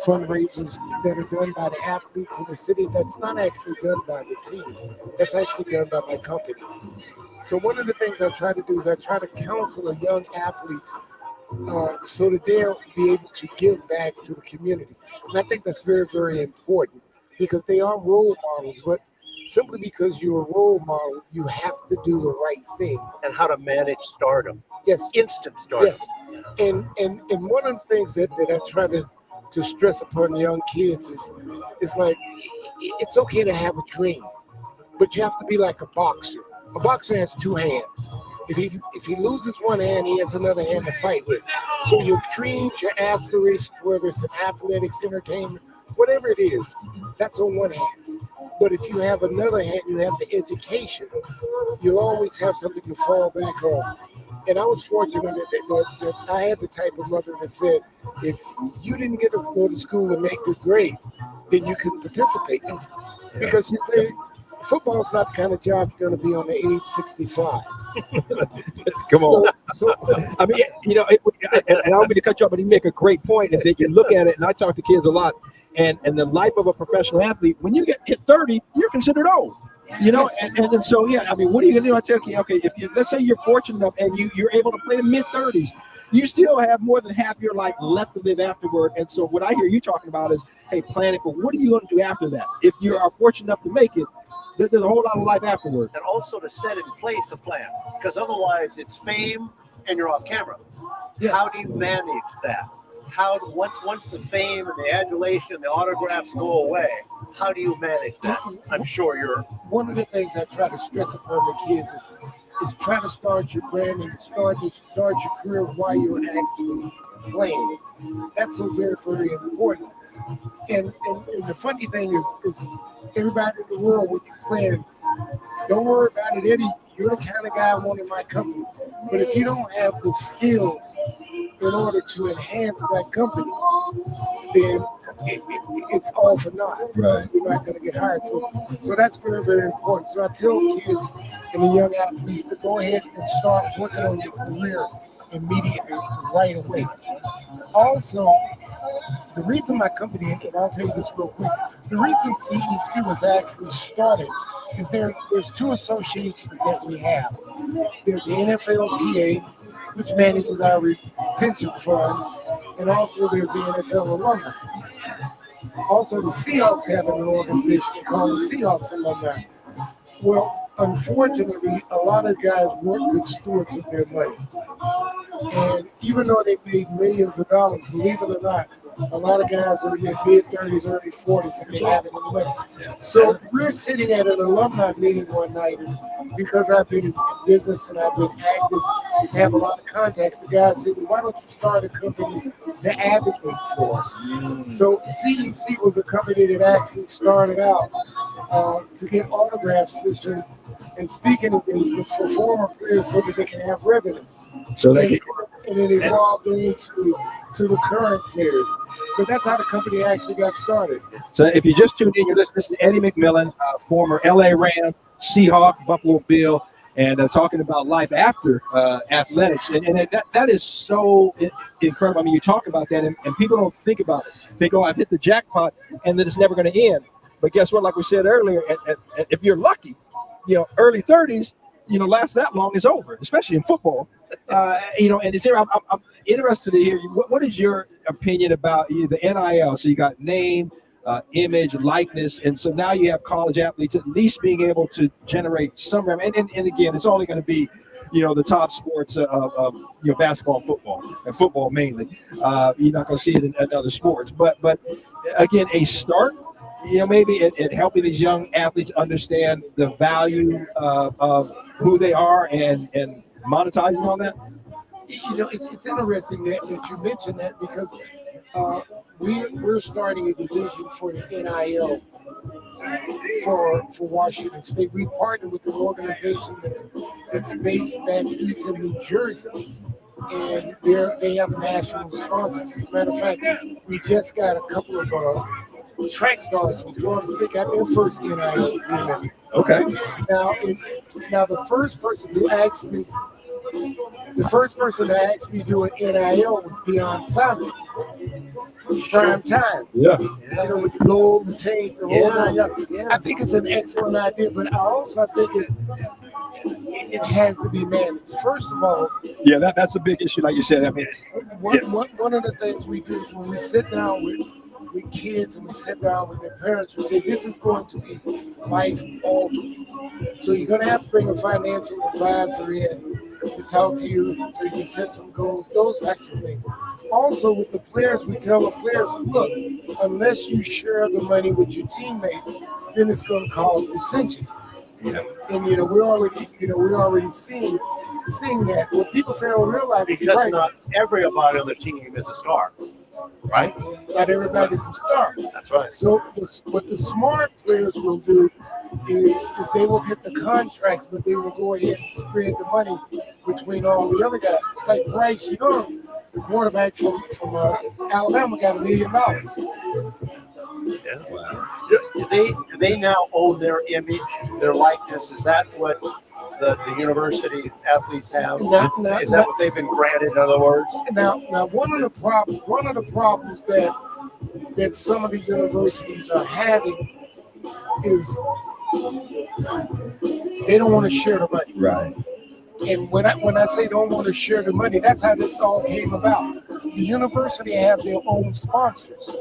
Speaker 10: fundraisers that are done by the athletes in the city, that's not actually done by the team. That's actually done by my company. So one of the things I try to do is I try to counsel the young athletes so that they'll be able to give back to the community. And I think that's very, very important because they are role models, but simply because you're a role model, you have to do the right thing.
Speaker 6: And how to manage stardom.
Speaker 10: Yes.
Speaker 6: Instant stardom.
Speaker 10: Yes. And one of the things that I try to stress upon young kids is like, it's okay to have a dream, but you have to be like a boxer. A boxer has two hands. If he loses one hand, he has another hand to fight with. So your dreams, your aspirations, whether it's in athletics, entertainment, whatever it is, that's on one hand. But if you have another hand, you have the education, you'll always have something to fall back on. And I was fortunate that I had the type of mother that said, if you didn't get to go to school and make good grades, then you couldn't participate. Because she said, football is not the kind of job you're going to be on the age 65.
Speaker 1: Come on. So I mean, and I don't mean to cut you off, but you make a great point. And that you look at it, and I talk to kids a lot, and the life of a professional athlete, when you get hit 30, you're considered old. And so, yeah, I mean, what are you going to do? I tell you, okay, let's say you're fortunate enough and you're able to play the mid-30s, you still have more than half your life left to live afterward. And so what I hear you talking about is, hey, planning for what are you going to do after that? If you are fortunate enough to make it, there's a whole lot of life afterward.
Speaker 6: And also to set in place a plan, because otherwise it's fame and you're off camera. Yes. How do you manage that? How once the fame and the adulation, the autographs go away, how do you manage that? I'm sure you're.
Speaker 10: One of the things I try to stress upon the kids is try to start your brand and start your career while you're actually playing. That's so very, very important. And the funny thing is everybody in the world when you're playing, don't worry about it, Eddie. You're the kind of guy I want in my company. But if you don't have the skills in order to enhance that company, then it's all for naught. Right. You're not going to get hired. So that's very, very important. So I tell kids and the young athletes to go ahead and start working on your career immediately, right away. Also, the reason my company, and I'll tell you this real quick, the reason CEC was actually started is there's two associations that we have. There's the NFLPA, which manages our pension fund, and also there's the NFL alumni. Also, the Seahawks have an organization called the Seahawks Alumni. Well, unfortunately, a lot of guys weren't good stewards of their money. And even though they made millions of dollars, believe it or not, a lot of guys are in their mid-30s, early 40s, and they haven't any money. So we're sitting at an alumni meeting one night, and because I've been in business and I've been active and have a lot of contacts, the guy said, well, why don't you start a company to advocate for us? So CEC was a company that actually started out to get autograph sessions and speaking engagements for former players so that they can have revenue.
Speaker 1: So they
Speaker 10: and it evolved into the current players. But that's how the company actually got started.
Speaker 1: So if you just tuned in, you're listening to Eddie McMillan, former LA Ram, Seahawk, Buffalo Bill, and talking about life after athletics. And that is so incredible. I mean, you talk about that, and people don't think about it. Think, oh, I've hit the jackpot, and then it's never going to end. But guess what? Like we said earlier, if you're lucky, early 30s, last that long is over, especially in football. And it's here. I'm interested to hear what is your opinion about the NIL? So you got name, image, likeness, and so now you have college athletes at least being able to generate some revenue. And again, it's only going to be, the top sports of basketball, football, and football mainly. You're not going to see it in other sports, but again, a start. Maybe it helping these young athletes understand the value of who they are and monetizing on that?
Speaker 10: You know, it's interesting that you mentioned that because we're starting a division for the NIL for Washington State. We partnered with an organization that's based back east in New Jersey, and they have national sponsors. As a matter of fact, we just got a couple of track stars from Florida State got their first NIL agreement.
Speaker 1: Okay.
Speaker 10: Now the first person to actually do an NIL was Deion Sanders. Prime time.
Speaker 1: Yeah.
Speaker 10: You know, with the gold, the chains, the whole nine yards. I think it's an excellent idea, but I think it has to be managed. First of all,
Speaker 1: yeah, that's a big issue, like you said. I mean,
Speaker 10: one of the things we do is when we sit down with kids and we sit down with their parents, we say this is going to be life altering. So you're going to have to bring a financial advisor in to talk to you, so you can set some goals, those types of things. Also, with the players, we tell the players, look, unless you share the money with your teammates, then it's going to cause dissension. Yeah. And we're already seeing that. What people fail to realize
Speaker 6: because
Speaker 10: is
Speaker 6: not everybody on the team is a star, right?
Speaker 10: Not everybody's a star.
Speaker 6: That's right.
Speaker 10: So what the smart players will do is they will get the contracts, but they will go ahead and spread the money between all the other guys. It's like Bryce Young, the quarterback from Alabama, got $1 million.
Speaker 6: Yeah. Wow. Do they now own their image, their likeness? Is that what the university athletes have? Is that what they've been granted? In other words,
Speaker 10: now one of the problems that some of the universities are having is they don't want to share the money.
Speaker 1: Right.
Speaker 10: And when I say don't want to share the money, that's how this all came about. The university have their own sponsors,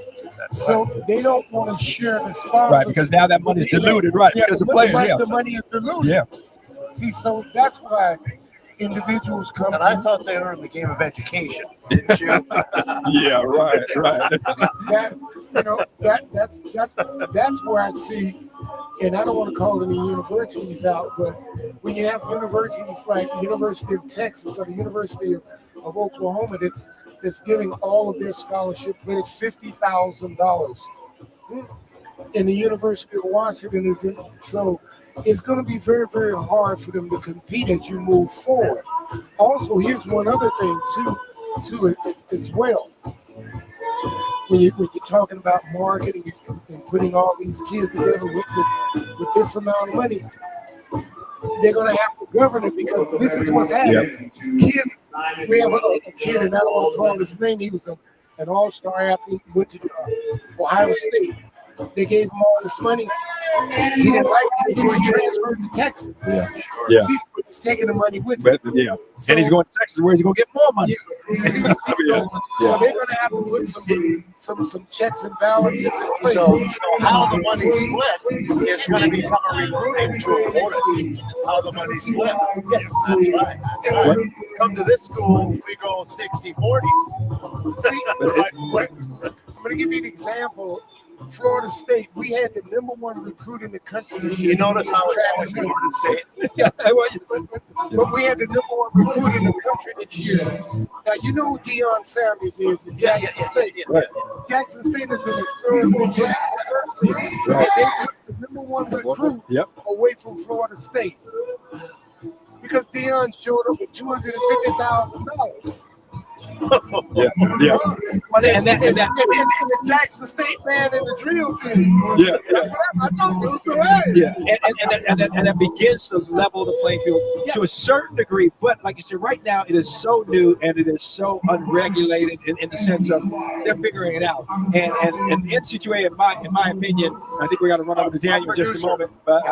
Speaker 10: so they don't want to share the sponsors.
Speaker 1: Right, because now that money is diluted, right?
Speaker 10: Yeah,
Speaker 1: because the players,
Speaker 10: the money is diluted.
Speaker 1: Yeah.
Speaker 10: See, so that's why individuals come.
Speaker 6: And I thought they were in the game of education, didn't you?
Speaker 1: Yeah, right.
Speaker 10: That's where I see. And I don't want to call any universities out, but when you have universities like the University of Texas or the University of Oklahoma that's giving all of their scholarship players $50,000, and the University of Washington isn't, so it's going to be very, very hard for them to compete as you move forward. Also, here's one other thing too as well. When you're talking about marketing and putting all these kids together with this amount of money, they're going to have to govern it because this is what's happening. Yep. Kids, we have a kid, and I don't want to call his name. He was an all-star athlete, went to Ohio State. They gave him all this money. He didn't like it, so he transferred to Texas. Yeah. He's taking the money with him.
Speaker 1: Yeah. So, and he's going to Texas where he's going to get more money.
Speaker 10: Yeah. So they're going to have to put some checks and balances in place.
Speaker 6: So how the money split is going to become a recruiting tool, won't it? How the money split. Yes. That's right. If we come to this school, we go 60-40.
Speaker 10: See, I'm going to give you an example. Florida State, we had the #1 recruit in the country this year.
Speaker 6: You notice how it's Florida State?
Speaker 10: Yeah, but we had the #1 recruit in the country this year. Now, you know who Deion Sanders is at Jackson State.
Speaker 1: Right.
Speaker 10: Jackson State is in his third year black university. Right. And they took the #1 recruit away from Florida State because Deion showed up with $250,000.
Speaker 1: Yeah. And
Speaker 10: the Jackson State man in the drill team.
Speaker 1: Yeah.
Speaker 10: I thought it was right.
Speaker 1: Yeah. And that begins to level the playing field to a certain degree. But like you said, right now it is so new and it is so unregulated in the sense of they're figuring it out. And NCAA, in my opinion, I think we got to run over to Daniel in just a moment. But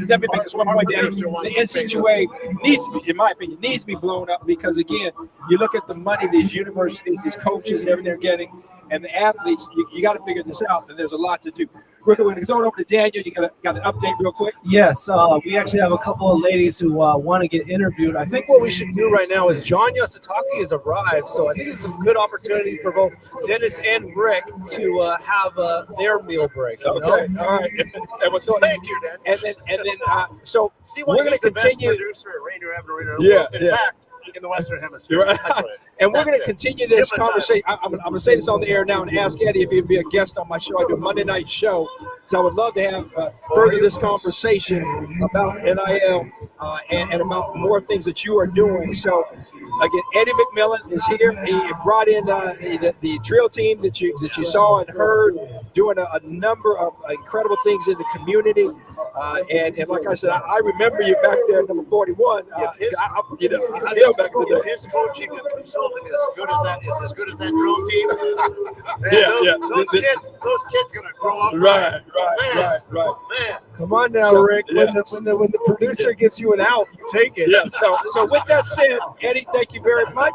Speaker 1: let me make this one point, Daniel. The NCAA needs to be, in my opinion, needs to be blown up because again, you look at the money these universities, these coaches, and everything they're getting, and the athletes. You got to figure this out, and there's a lot to do. Rick, we're going to throw it over to Daniel. You got an update real quick?
Speaker 5: Yes, we actually have a couple of ladies who want to get interviewed. I think what we should do right now is John Yositaki has arrived, so I think it's a good opportunity for both Dennis and Rick to have their meal break.
Speaker 1: Okay, all right.
Speaker 6: Thank you, Dan.
Speaker 1: And then, so
Speaker 6: See,
Speaker 1: we're going to continue.
Speaker 6: Producer at Rainier Avenue Radio App.
Speaker 1: Yeah,
Speaker 6: In
Speaker 1: yeah.
Speaker 6: fact, in the Western Hemisphere.
Speaker 1: Right.
Speaker 6: That's right.
Speaker 1: And we're going to
Speaker 6: That's it.
Speaker 1: continue this
Speaker 6: Give it time.
Speaker 1: conversation. I'm going to say this on the air now and ask Eddie if he'd be a guest on my show. I do a Monday night show. So I would love to have further this conversation about NIL and about more things that you are doing. So, again, Eddie McMillan is here. He brought in the drill team that you saw and heard, doing a number of incredible things in the community. And like I said, I remember you back there at number 41. I know back in the day.
Speaker 6: His coaching and consulting is as good as that drill team. Man, those kids gonna grow up.
Speaker 1: Right.
Speaker 6: Man.
Speaker 5: Come on now,
Speaker 1: So,
Speaker 5: Rick.
Speaker 1: yeah.
Speaker 5: When the producer gives you an out, you take it.
Speaker 1: Yeah. So with that said, Eddie, thank you very much.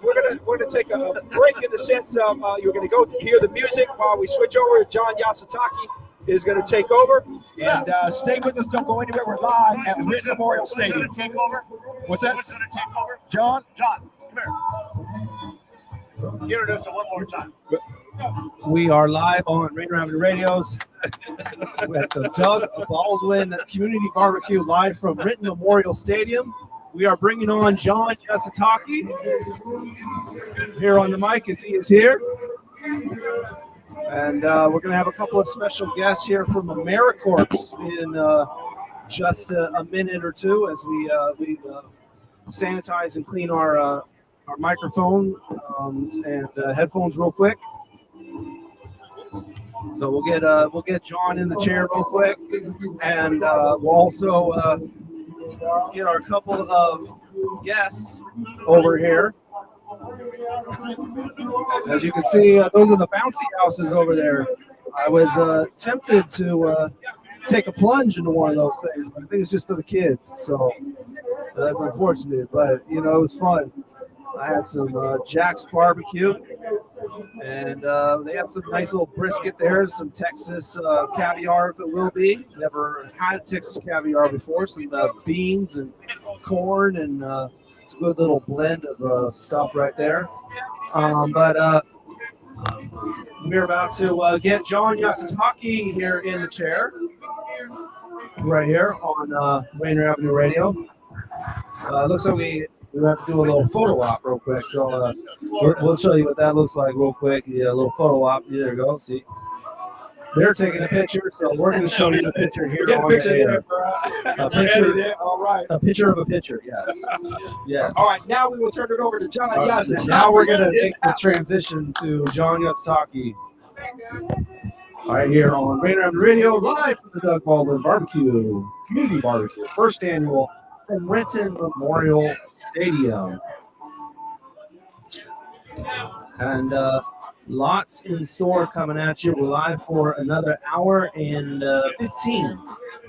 Speaker 1: We're gonna take a break in the sense of you're gonna go hear the music while we switch over. John Yositaki is going to take over, and stay with us. Don't go anywhere. We're live at Renton Memorial Stadium.
Speaker 6: Who's gonna take over?
Speaker 1: What's that?
Speaker 6: Who's gonna take over?
Speaker 1: John?
Speaker 6: John, come here. Introduce it one more time.
Speaker 5: We are live on Rainier Avenue Radios at the Doug Baldwin Community Barbecue, live from Renton Memorial Stadium. We are bringing on John Yositaki here on the mic as he is here. And we're going to have a couple of special guests here from AmeriCorps in just a minute or two as we sanitize and clean our microphone and headphones real quick. So we'll get John in the chair real quick, and we'll also get our couple of guests over here. As you can see, those are the bouncy houses over there. I was tempted to take a plunge into one of those things, but I think it's just for the kids. So that's unfortunate, but it was fun. I had some Jack's barbecue, and they have some nice little brisket there, some Texas caviar, if it will be. Never had Texas caviar before. Some beans and corn, and it's a good little blend of stuff right there. But we're about to get John Yositaki here in the chair, right here on Rainier Avenue Radio. Looks like we have to do a little photo op real quick. So we'll show you what that looks like real quick. Yeah, a little photo op. There you go. See, they're taking a picture, so we're going to show you the picture here.
Speaker 1: Get a
Speaker 5: on
Speaker 1: picture
Speaker 5: the
Speaker 1: there for
Speaker 5: a picture.
Speaker 1: there. All right.
Speaker 5: A picture of a picture. Yes. Yes.
Speaker 1: All right. Now we will turn it over to John Yositaki.
Speaker 5: Now we're going to make the transition to John Yositaki. Right here on Rainier Avenue Radio, live from the Doug Baldwin Barbecue, Community Barbecue, first annual from Renton Memorial Stadium. And lots in store coming at you. We're live for another hour and 15.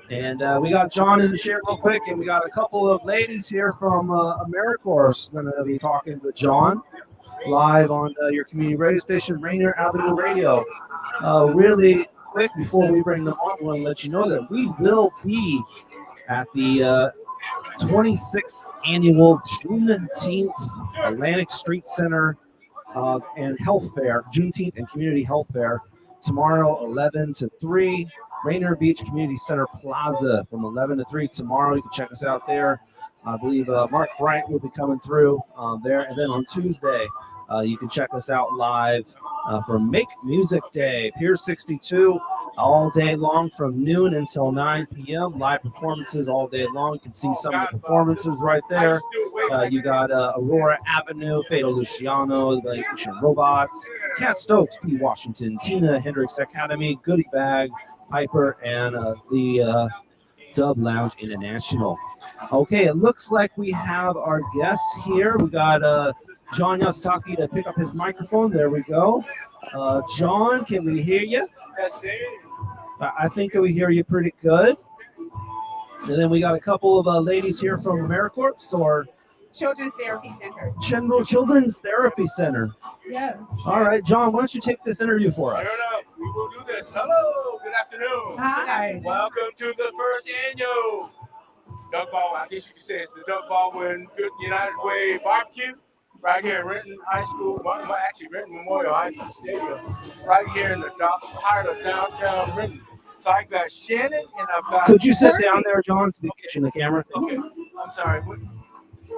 Speaker 5: And we got John in the chair real quick, and we got a couple of ladies here from AmeriCorps going to be talking with John live on your community radio station, Rainier Avenue Radio. Really quick, before we bring them on, I want to let you know that we will be at the 26th annual Juneteenth Atlantic Street Center and Health Fair, Juneteenth and Community Health Fair, tomorrow 11 to 3, Rainier Beach Community Center Plaza from 11 to 3 tomorrow. You can check us out there. I believe Mark Bryant will be coming through there. And then on Tuesday, you can check us out live for Make Music Day, Pier 62, all day long from noon until 9 p.m. Live performances all day long. You can see some of the performances right there. You got Aurora Avenue, Fatal Luciano, the Ancient Robots, Cat Stokes, P. Washington, Tina Hendricks Academy, Goodie Bag, Piper, and the Dub Lounge International. Okay, it looks like we have our guests here. We got John Yositaki to pick up his microphone. There we go. John, can we hear you? I think we hear you pretty good. And then we got a couple of ladies here from AmeriCorps, or
Speaker 11: Children's Therapy Center.
Speaker 5: Children's Therapy Center.
Speaker 11: Yes.
Speaker 5: All right, John, why don't you take this interview for us?
Speaker 12: Sure enough, we will do this. Hello, good afternoon.
Speaker 11: Hi.
Speaker 12: Welcome to the first annual Doug Baldwin, I guess you could say it's the Doug Baldwin Good United Way Barbecue, right here at Renton High School, actually Renton Memorial High School Stadium, right here in the heart of downtown Renton. So I got Shannon and I've got...
Speaker 5: Could you sit down there, John, so we can get you in the camera?
Speaker 12: Okay, I'm sorry.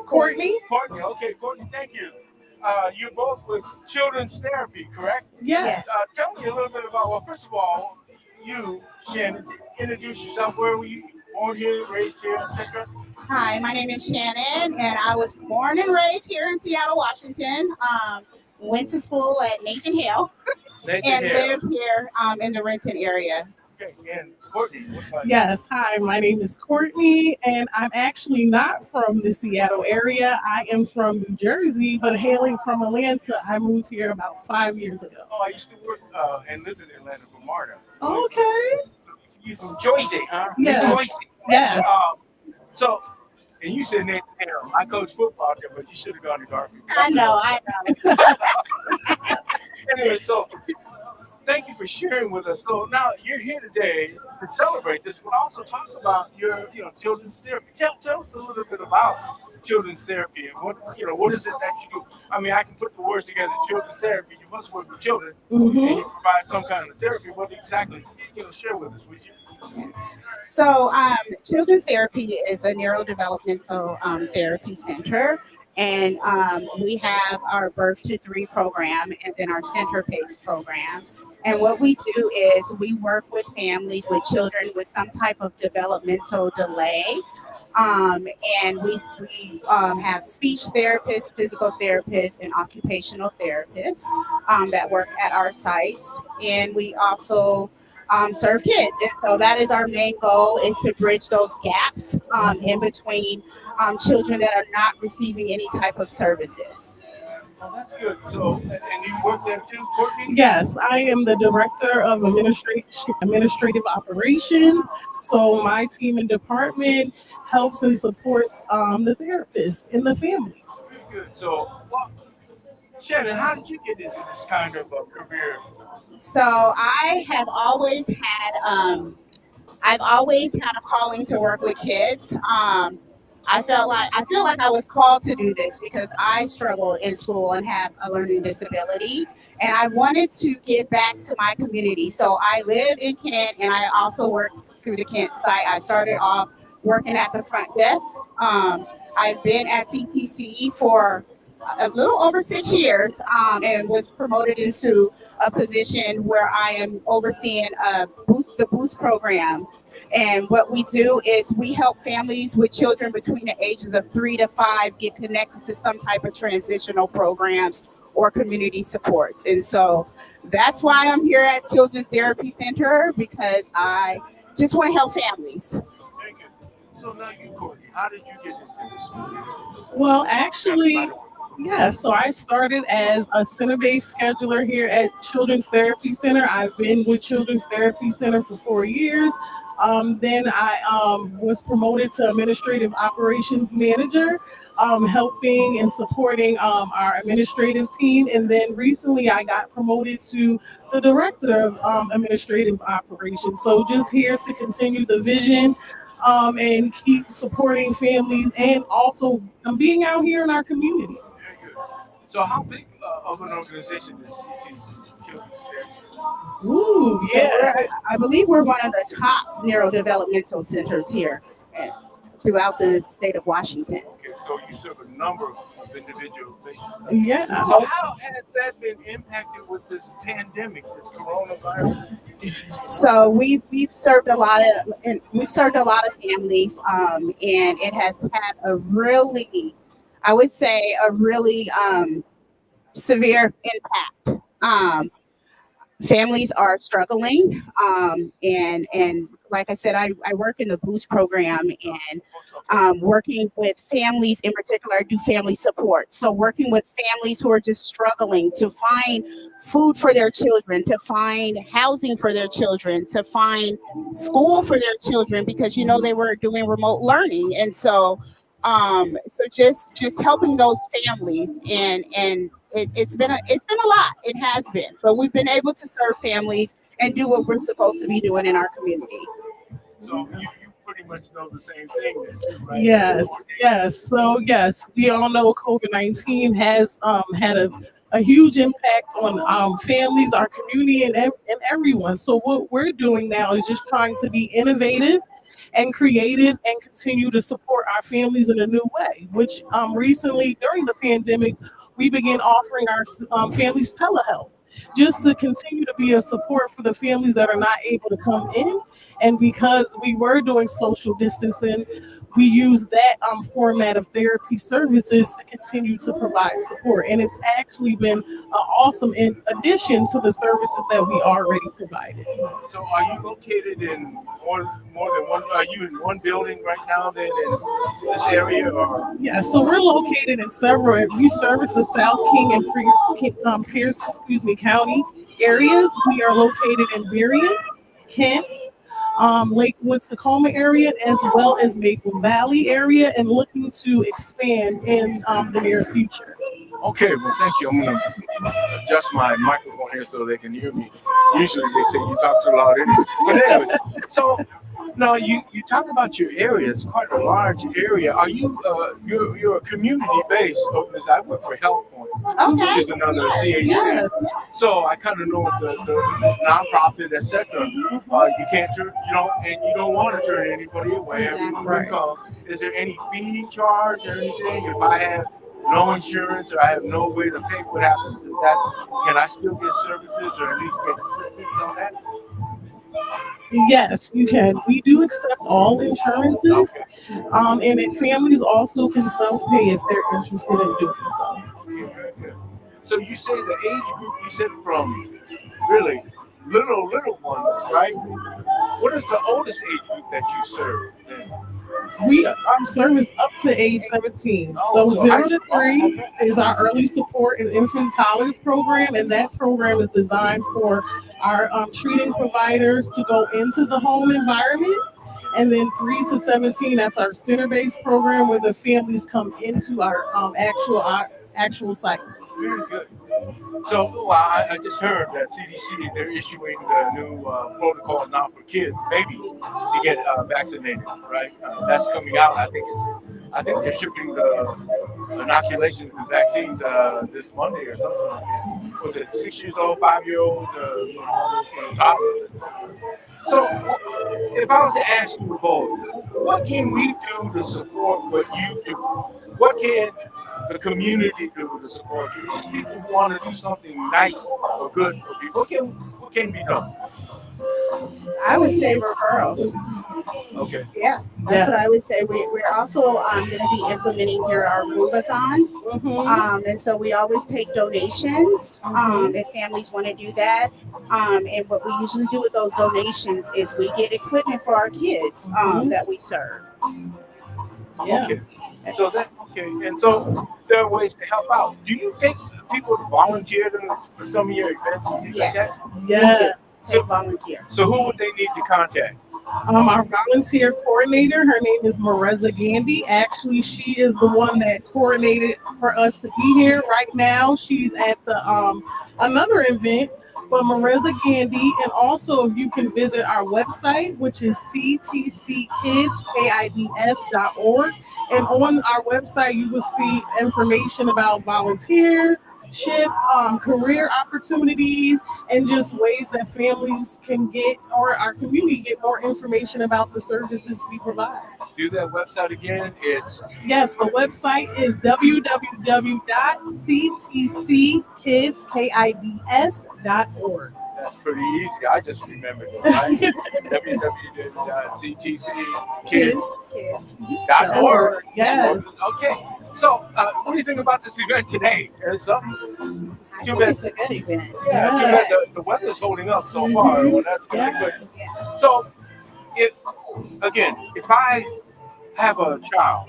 Speaker 11: Courtney.
Speaker 12: Courtney, okay, Courtney, thank you. You're both with Children's Therapy, correct?
Speaker 11: Yes.
Speaker 12: Tell me a little bit about, well, first of all, you, Shannon, introduce yourself. Where were you born here, raised here, etc.?
Speaker 11: Hi, my name is Shannon, and I was born and raised here in Seattle, Washington. Went to school at Nathan Hale and lived here in the Renton area.
Speaker 12: Okay, and Courtney, what about you?
Speaker 13: Yes, hi, my name is Courtney, and I'm actually not from the Seattle area. I am from New Jersey, but hailing from Atlanta. I moved here about 5 years ago.
Speaker 12: Oh, I used to work and live in Atlanta for MARTA.
Speaker 13: Okay.
Speaker 12: You're from Jersey, huh?
Speaker 13: Yes.
Speaker 12: Jersey.
Speaker 13: Yes.
Speaker 12: So, and you said Nathan Hale. I coach football there, but you should have gone to Garfield.
Speaker 11: I know.
Speaker 12: Anyway, so thank you for sharing with us. So now you're here today to celebrate this, but also talk about your, children's therapy. Tell us a little bit about children's therapy and what is it that you do? I mean, I can put the words together. Children's therapy. You must work with children, and you provide some kind of therapy. What exactly? Share with us, would you?
Speaker 11: So, Children's Therapy is a neurodevelopmental therapy center, and we have our Birth to 3 program and then our center-based program. And what we do is we work with families with children with some type of developmental delay. And we have speech therapists, physical therapists, and occupational therapists that work at our sites. And we also serve kids. And so that is our main goal, is to bridge those gaps in between children that are not receiving any type of services.
Speaker 12: Oh, that's good. So, and you work there too, Courtney?
Speaker 13: Yes, I am the director of administrative operations. So my team and department helps and supports the therapists and the families.
Speaker 12: Good. So, Shannon, how did you get into this kind of career?
Speaker 11: So I have always had, a calling to work with kids. I feel like I was called to do this because I struggled in school and have a learning disability, and I wanted to give back to my community. So I live in Kent, and I also work through the Kent site. I started off working at the front desk. I've been at CTC for a little over 6 years, and was promoted into a position where I am overseeing the Boost program. And what we do is we help families with children between the ages of 3 to 5 get connected to some type of transitional programs or community supports. And so that's why I'm here at Children's Therapy Center, because I just want to help families.
Speaker 12: Thank you. So now you, Courtney, how did you get into this?
Speaker 13: Well, actually, yes. So I started as a center-based scheduler here at Children's Therapy Center. I've been with Children's Therapy Center for 4 years. Then I was promoted to administrative operations manager, helping and supporting our administrative team. And then recently I got promoted to the director of administrative operations. So just here to continue the vision and keep supporting families, and also being out here in our community.
Speaker 12: Very good. So how big of an organization is Children's Therapy?
Speaker 13: Ooh,
Speaker 11: so I believe we're one of the top neurodevelopmental centers here throughout the state of Washington.
Speaker 12: Okay, so you serve a number of individual patients.
Speaker 13: Yeah.
Speaker 12: So how has that been impacted with this pandemic, this coronavirus?
Speaker 11: So we've served a lot of families, and it has had a really, I would say, a really severe impact. Families are struggling, and like I said, I work in the Boost program, and working with families in particular, I do family support. So working with families who are just struggling to find food for their children, to find housing for their children, to find school for their children, because they were doing remote learning, and so So just helping those families, and it's been a lot. It has been, but we've been able to serve families and do what we're supposed to be doing in our community.
Speaker 12: So you pretty much know the same thing then, right?
Speaker 13: Yes. So yes, we all know COVID-19 has had a huge impact on families, our community, and everyone. So what we're doing now is just trying to be innovative and creative and continue to support our families in a new way, which recently during the pandemic, we began offering our families telehealth just to continue to be a support for the families that are not able to come in. And because we were doing social distancing, we use that format of therapy services to continue to provide support. And it's actually been an awesome addition to the services that we already provided.
Speaker 12: So are you located in more than one? Are you in one building right now then in this area? Or?
Speaker 13: Yeah, so we're located in several. We service the South King and Pierce County areas. We are located in Berrien, Kent, Lakewood, Tacoma area, as well as Maple Valley area, and looking to expand in the near future.
Speaker 12: Okay, well, thank you. I'm going to adjust my microphone here so they can hear me. Usually they say you talk too loud anyway. But anyway, so now you talk about your area. It's quite a large area. Are you, you're a community-based organization. I work for Health Point, which is another CHC.
Speaker 13: Yes.
Speaker 12: So I kind of know the nonprofit, etc. You can't turn, and you don't want to turn anybody away. Everyone come. Is there any fee charge or anything? If I have no insurance or I have no way to pay, what happens to that? Can I still get services or at least get assistance on that?
Speaker 13: Yes, you can. We do accept all insurances, and if families also can self-pay if they're interested in doing so.
Speaker 12: So you say the age group, you said from really little ones, right? What is the oldest age group that you serve then?
Speaker 13: We service up to age 17. So 0 to 3 is our early support and infant toddlers program, and that program is designed for our treating providers to go into the home environment. And then 3 to 17, that's our center-based program where the families come into our actual sites.
Speaker 12: Very good. So I just heard that CDC, they're issuing the new protocol now for kids, babies, to get vaccinated, right? That's coming out. I think they're shipping the inoculations and vaccines this Monday or something like that. Was it 6 years old, 5-year-olds, toddlers? So if I was to ask you both, what can we do to support what you do? What can the community do to support you? If people want to do something nice or good for people, what can be done?
Speaker 11: I would say referrals.
Speaker 12: Okay.
Speaker 11: Yeah, that's what I would say. We're also going to be implementing here our Move-a-thon. And so we always take donations if families want to do that. And what we usually do with those donations is we get equipment for our kids that we serve.
Speaker 13: Yeah.
Speaker 12: Okay. And so there are ways to help out. Do you take people to volunteer for some of your events and things like that?
Speaker 13: Yes.
Speaker 11: Take volunteer.
Speaker 12: So who would they need to contact?
Speaker 13: Our volunteer coordinator, her name is Mareza Gandhi. Actually, she is the one that coordinated for us to be here right now. She's at the another event, but Mareza Gandhi, and also if you can visit our website, which is ctckids.org. And on our website, you will see information about volunteership, career opportunities, and just ways that families can get, or our community get, more information about the services we provide.
Speaker 12: Do that website again.
Speaker 13: Yes, the website is www.ctckids.org.
Speaker 12: That's pretty easy. I just remembered it, right? www.ctckids.org.
Speaker 13: Yes.
Speaker 12: Okay. So, what do you think about this event today?
Speaker 11: I think it's a good event.
Speaker 12: Yeah, the weather's holding up so far. Well, that's going to be good. So, if I have a child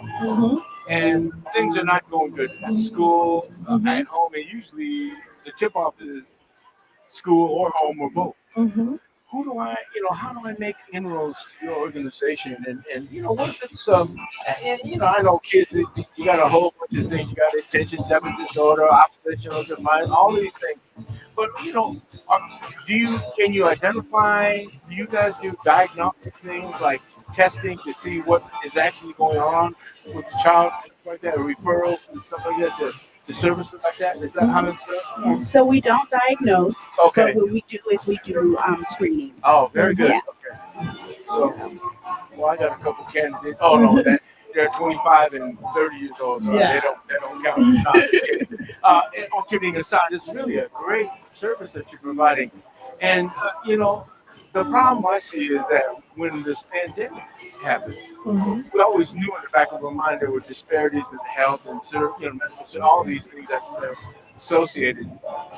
Speaker 12: and things are not going good at school, at home, and usually the tip-off is school or home or both. who do I, how do I make inroads to your organization? And what if it's, and, I know kids, you got a whole bunch of things. You got attention deficit disorder, oppositional defiance, all these things. But, can you identify, do you guys do diagnostic things like testing to see what is actually going on with the child, stuff like that, or referrals and stuff like that, to services like that? Is that how it's done?
Speaker 11: Yeah, so we don't diagnose,
Speaker 12: Okay.
Speaker 11: but what we do is we do screenings.
Speaker 12: Oh, very good.
Speaker 11: Yeah.
Speaker 12: Okay. So, well, I got a couple candidates. Oh no, they're 25 and 30 years old, so
Speaker 13: Yeah.
Speaker 12: they don't count. No, just kidding. And all kidding aside, it's really a great service that you're providing. And the problem I see is that when this pandemic happened, we always knew in the back of our mind there were disparities in health and all these things that's associated,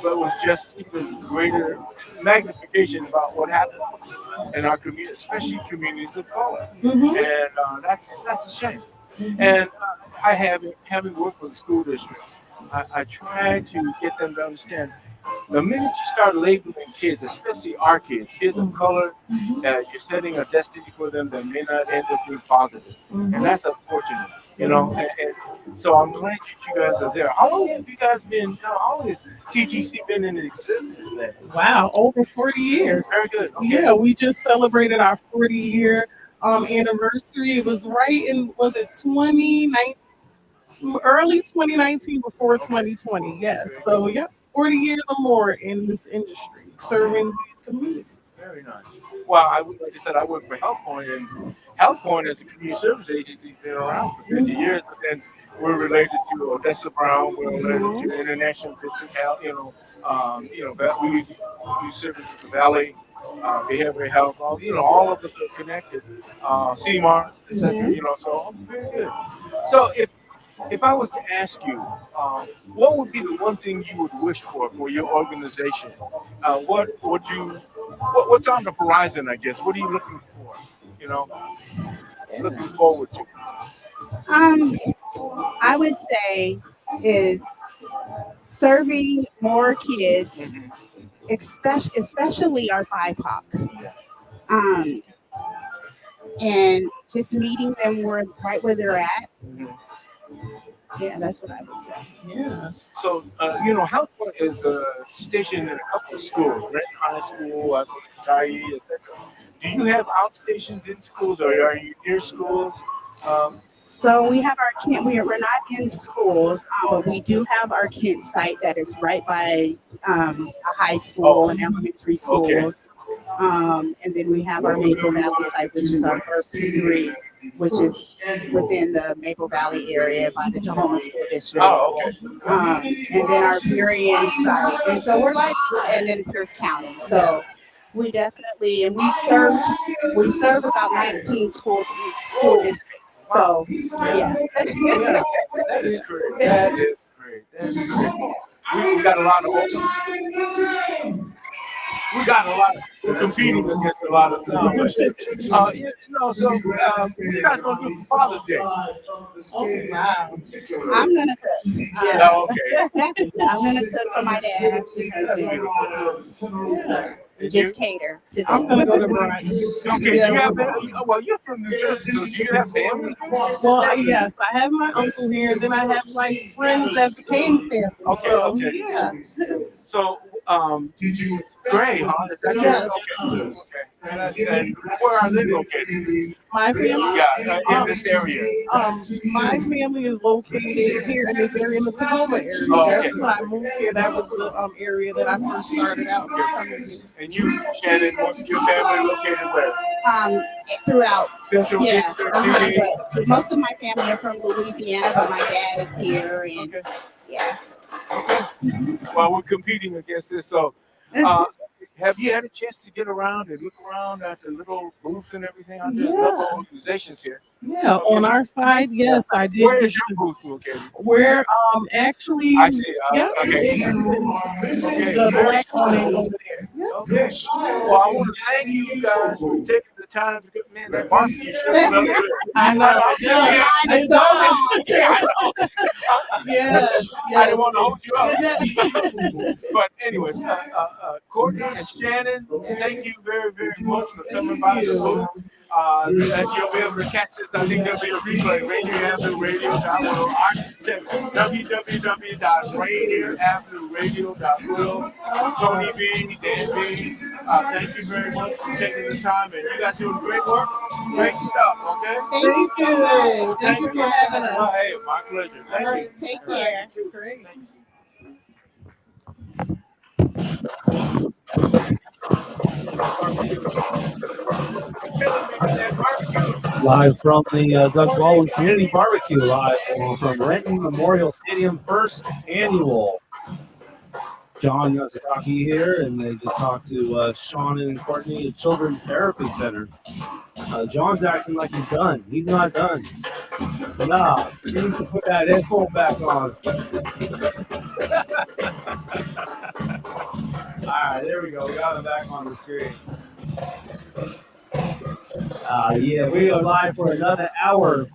Speaker 12: but it was just even greater magnification about what happens in our community, especially communities of color, and that's a shame. And having worked for the school district, I try to get them to understand. The minute you start labeling kids, especially our kids of color, you're setting a destiny for them that may not end up being positive, and that's unfortunate. And so I'm glad that you guys are there. How long have you guys been? How long has CGC been in existence?
Speaker 13: Wow, over 40 years.
Speaker 12: Very good. Okay.
Speaker 13: Yeah, we just celebrated our 40-year anniversary. It was was it 2019? Early 2019 before 2020. Yes. So yeah, 40 years or more in this industry, serving these communities.
Speaker 12: Very nice. Well, like I said, I work for HealthPoint, and HealthPoint as a community service agency has been around for 50 years, but then we're related to Odessa Brown, we're related to International District Health, we service the Valley, behavioral health, all of us are connected, CMAR, etc., so very good. So if I was to ask you, what would be the one thing you would wish for your organization? What's on the horizon, I guess? What are you looking for? Looking forward to?
Speaker 11: I would say is serving more kids, especially our BIPOC, and just meeting them right where they're at. Yeah, that's what I would say.
Speaker 13: Yeah.
Speaker 12: So, HealthPoint is stationed in a couple of schools, Renton High School, Tai, etc. Do you have outstations in schools, or are you near schools?
Speaker 11: So we have our Kent. We're not in schools, but we do have our Kent site that is right by a high school and elementary schools. And then we have our Maple Valley site, which is our P3, which is within the Maple Valley area by the Tahoma School District. And then our Burien site. And so and then Pierce County. So we definitely, and we serve about 19 school districts. So, yeah.
Speaker 12: That is great. That is great. We got a lot of we're competing against a lot of stuff. So you guys gonna do Father's Day?
Speaker 11: Oh, wow. I'm gonna cook.
Speaker 12: Okay.
Speaker 11: I'm gonna cook for my dad because just cater.
Speaker 13: I'm gonna go to brunch.
Speaker 12: Okay. Do you have well, you're from New Jersey, so do you have family?
Speaker 13: Well, yes, I have my uncle here, and then I have like friends that became family.
Speaker 12: Okay.
Speaker 13: Yeah.
Speaker 12: So, Gray, huh?
Speaker 13: Yes.
Speaker 12: Okay. And where are they located?
Speaker 13: My family?
Speaker 12: Yeah, in this area.
Speaker 13: My family is located here in this area, in the Tahoma area. That's when I moved here. That was the area that I first started out here.
Speaker 12: And you, Shannon, what's your family located where?
Speaker 11: Throughout.
Speaker 12: Central.
Speaker 11: Yeah. But most of my family are from Louisiana, but my dad is here, and yes.
Speaker 12: Okay. Well, we're competing against this, so. Have you had a chance to get around and look around at the little booths and everything out there?
Speaker 13: Yeah.
Speaker 12: Local organizations here.
Speaker 13: Yeah, on our side, yes, I did.
Speaker 12: Where is your booth located?
Speaker 13: Where actually,
Speaker 12: I see.
Speaker 13: yeah,
Speaker 12: Okay.
Speaker 13: the black one over there.
Speaker 12: Okay. Well, I want to thank you guys for taking the time to get, man, that barbecue should be up there.
Speaker 13: I know.
Speaker 12: Yeah,
Speaker 13: I know. Yes.
Speaker 12: I didn't want to hold you up. But anyways, Courtney and Shannon, thank you very, very much for coming by the booth. And you'll be able to catch this. I think there'll be a replay. Rainier Avenue Radio App. www.rainieravenueradio.world. Tony B, Dan B. Thank you very much for taking the time. And you guys doing great work. Great stuff, okay?
Speaker 11: Thank you so much.
Speaker 13: Thank you for having us.
Speaker 12: Hey, my pleasure. Thank
Speaker 11: All
Speaker 12: you.
Speaker 11: right, take care.
Speaker 13: Great.
Speaker 5: Live from the Doug Baldwin Community Barbecue, live from Renton Memorial Stadium, first annual. John Yazataki here, and they just talked to Sean and Courtney at Children's Therapy Center. John's acting like he's done. He's not done. Nah, he needs to put that headphone back on. All right, there we go. We got him back on the screen. Yeah, we are live for another hour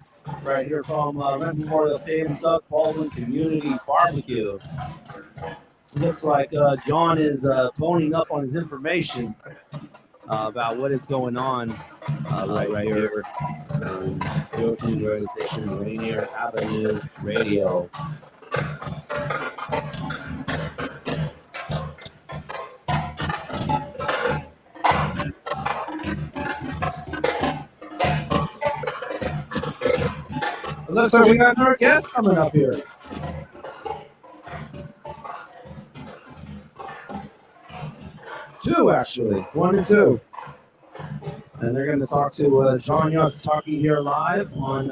Speaker 5: right here from Renton Memorial Stadium, Doug Baldwin Community Barbecue. Looks like John is phoning up on his information about what is going on right here. Go to the radio station, Rainier Avenue Radio. Looks like we got another guest coming up here. Two, actually. 1 and 2. And they're going to talk to John Yazataki here live on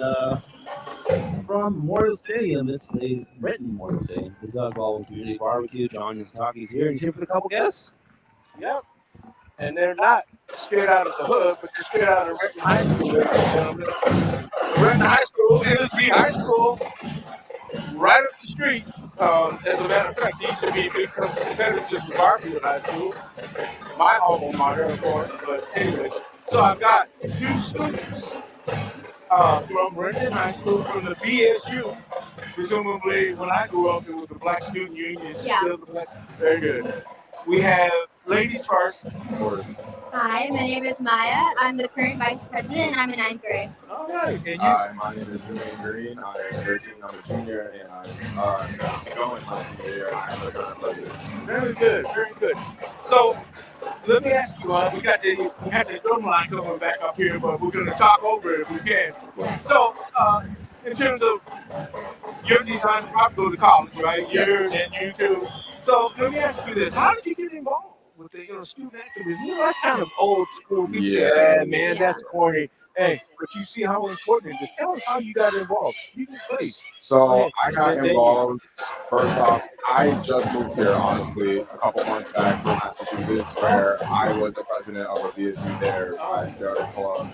Speaker 5: from Memorial Stadium. It's the Renton Memorial Stadium, the Doug Baldwin Community Barbecue. John Yazataki's here. He's here with a couple guests.
Speaker 12: Yep. And they're not straight out of the hood, but they're straight out of Renton High School. Renton High School, NSB High School, right up the street. As a matter of fact, these should be big competitors with Barbecue High School. My alma mater, of course. But anyway, so I've got 2 students from Renton High School from the BSU. Presumably, when I grew up, it was the Black Student Union.
Speaker 14: Yeah.
Speaker 12: Still the Black. Very good. We have ladies first. Of course.
Speaker 14: Hi, my name is Maya. I'm the current vice president, and I'm in 9th grade.
Speaker 12: All right. And you?
Speaker 15: Hi, my name is Julian Green. I'm 13. I'm a junior, and I'm going my senior year. I'm the current president.
Speaker 12: Very good. Very good. So let me ask you, we had the Drumline coming back up here, but we're going to talk over it if we can. So in terms of your design, probably go to college, right? You and you too. So let me ask you this: how did you get involved with the student activism? That's kind of old school. People say, man, that's corny. Hey, but you see how important it is. Tell us how you got involved. You can play.
Speaker 15: So I got involved. First off, I just moved here, honestly, a couple months back from Massachusetts, where I was the president of a BSU there. I started a club.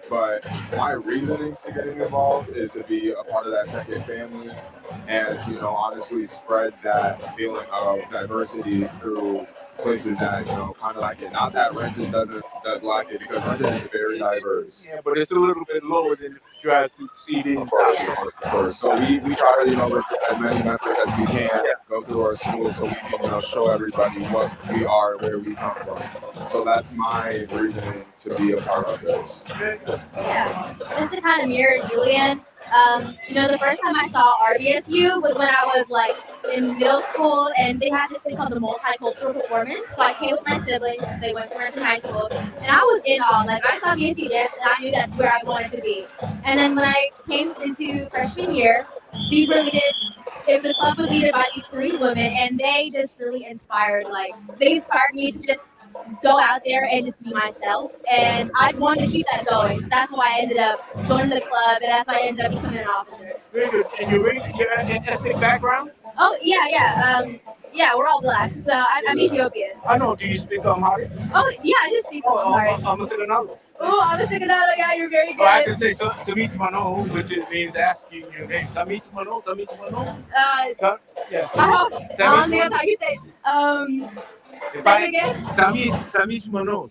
Speaker 15: But my reasonings to getting involved is to be a part of that second family and to, honestly spread that feeling of diversity through places that, kind of like it. Not that Renton does like it, because Renton is very diverse.
Speaker 12: Yeah, but it's a little bit lower than if you drive through CD.
Speaker 15: Of course. So we try to, with as many members as we can, go through our schools so we can, show everybody what we are, where we come from. So that's my reasoning to be a part of this.
Speaker 14: Yeah, just to kind of mirror Julian, the first time I saw RBSU was when I was like in middle school, and they had this thing called the multicultural performance. So I came with my siblings because they went to Renton High School, and I was in awe. Like, I saw BSU dance, and I knew that's where I wanted to be. And then when I came into freshman year, the club was led by these 3 women, and they just really inspired me to just go out there and just be myself, and I wanted to keep that going. So that's why I ended up joining the club, and that's why I ended up becoming an officer.
Speaker 12: Very good. And your ethnic background?
Speaker 14: Oh yeah, we're all black, so I'm Ethiopian.
Speaker 12: I know. Do you speak Amharic?
Speaker 14: Oh yeah, I do speak Amharic.
Speaker 12: I'm a Siganalo.
Speaker 14: Oh, I'm a Siganalo. Yeah, you're very good.
Speaker 12: Well, I can say Samit Mano, which means asking your name. Samit Mano. Yeah.
Speaker 14: I don't think that's how you say. Say it again.
Speaker 12: Samit Mano.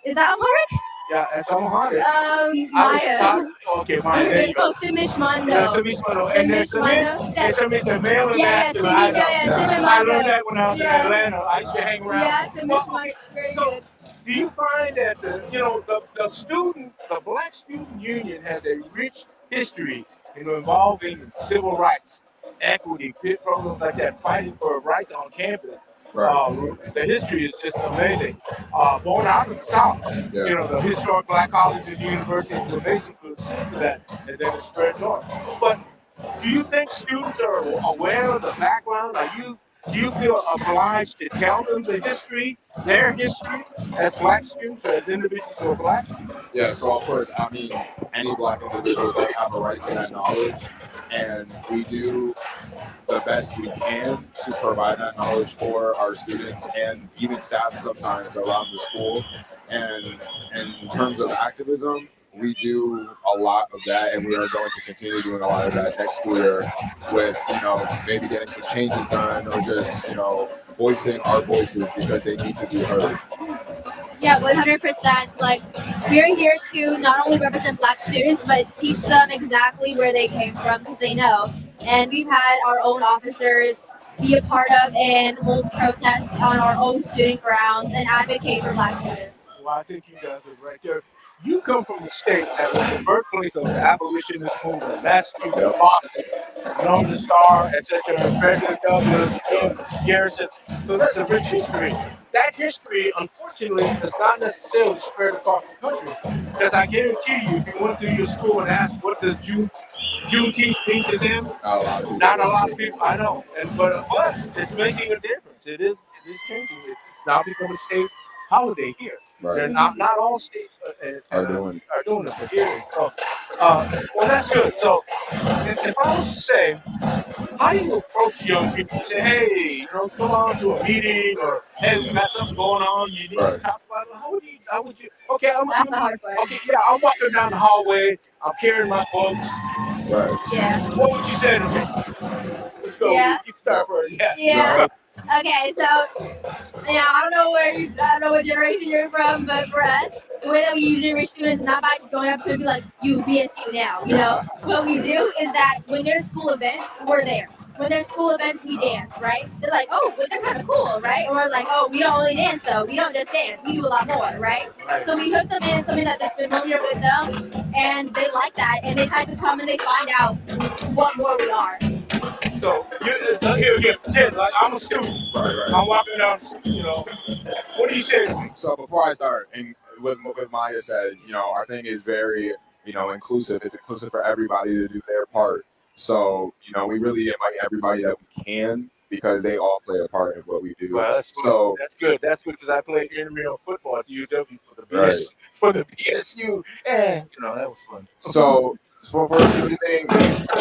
Speaker 14: Is that Amharic?
Speaker 12: Yeah, that's Amharic.
Speaker 14: Maya.
Speaker 12: Okay, Maya. There you go.
Speaker 14: So Simishmando.
Speaker 12: Yeah, Simishmando. And then Simit, the male and masculine. I know. I learned that when I was in Atlanta. I used to hang around.
Speaker 14: Yeah, Simishmando. Very good.
Speaker 12: Do you find that the Black Student Union has a rich history, involving civil rights, equity, pit programs like that, fighting for rights on campus?
Speaker 15: Right.
Speaker 12: The history is just amazing. Born out of the South, the historic black colleges and universities were basically the seed of that, and then it spread north. But do you think students are aware of the background? Do you feel obliged to tell them the history, their history, as Black students, as individuals who are Black?
Speaker 15: Yeah, so of course, any Black individual does have a right to that knowledge, and we do the best we can to provide that knowledge for our students and even staff sometimes around the school. And in terms of activism, we do a lot of that, and we are going to continue doing a lot of that next school year with, maybe getting some changes done or just, voicing our voices because they need to be heard.
Speaker 14: Yeah, 100%. Like, we're here to not only represent Black students, but teach them exactly where they came from because they know. And we've had our own officers be a part of and hold protests on our own student grounds and advocate for Black students.
Speaker 12: Well, I think you guys are right there. You come from a state that was the birthplace of the abolitionist movement, Massachusetts, Boston, Northern Star, etc., Frederick Douglass, Garrison. So that's a rich history. That history, unfortunately, does not necessarily spread across the country. Because I guarantee you, if you went through your school and asked what does Juneteenth mean to them, not a lot of people. I know, but it's making a difference. It is changing. It's now becoming a state holiday here.
Speaker 15: Right.
Speaker 12: Not all states
Speaker 15: are doing
Speaker 12: it for here. So, well, that's good. So, if I was to say, how do you approach young people? Say, hey, come on to a meeting, or hey, we got something going on. You need to talk about it. How would you? Okay, I'm walking down the hallway. I'm carrying my books.
Speaker 15: Right.
Speaker 14: Yeah.
Speaker 12: What would you say to me? Let's go.
Speaker 14: Yeah.
Speaker 12: You start first.
Speaker 14: Yeah. Okay, so I don't know what generation you're from, but for us, the way that we usually reach students is not by just going up to them and be like, you BSU now, What we do is that when there's school events, we're there. When there's school events, we dance, right? They're like, oh, but they're kind of cool, right? And we're like, oh, we don't only dance though. We don't just dance. We do a lot more, right? So we hook them in something that's familiar with them, and they like that, and they try to come and they find out what more we are.
Speaker 12: So here, pretend like I'm a student.
Speaker 15: Right.
Speaker 12: I'm walking down, What do you say to me?
Speaker 15: So before I start, and with Maya said, our thing is very, inclusive. It's inclusive for everybody to do their part. So, we really invite everybody that we can because they all play a part in what we do.
Speaker 12: Well, that's good.
Speaker 15: So
Speaker 12: that's good. That's good because I played intramural football at the UW for the BSU, and that was fun.
Speaker 15: So for student thing,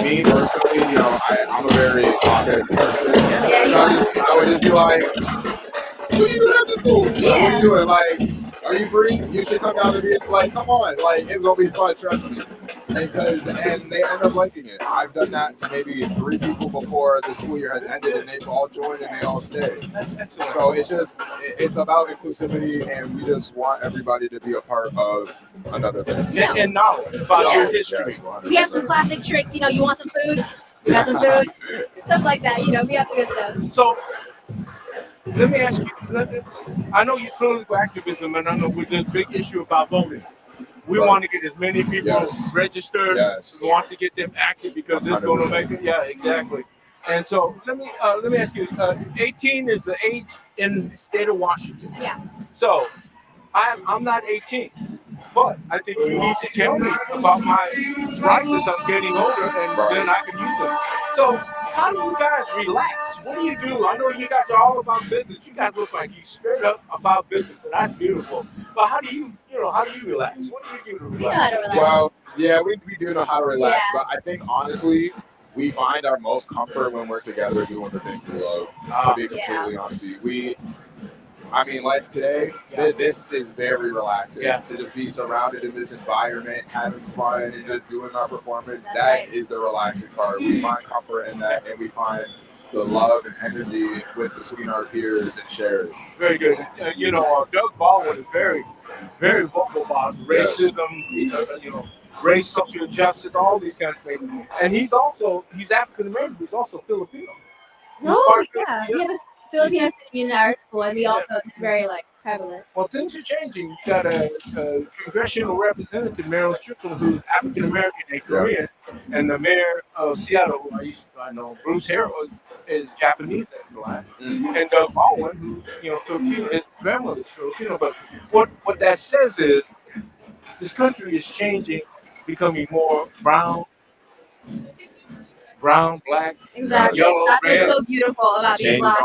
Speaker 15: me personally, I'm a very talkative person. So I would just be like, what are you doing after school? What are you doing? Like, are you free? You should come down to me. It's like, come on, like it's gonna be fun, trust me. And they end up liking it. I've done that to maybe 3 people before the school year has ended, and they've all joined and they all stay. So it's about inclusivity, and we just want everybody to be a part of another thing.
Speaker 12: And knowledge about your history.
Speaker 15: Yes,
Speaker 14: we have some classic tricks. You want some food? We got some food, stuff like that. We have the good stuff.
Speaker 12: So. Let me ask you, I know you're political activism, and I know with the big issue about voting. We want to get as many people registered. We want to get them active because this is going to make it. Yeah, exactly. And so let me ask you, 18 is the age in the state of Washington.
Speaker 14: Yeah.
Speaker 12: So I'm not 18, but I think you need to tell me about my rights as I'm getting older, and then I can use them. So how do you guys relax? What do you do? I know you guys are all about business. You guys look like you straight up about business, and that's beautiful. But how do you relax? What do you do to relax?
Speaker 14: We know how to relax.
Speaker 15: Well, yeah, we do know how to relax, but I think honestly, we find our most comfort when we're together doing the things we love. To be completely honest with you, like today, this is very relaxing to just be surrounded in this environment, having fun, and just doing our performance. That is the relaxing part. We find comfort in that, and we find the love and energy with between our peers and share it.
Speaker 12: Very good. Doug Baldwin is very, very vocal about racism, race, social justice, all these kinds of things. And he's African American, he's also Filipino.
Speaker 14: Oh, yeah. We have a Filipino student in our school, and we also, it's very, prevalent.
Speaker 12: Well, things are changing. You've got a congressional representative, Meryl Strickland, who's African American and Korean, and the mayor of Seattle, who I know, Bruce Harrell, is Japanese and black, and Doug Baldwin, who's Filipino, his grandmother's Filipino. But what that says is this country is changing, becoming more brown, black,
Speaker 14: Exactly.
Speaker 12: yellow,
Speaker 14: That's
Speaker 12: red.
Speaker 14: what's so beautiful about being black,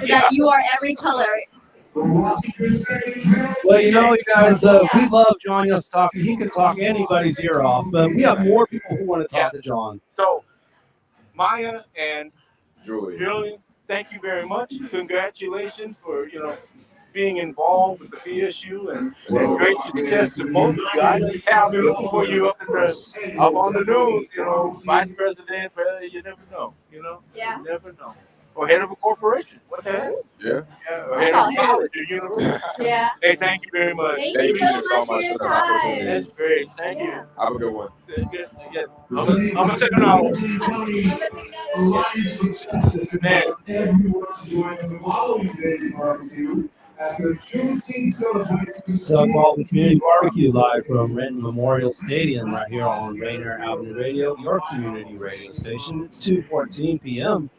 Speaker 14: is that you are every color.
Speaker 5: Well, you guys, we love John Yositaki. He can talk anybody's ear off, but we have more people who want to talk to John.
Speaker 12: So, Maya and
Speaker 15: Julie,
Speaker 12: thank you very much. Congratulations for being involved with the BSU, and it's great success to both of you. I'll be looking for you up on the news. Vice president, you never know.
Speaker 14: Yeah.
Speaker 12: You never know. Or head of a corporation. What the heck?
Speaker 15: Yeah.
Speaker 12: Or head of a college or university.
Speaker 14: Yeah.
Speaker 12: Hey, thank you very much.
Speaker 14: Thank you so much for this opportunity.
Speaker 12: That's great. Thank you.
Speaker 15: Have a good one.
Speaker 12: Good. Yeah. I'm a second hour.
Speaker 5: Doug Baldwin Community Barbecue live from Renton Memorial Stadium right here on Rainier Avenue Radio, your community radio station. It's 2:14 p.m.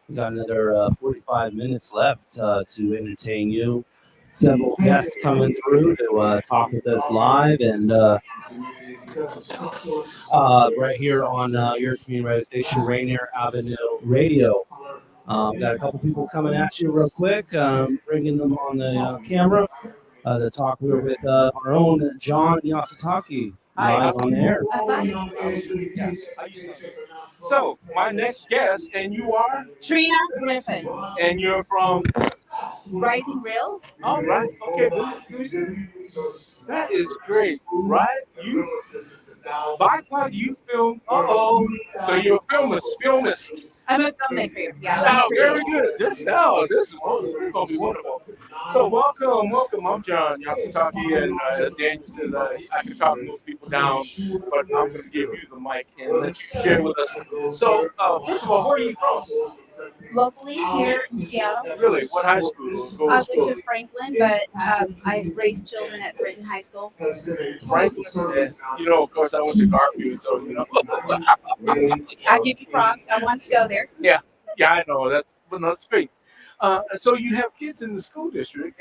Speaker 5: We got another 45 minutes left to entertain you. Several guests coming through to talk with us live and right here on your community radio station, Rainier Avenue Radio. Got a couple people coming at you real quick, bringing them on the camera to talk with our own John Yositaki live on the air.
Speaker 12: So, my next guest, and you are?
Speaker 11: Trina Griffin.
Speaker 12: And you're from?
Speaker 11: Rising Rails.
Speaker 12: All right. Okay. That is great, right? By you film. So you're a filmist.
Speaker 11: I'm a filmmaker. Yeah.
Speaker 12: Oh, very good. This is going to be wonderful. So welcome. I'm John Yositaki, and as Daniel says, I can talk to most people down, but I'm going to give you the mic and let you share with us. So, first of all, where are you from?
Speaker 11: Locally here in Seattle.
Speaker 12: Really? What high school?
Speaker 11: I went to Franklin, but I raised children at Renton High School.
Speaker 12: Franklin? Of course, I went to Garfield, so
Speaker 11: I give you props. I want to go there.
Speaker 12: Yeah, I know. That's great. So you have kids in the school district,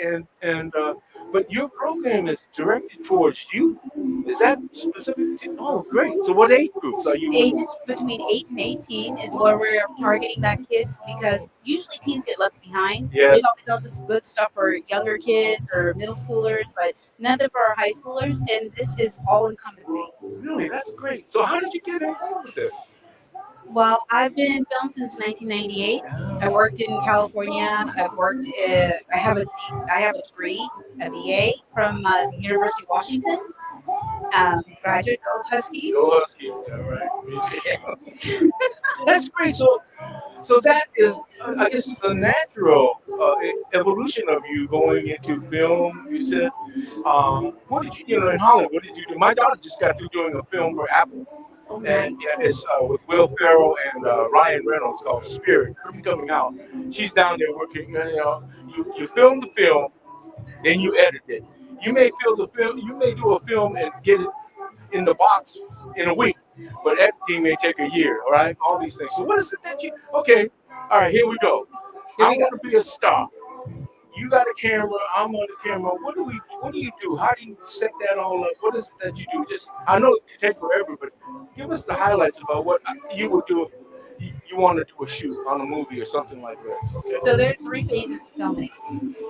Speaker 12: but your program is directed towards youth. Is that specific? Oh, great. So what age groups are you?
Speaker 11: Ages between 8 and 18 is where we're targeting that kids, because usually teens get left behind.
Speaker 12: Yes.
Speaker 11: There's always all this good stuff for younger kids or middle schoolers, but nothing for our high schoolers, and this is all encompassing.
Speaker 12: Really? That's great. So how did you get involved with this?
Speaker 11: Well, I've been in film since 1998. I worked in California. I have a degree, a BA from the University of Washington. Graduate of Huskies.
Speaker 12: Go Huskies, yeah, right. That's great. So that is, I guess, it's a natural evolution of you going into film. You said, what did you do in Hollywood? What did you do? My daughter just got through doing a film for Apple.
Speaker 11: Oh,
Speaker 12: And it's with Will Ferrell and Ryan Reynolds, called Spirit. It'll be coming out. She's down there working. You film the film, then you edit it. You may film the film. You may do a film and get it in the box in a week, but editing may take a year. All right, all these things. So what is it that you? Okay, all right. Here we go. I want to be a star. You got a camera. I'm on the camera. What do you do? How do you set that all up? What is it that you do? I know it can take forever, but give us the highlights about what you would do if you want to do a shoot on a movie or something like this. Okay?
Speaker 11: So there are 3 phases of filming.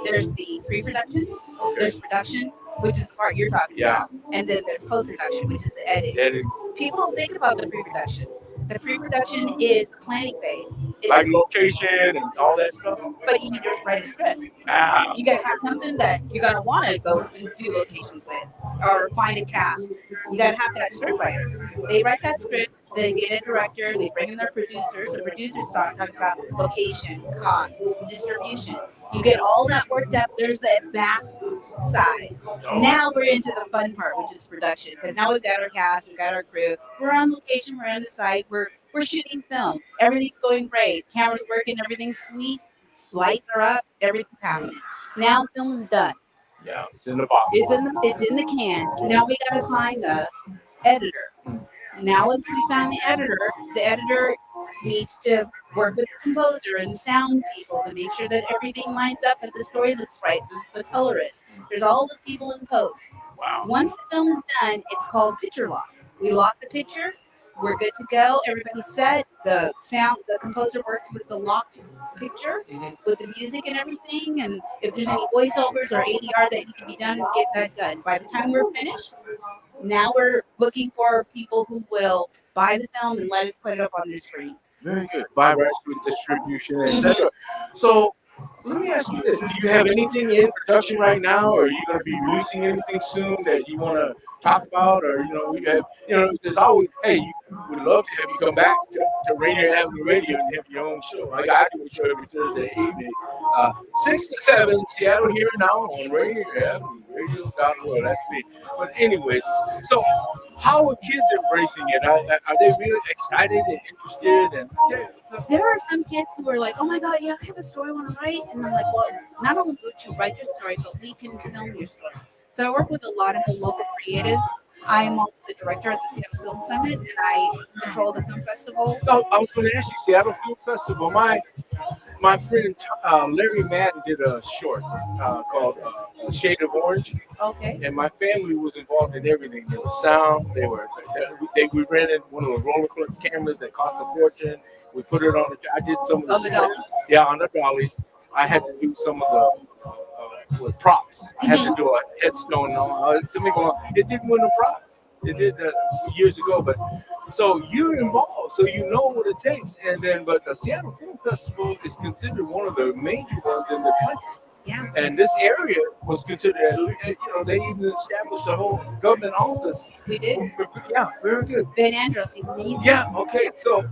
Speaker 11: There's the pre-production, there's production, which is the part you're talking about, and then there's post-production, which is the edit. People don't think about the pre-production. The pre-production is the planning phase. It's
Speaker 12: like location and all that stuff.
Speaker 11: But you need to write a script. You got to have something that you're going to want to go and do locations with, or find a cast. You got to have that script writer. They write that script.
Speaker 16: They get a director, they bring in their producers. The producers start talking about location, cost, distribution. You get all that worked up. There's that back side. Now we're into the fun part, which is production. Because now we've got our cast, we've got our crew. We're on location, we're on the site, we're shooting film. Everything's going great. Cameras working, everything's sweet. Lights are up, everything's happening. Now the film is done.
Speaker 12: Yeah, it's in the box.
Speaker 16: It's in the can. Now we got to find the editor. Now once we find the editor needs to work with the composer and the sound people to make sure that everything lines up and the story looks right. The colorist. There's all those people in post.
Speaker 12: Wow.
Speaker 16: Once the film is done, it's called picture lock. We lock the picture. We're good to go. Everybody's set. The composer works with the locked picture, with the music and everything. And if there's any voiceovers or ADR that need to be done, we get that done. By the time we're finished, now we're looking for people who will buy the film and let us put it up on their screen.
Speaker 12: Very good. Buy rights with distribution, etc. So let me ask you this: do you have anything in production right now, or are you going to be releasing anything soon that you want to talk about, or there's always, hey, we would love to have you come back to Rainier Avenue Radio and have your own show. I do a show every Thursday evening, 6 to 7, Seattle Here and Now on Rainier Avenue Radio.org. That's me. But anyways, so how are kids embracing it? Are they really excited and interested? And
Speaker 16: there are some kids who are like, oh my God, yeah, I have a story I want to write. And I'm like, well, not only would you write your story, but we can film your story. So I work with a lot of the local creatives. I am also the director at the Seattle Film Summit, and I control the film festival.
Speaker 12: No, I was going to ask you, Seattle Film Festival. My friend Larry Madden did a short called Shade of Orange.
Speaker 16: Okay.
Speaker 12: And my family was involved in everything. There was sound. We rented one of the roller coaster cameras that cost a fortune. We put it on I did some of the
Speaker 16: dolly?
Speaker 12: Yeah, on the dolly. I had to do some of the with props. I had to do a headstone it didn't win a prize. It did years ago, but so you're involved, so you know what it takes. And then, but the Seattle Film Festival is considered one of the major ones in the country.
Speaker 16: Yeah.
Speaker 12: And this area was considered, they even established a whole government office.
Speaker 16: We did.
Speaker 12: Yeah, very good.
Speaker 16: Ben Andros, he's amazing.
Speaker 12: Yeah. Okay. So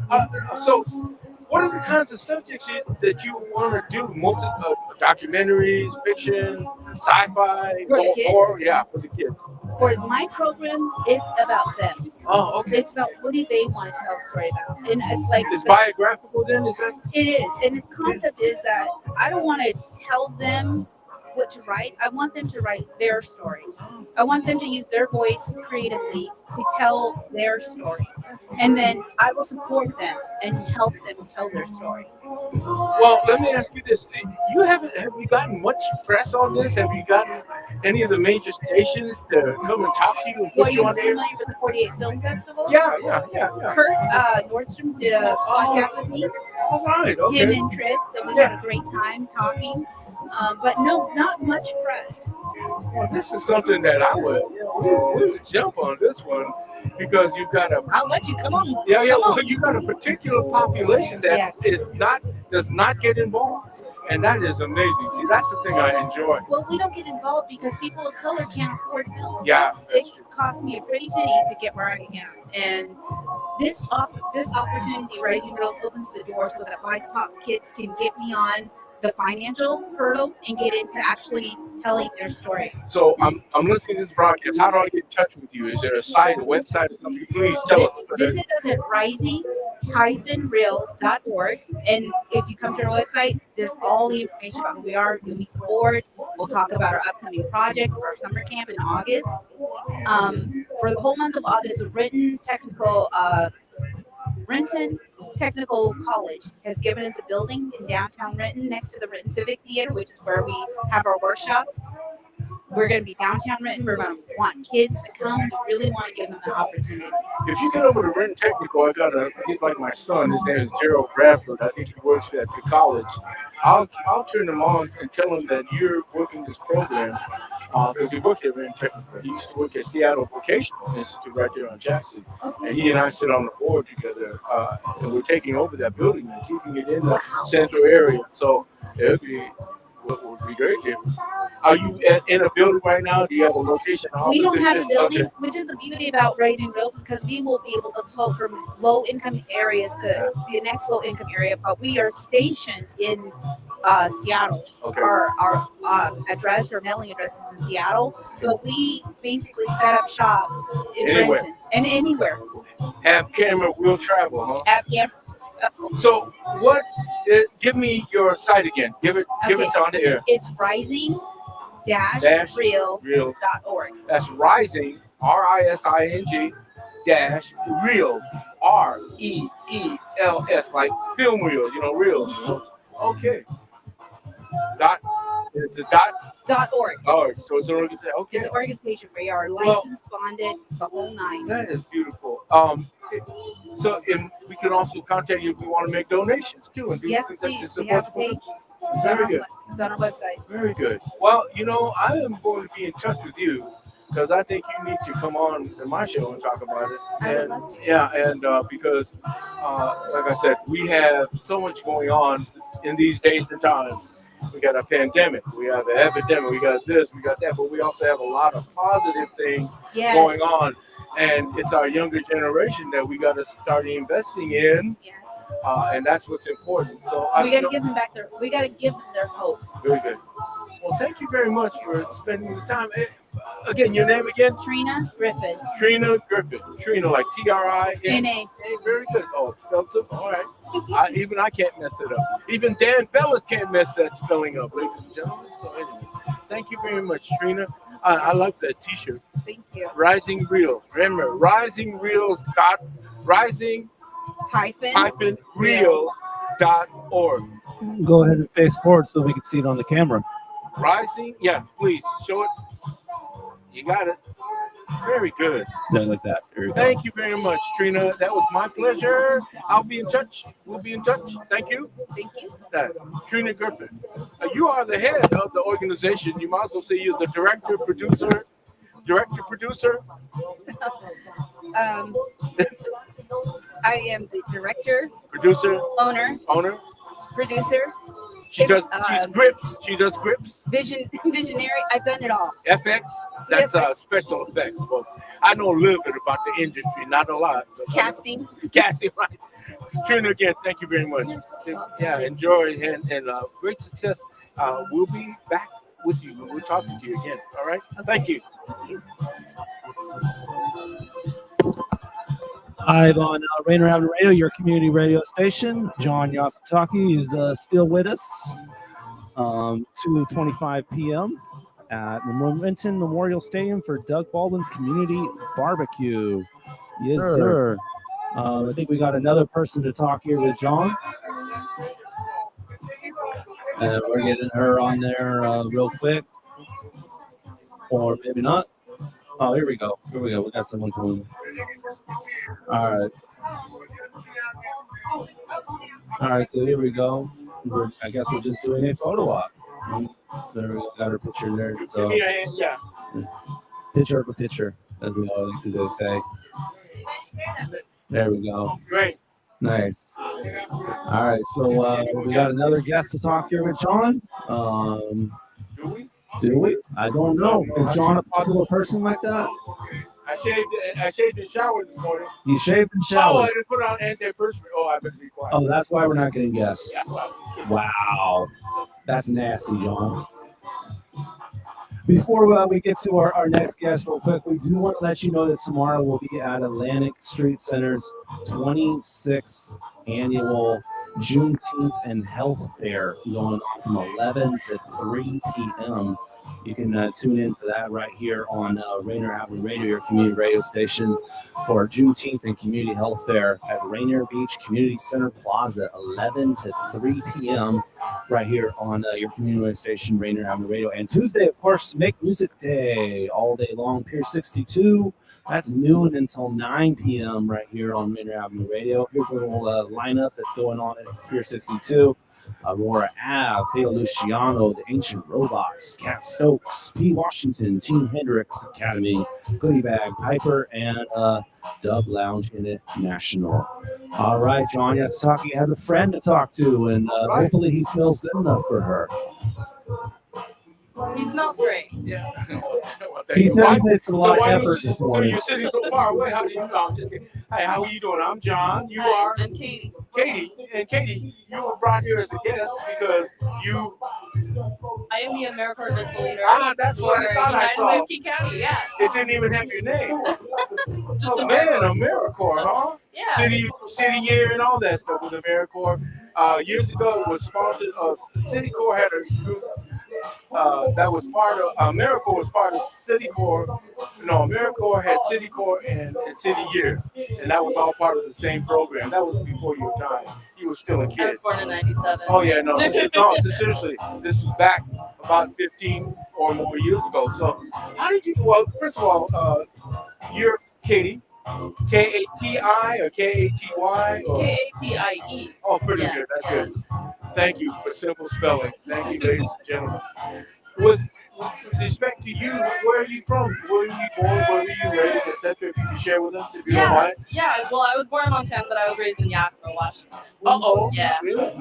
Speaker 12: what are the kinds of subjects that you want to do? Most of documentaries, fiction, sci-fi,
Speaker 16: for the kids.
Speaker 12: For the kids.
Speaker 16: For my program, it's about them.
Speaker 12: Oh, okay.
Speaker 16: It's about what do they want to tell a story about, and it's like
Speaker 12: it's biographical. Then is that?
Speaker 16: It is, and its concept is that I don't want to tell them what to write. I want them to write their story. I want them to use their voice creatively to tell their story. And then I will support them and help them tell their story.
Speaker 12: Well, let me ask you this. Have you gotten much press on this? Have you gotten any of the major stations to come and talk to you and put you on air?
Speaker 16: Are you familiar with the 48 Film Festival?
Speaker 12: Yeah.
Speaker 16: Kurt Nordstrom did a podcast with me.
Speaker 12: All right, okay.
Speaker 16: Him and Chris, so we had a great time talking. But no, not much press.
Speaker 12: Well, this is something that we would jump on this one because you've got
Speaker 16: I'll let you come on.
Speaker 12: Yeah. Well, you got a particular population that does not get involved, and that is amazing. See, that's the thing I enjoy.
Speaker 16: Well, we don't get involved because people of color can't afford film.
Speaker 12: Yeah.
Speaker 16: It costs me a pretty penny to get where I am, and this opportunity, Rising Girls, opens the door so that BIPOC kids can get beyond the financial hurdle and get into actually telling their story.
Speaker 12: So I'm listening to this broadcast. How do I get in touch with you? Is there a site, a website, or something? Please tell us.
Speaker 16: Visit us at rising-reels.org. And if you come to our website, there's all the information about who we are. You'll meet the board. We'll talk about our upcoming project, our summer camp in August. For the whole month of August, Renton Technical College has given us a building in downtown Renton next to the Renton Civic Theater, which is where we have our workshops. We're going to be downtown Renton. We're going to want kids to come. We really want to give them the opportunity.
Speaker 12: If you get over to Renton Technical, he's like my son. His name is Gerald Bradford. I think he works at the college. I'll turn him on and tell him that you're working this program because he works at Renton Technical. He used to work at Seattle Vocational Institute right there on Jackson. And he and I sit on the board together, and we're taking over that building and keeping it in the central area. So it'll be would be great. Are you in a building right now? Do you have a location?
Speaker 16: We don't have a building,
Speaker 12: Okay.
Speaker 16: which is the beauty about Raising Reels, because we will be able to flow from low income areas to the next low income area. But we are stationed in Seattle.
Speaker 12: Okay.
Speaker 16: Our address or mailing address is in Seattle, but we basically set up shop in
Speaker 12: Anywhere.
Speaker 16: Renton and anywhere.
Speaker 12: Have camera will travel, huh?
Speaker 16: Have camera.
Speaker 12: So what? Give me your site again. Give it on the air.
Speaker 16: It's rising-reels.org.
Speaker 12: That's rising, RISING dash reels, REELS, like film reels, reels. Okay. It's a
Speaker 16: .org.
Speaker 12: Oh, so it's an organization. Okay.
Speaker 16: It's an organization. We are licensed, bonded, the whole nine.
Speaker 12: That is beautiful. So we can also contact you if we want to make donations too. And do
Speaker 16: Yes,
Speaker 12: things like
Speaker 16: please.
Speaker 12: this
Speaker 16: We have a
Speaker 12: support the
Speaker 16: page.
Speaker 12: program.
Speaker 16: It's
Speaker 12: Very
Speaker 16: on,
Speaker 12: good.
Speaker 16: it's on our website.
Speaker 12: Very good. Well, I am going to be in touch with you because I think you need to come on to my show and talk about it. And because, like I said, we have so much going on in these days and times. We got a pandemic, we have an epidemic, we got this, we got that, but we also have a lot of positive things going on. And it's our younger generation that we got to start investing in.
Speaker 16: Yes.
Speaker 12: And that's what's important. So
Speaker 16: We got to give them back we got to give them their hope.
Speaker 12: Very good. Well, thank you very much for spending the time. Again, your name again?
Speaker 16: Trina Griffin.
Speaker 12: Trina Griffin. Trina, like TRINA. Very good. Oh, it's spelled simple. All right. Even I can't mess it up. Even Dan Bellis can't mess that spelling up, ladies and gentlemen. So anyway, thank you very much, Trina. I like that T-shirt.
Speaker 16: Thank you.
Speaker 12: Rising Reels. Remember, rising-reels.org.
Speaker 5: Go ahead and face forward so we can see it on the camera.
Speaker 12: Rising, yeah, please show it. You got it. Very good.
Speaker 5: Yeah, like that. There you go.
Speaker 12: Thank you very much, Trina. That was my pleasure. I'll be in touch. We'll be in touch. Thank you.
Speaker 16: Thank you.
Speaker 12: Trina Griffin. You are the head of the organization. You might as well say you're the director, producer.
Speaker 16: I am the director,
Speaker 12: producer,
Speaker 16: owner, producer.
Speaker 12: She does grips. She does grips.
Speaker 16: Visionary. I've done it all.
Speaker 12: FX. That's special effects. Well, I know a little bit about the industry, not a lot.
Speaker 16: Casting,
Speaker 12: right. Trina, again, thank you very much. Yeah, enjoy and great success. We'll be back with you. We're talking to you again. All right. Okay. Thank you.
Speaker 5: Live on Rainier Avenue Radio, your community radio station. John Yasutaki is still with us. 2:25 p.m. at Renton Memorial Stadium for Doug Baldwin's Community Barbecue. Yes, sir. I think we got another person to talk here with John. And we're getting her on there real quick. Or maybe not. Oh, here we go. We got someone coming. All right, so here we go. I guess we're just doing a photo op. There we got her picture there. So
Speaker 12: yeah.
Speaker 5: Picture, as we all like to say. There we go.
Speaker 12: Great.
Speaker 5: Nice. All right, so we got another guest to talk here with John. Do we? I don't know. Is John a popular person like that?
Speaker 12: I shaved and showered this morning.
Speaker 5: You shaved and
Speaker 12: Oh,
Speaker 5: showered.
Speaker 12: I didn't put on antiperspirant. Oh, I better be quiet.
Speaker 5: Oh, that's why we're not getting guests.
Speaker 12: Yeah, well.
Speaker 5: Wow. That's nasty, John. Before we get to our next guest real quick, we do want to let you know that tomorrow we'll be at Atlantic Street Center's 26th annual Juneteenth and Health Fair going on from 11 to 3 p.m. You can tune in for that right here on Rainier Avenue Radio, your community radio station, for Juneteenth and Community Health Fair at Rainier Beach Community Center Plaza, 11 to 3 p.m. right here on your community radio station, Rainier Avenue Radio. And Tuesday, of course, Make Music Day all day long, Pier 62. That's noon until 9 p.m. right here on Rainier Avenue Radio. Here's a little lineup that's going on at Pier 62. Aurora Ave, Hale Luciano, The Ancient Robots, Cat Stokes, P. Washington, Team Hendrix Academy, Goodie Bag, Piper, and Dub Lounge International. All right, John Yatsutaki has a friend to talk to, and hopefully he smells good enough for her.
Speaker 13: He smells great.
Speaker 12: Yeah.
Speaker 5: He said he placed a lot of
Speaker 12: why
Speaker 5: effort this morning.
Speaker 12: You're sitting so far away. How do you know? I'm just kidding. Hey, how are you doing? I'm John. You are?
Speaker 13: I'm Katie.
Speaker 12: Katie. And Katie, you were brought here as a guest because you...
Speaker 13: I am the AmeriCorps Vista leader
Speaker 12: that's
Speaker 13: for
Speaker 12: what I thought I
Speaker 13: United
Speaker 12: saw.
Speaker 13: Vicki County. Yeah.
Speaker 12: It didn't even have your name.
Speaker 13: Just
Speaker 12: AmeriCorps, huh?
Speaker 13: Yeah.
Speaker 12: City year and all that stuff with AmeriCorps. Years ago, it was sponsored. City Corps had a group that was part of AmeriCorps was part of City Corps. No, AmeriCorps had City Corps and City Year, and that was all part of the same program. That was before your time. You were still a kid.
Speaker 13: I was born in '97.
Speaker 12: Oh yeah, no, seriously, this was back about 15 or more years ago. So, how did you? Well, first of all, you're Katie. K-A-T-I or K-A-T-Y?
Speaker 13: K-A-T-I-E.
Speaker 12: Oh, pretty good. That's good. Thank you for simple spelling. Thank you, ladies and gentlemen. With respect to you, where are you from? Where were you born? Where were you raised, etc.? If you can share with us, if you don't mind.
Speaker 13: Yeah. Well, I was born in Montana, but I was raised in Yakima, Washington.
Speaker 12: Uh-oh.
Speaker 13: Yeah.
Speaker 12: Really?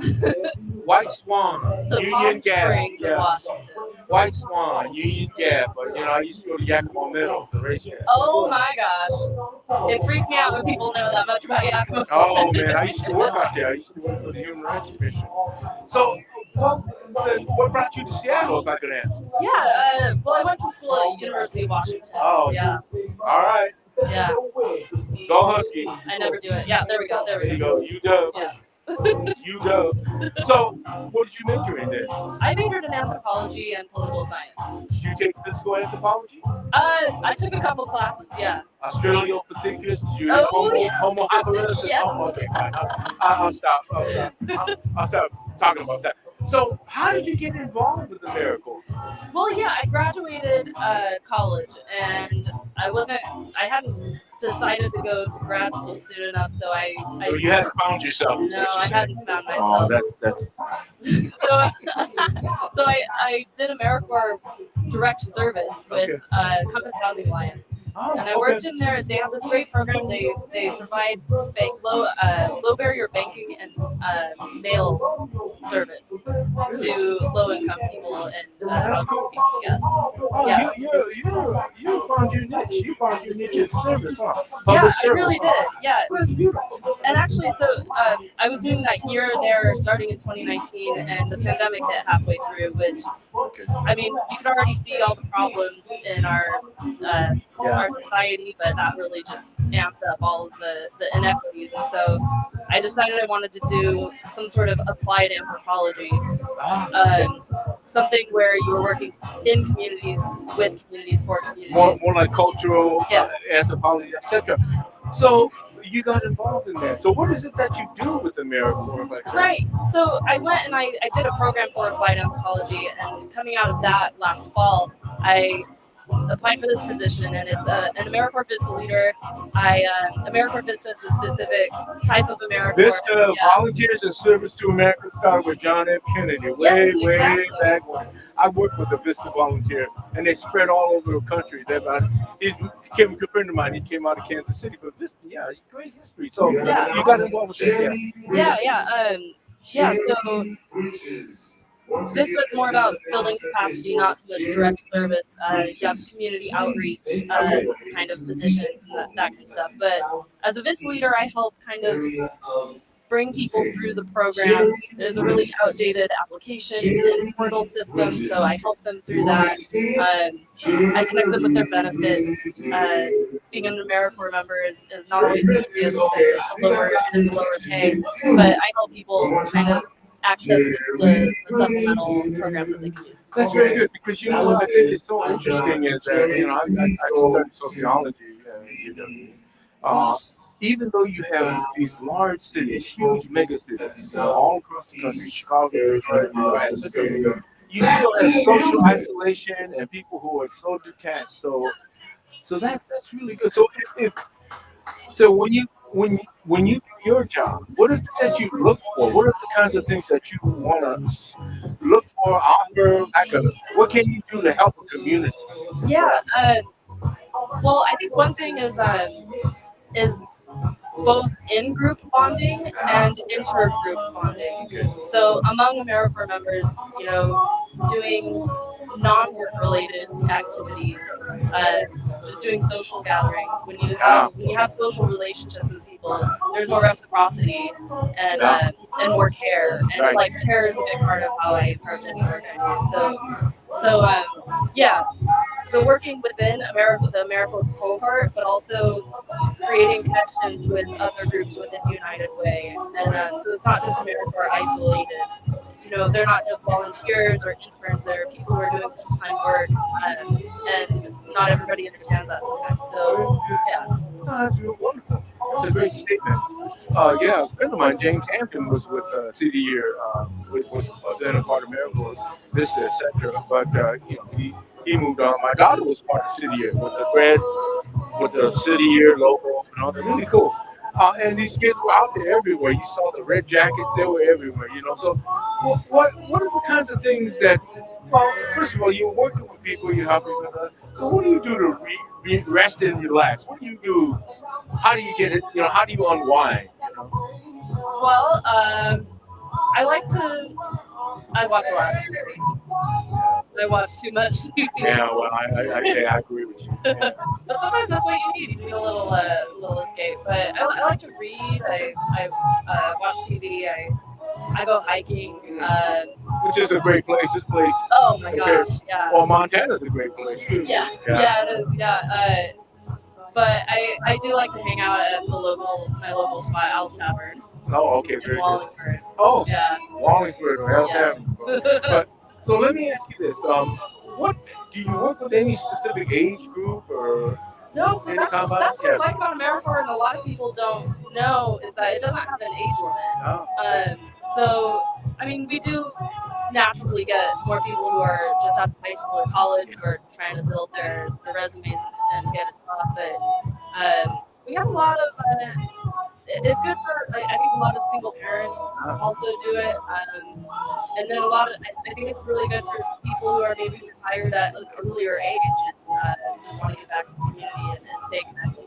Speaker 12: White Swan,
Speaker 13: The
Speaker 12: Union
Speaker 13: Palm
Speaker 12: Gap.
Speaker 13: Springs of Washington.
Speaker 12: White Swan, Union Gap. But, I used to go to Yakima Middle, the racetrack.
Speaker 13: Oh my gosh. It freaks me out when people know that much about Yakima.
Speaker 12: Oh, man, I used to work out there. I used to work for the Human Rights Commission. So, what brought you to Seattle, if I could ask?
Speaker 13: Yeah, well, I went to school at University of Washington.
Speaker 12: Oh,
Speaker 13: yeah.
Speaker 12: All right.
Speaker 13: Yeah.
Speaker 12: Go Husky.
Speaker 13: I never do it. Yeah, there we go.
Speaker 12: There you go. You dub.
Speaker 13: Yeah.
Speaker 12: You dub. So, what did you major in there?
Speaker 13: I majored in anthropology and political science.
Speaker 12: Did you take physical anthropology?
Speaker 13: I took a couple classes, yeah.
Speaker 12: Australopithecus?
Speaker 13: Oh,
Speaker 12: Homo habilis?
Speaker 13: yes.
Speaker 12: Oh, okay, fine. I'll stop. I'll stop talking about that. So, how did you get involved with AmeriCorps?
Speaker 13: Well, yeah, I graduated college, and I hadn't decided to go to grad school soon enough, so
Speaker 12: So you hadn't found yourself?
Speaker 13: No, I hadn't found
Speaker 12: Oh,
Speaker 13: myself.
Speaker 12: that's
Speaker 13: So I did AmeriCorps direct service with Compass Housing Alliance.
Speaker 12: Oh,
Speaker 13: And I worked in there. They have this great program. They provide low barrier banking and mail service to low income people and houseless people. Yes.
Speaker 12: Oh,
Speaker 13: Yeah.
Speaker 12: you found your niche. You found your niche in service, huh?
Speaker 13: Yeah,
Speaker 12: Public
Speaker 13: I really
Speaker 12: service, huh?
Speaker 13: did. Yeah.
Speaker 12: That's beautiful.
Speaker 13: And actually, so I was doing that year there starting in 2019, and the pandemic hit halfway through, which, I mean, you could already see all the problems in our society, but that really just amped up all of the inequities. And so I decided I wanted to do some sort of applied anthropology, something where you were working in communities, with communities, for communities.
Speaker 12: More like cultural anthropology, etc. So you got involved in that. So what is it that you do with AmeriCorps? Like that?
Speaker 13: Right. So I went and I did a program for applied anthropology, and coming out of that last fall, I applied for this position, and it's an AmeriCorps Vista leader. AmeriCorps Vista is a specific type of AmeriCorps.
Speaker 12: Vista Volunteers in Service to America started with John F. Kennedy way back when. I worked with a Vista volunteer, and they spread all over the country. He became a good friend of mine. He came out of Kansas City, but Vista, great history. So you got involved with that,
Speaker 13: So Vista is more about building capacity, not so much direct service. You have community outreach kind of positions and that kind of stuff. But as a Vista leader, I help kind of bring people through the program. There's a really outdated application and portal system, so I help them through that. I connect them with their benefits. Being an AmeriCorps member is not always the easiest. It is a lower pay, but I help people kind of access the supplemental programs that they can use.
Speaker 12: That's very good, because what I think is so interesting is that I studied sociology. Even though you have these large cities, huge mega cities, all across the country, Chicago, Detroit, you still have social isolation and people who are so detached. So that's really good. So when you do your job, what is it that you look for? What are the kinds of things that you want to look for, offer? What can you do to help a community?
Speaker 13: Yeah. Well, I think one thing is both in-group bonding and inter-group bonding. So among AmeriCorps members, doing
Speaker 17: non-work related activities, just doing social gatherings. When you have social relationships with people, there's more reciprocity and more care, and like care is a big part of how I approach any work I do. So working within the AmeriCorps cohort, but also creating connections with other groups within United Way. And so it's not just AmeriCorps isolated. You know, they're not just volunteers or interns, they're people who are doing full-time work, and not everybody understands that sometimes. So, yeah.
Speaker 12: Oh, that's real wonderful. That's a great statement. A friend of mine, James Hampton, was with CD Year, with then a part of AmeriCorps, Vista, etc. But he moved on. My daughter was part of CD Year with the CD Year logo and all that. Really cool. And these kids were out there everywhere. You saw the red jackets; they were everywhere. So, what are the kinds of things that? Well, first of all, you're working with people, you're helping with them. So, what do you do to rest and relax? What do you do? How do you get it? How do you unwind?
Speaker 17: Well, I watch a lot of TV. I watch too much TV.
Speaker 12: Yeah, well, I agree with you. Yeah.
Speaker 17: But sometimes that's what you need. You need a little escape. But I like to read. I watch TV. I go hiking.
Speaker 12: Which is a great place. This place.
Speaker 17: Oh my gosh! Yeah.
Speaker 12: Well, Montana's a great place too.
Speaker 17: Yeah, it is. Yeah. But I do like to hang out at my local spot, Al's Tavern.
Speaker 12: Oh, okay, very good.
Speaker 17: Wallingford.
Speaker 12: Oh,
Speaker 17: yeah.
Speaker 12: Wallingford or Al's Tavern. But so let me ask you this: what do you work with any specific age group or?
Speaker 17: No, so that's what I like about AmeriCorps, and a lot of people don't know, is that it doesn't have an age limit.
Speaker 12: Oh.
Speaker 17: So, I mean, we do naturally get more people who are just out of high school or college who are trying to build their resumes and get a job, but we have a lot of, it's good for, I think a lot of single parents also do it, and then I think it's really good for people who are maybe retired at an earlier age and just want to get back to the community and stay connected.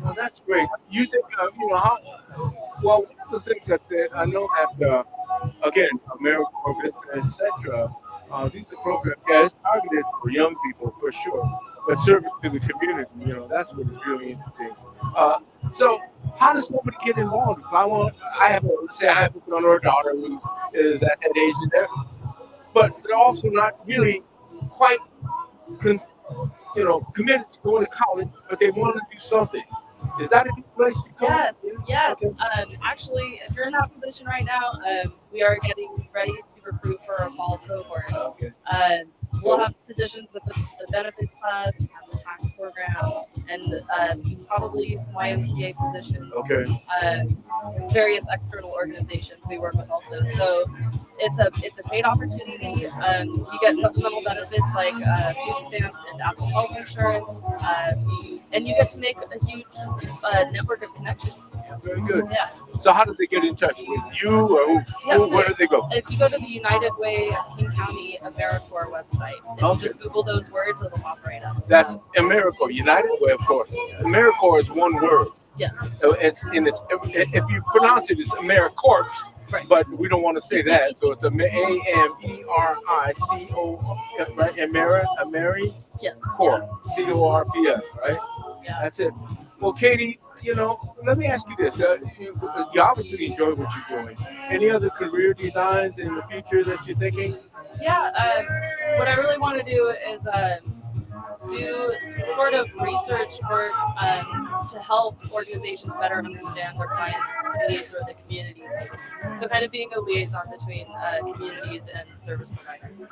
Speaker 12: Well, that's great. You think, one of the things that I know that, again, AmeriCorps, etc., these are programs, it's targeted for young people for sure, but service to the community, that's what is really interesting. So, how does somebody get involved? If I have a son or a daughter who is at that age, and but they're also not really quite, committed to going to college, but they want to do something. Is that a good place to go?
Speaker 17: Yes. Okay. Actually, if you're in that position right now, we are getting ready to recruit for a fall cohort.
Speaker 12: Okay.
Speaker 17: We'll have positions with the benefits hub, the tax program, and probably some YMCA positions.
Speaker 12: Okay.
Speaker 17: Various external organizations we work with also. So it's a paid opportunity. You get supplemental benefits like food stamps and Apple Health Insurance, and you get to make a huge network of connections.
Speaker 12: Very good.
Speaker 17: Yeah.
Speaker 12: So how do they get in touch with you, or where do they go?
Speaker 17: If you go to the United Way of King County AmeriCorps website, if you just Google those words, it'll pop right up.
Speaker 12: That's AmeriCorps, United Way, of course. AmeriCorps is one word.
Speaker 17: Yes.
Speaker 12: If you pronounce it, it's AmeriCorps. Right. But we don't want to say that, so it's AmeriCo, right? Ameri.
Speaker 17: Yes.
Speaker 12: Corps, CORPS, right?
Speaker 17: Yeah.
Speaker 12: That's it. Well, Katie, let me ask you this: you obviously enjoy what you're doing. Any other career designs in the future that you're thinking?
Speaker 17: Yeah. What I really want to do is do sort of research work to help organizations better understand their clients' needs or the community's needs. So kind of being a liaison between communities and service providers.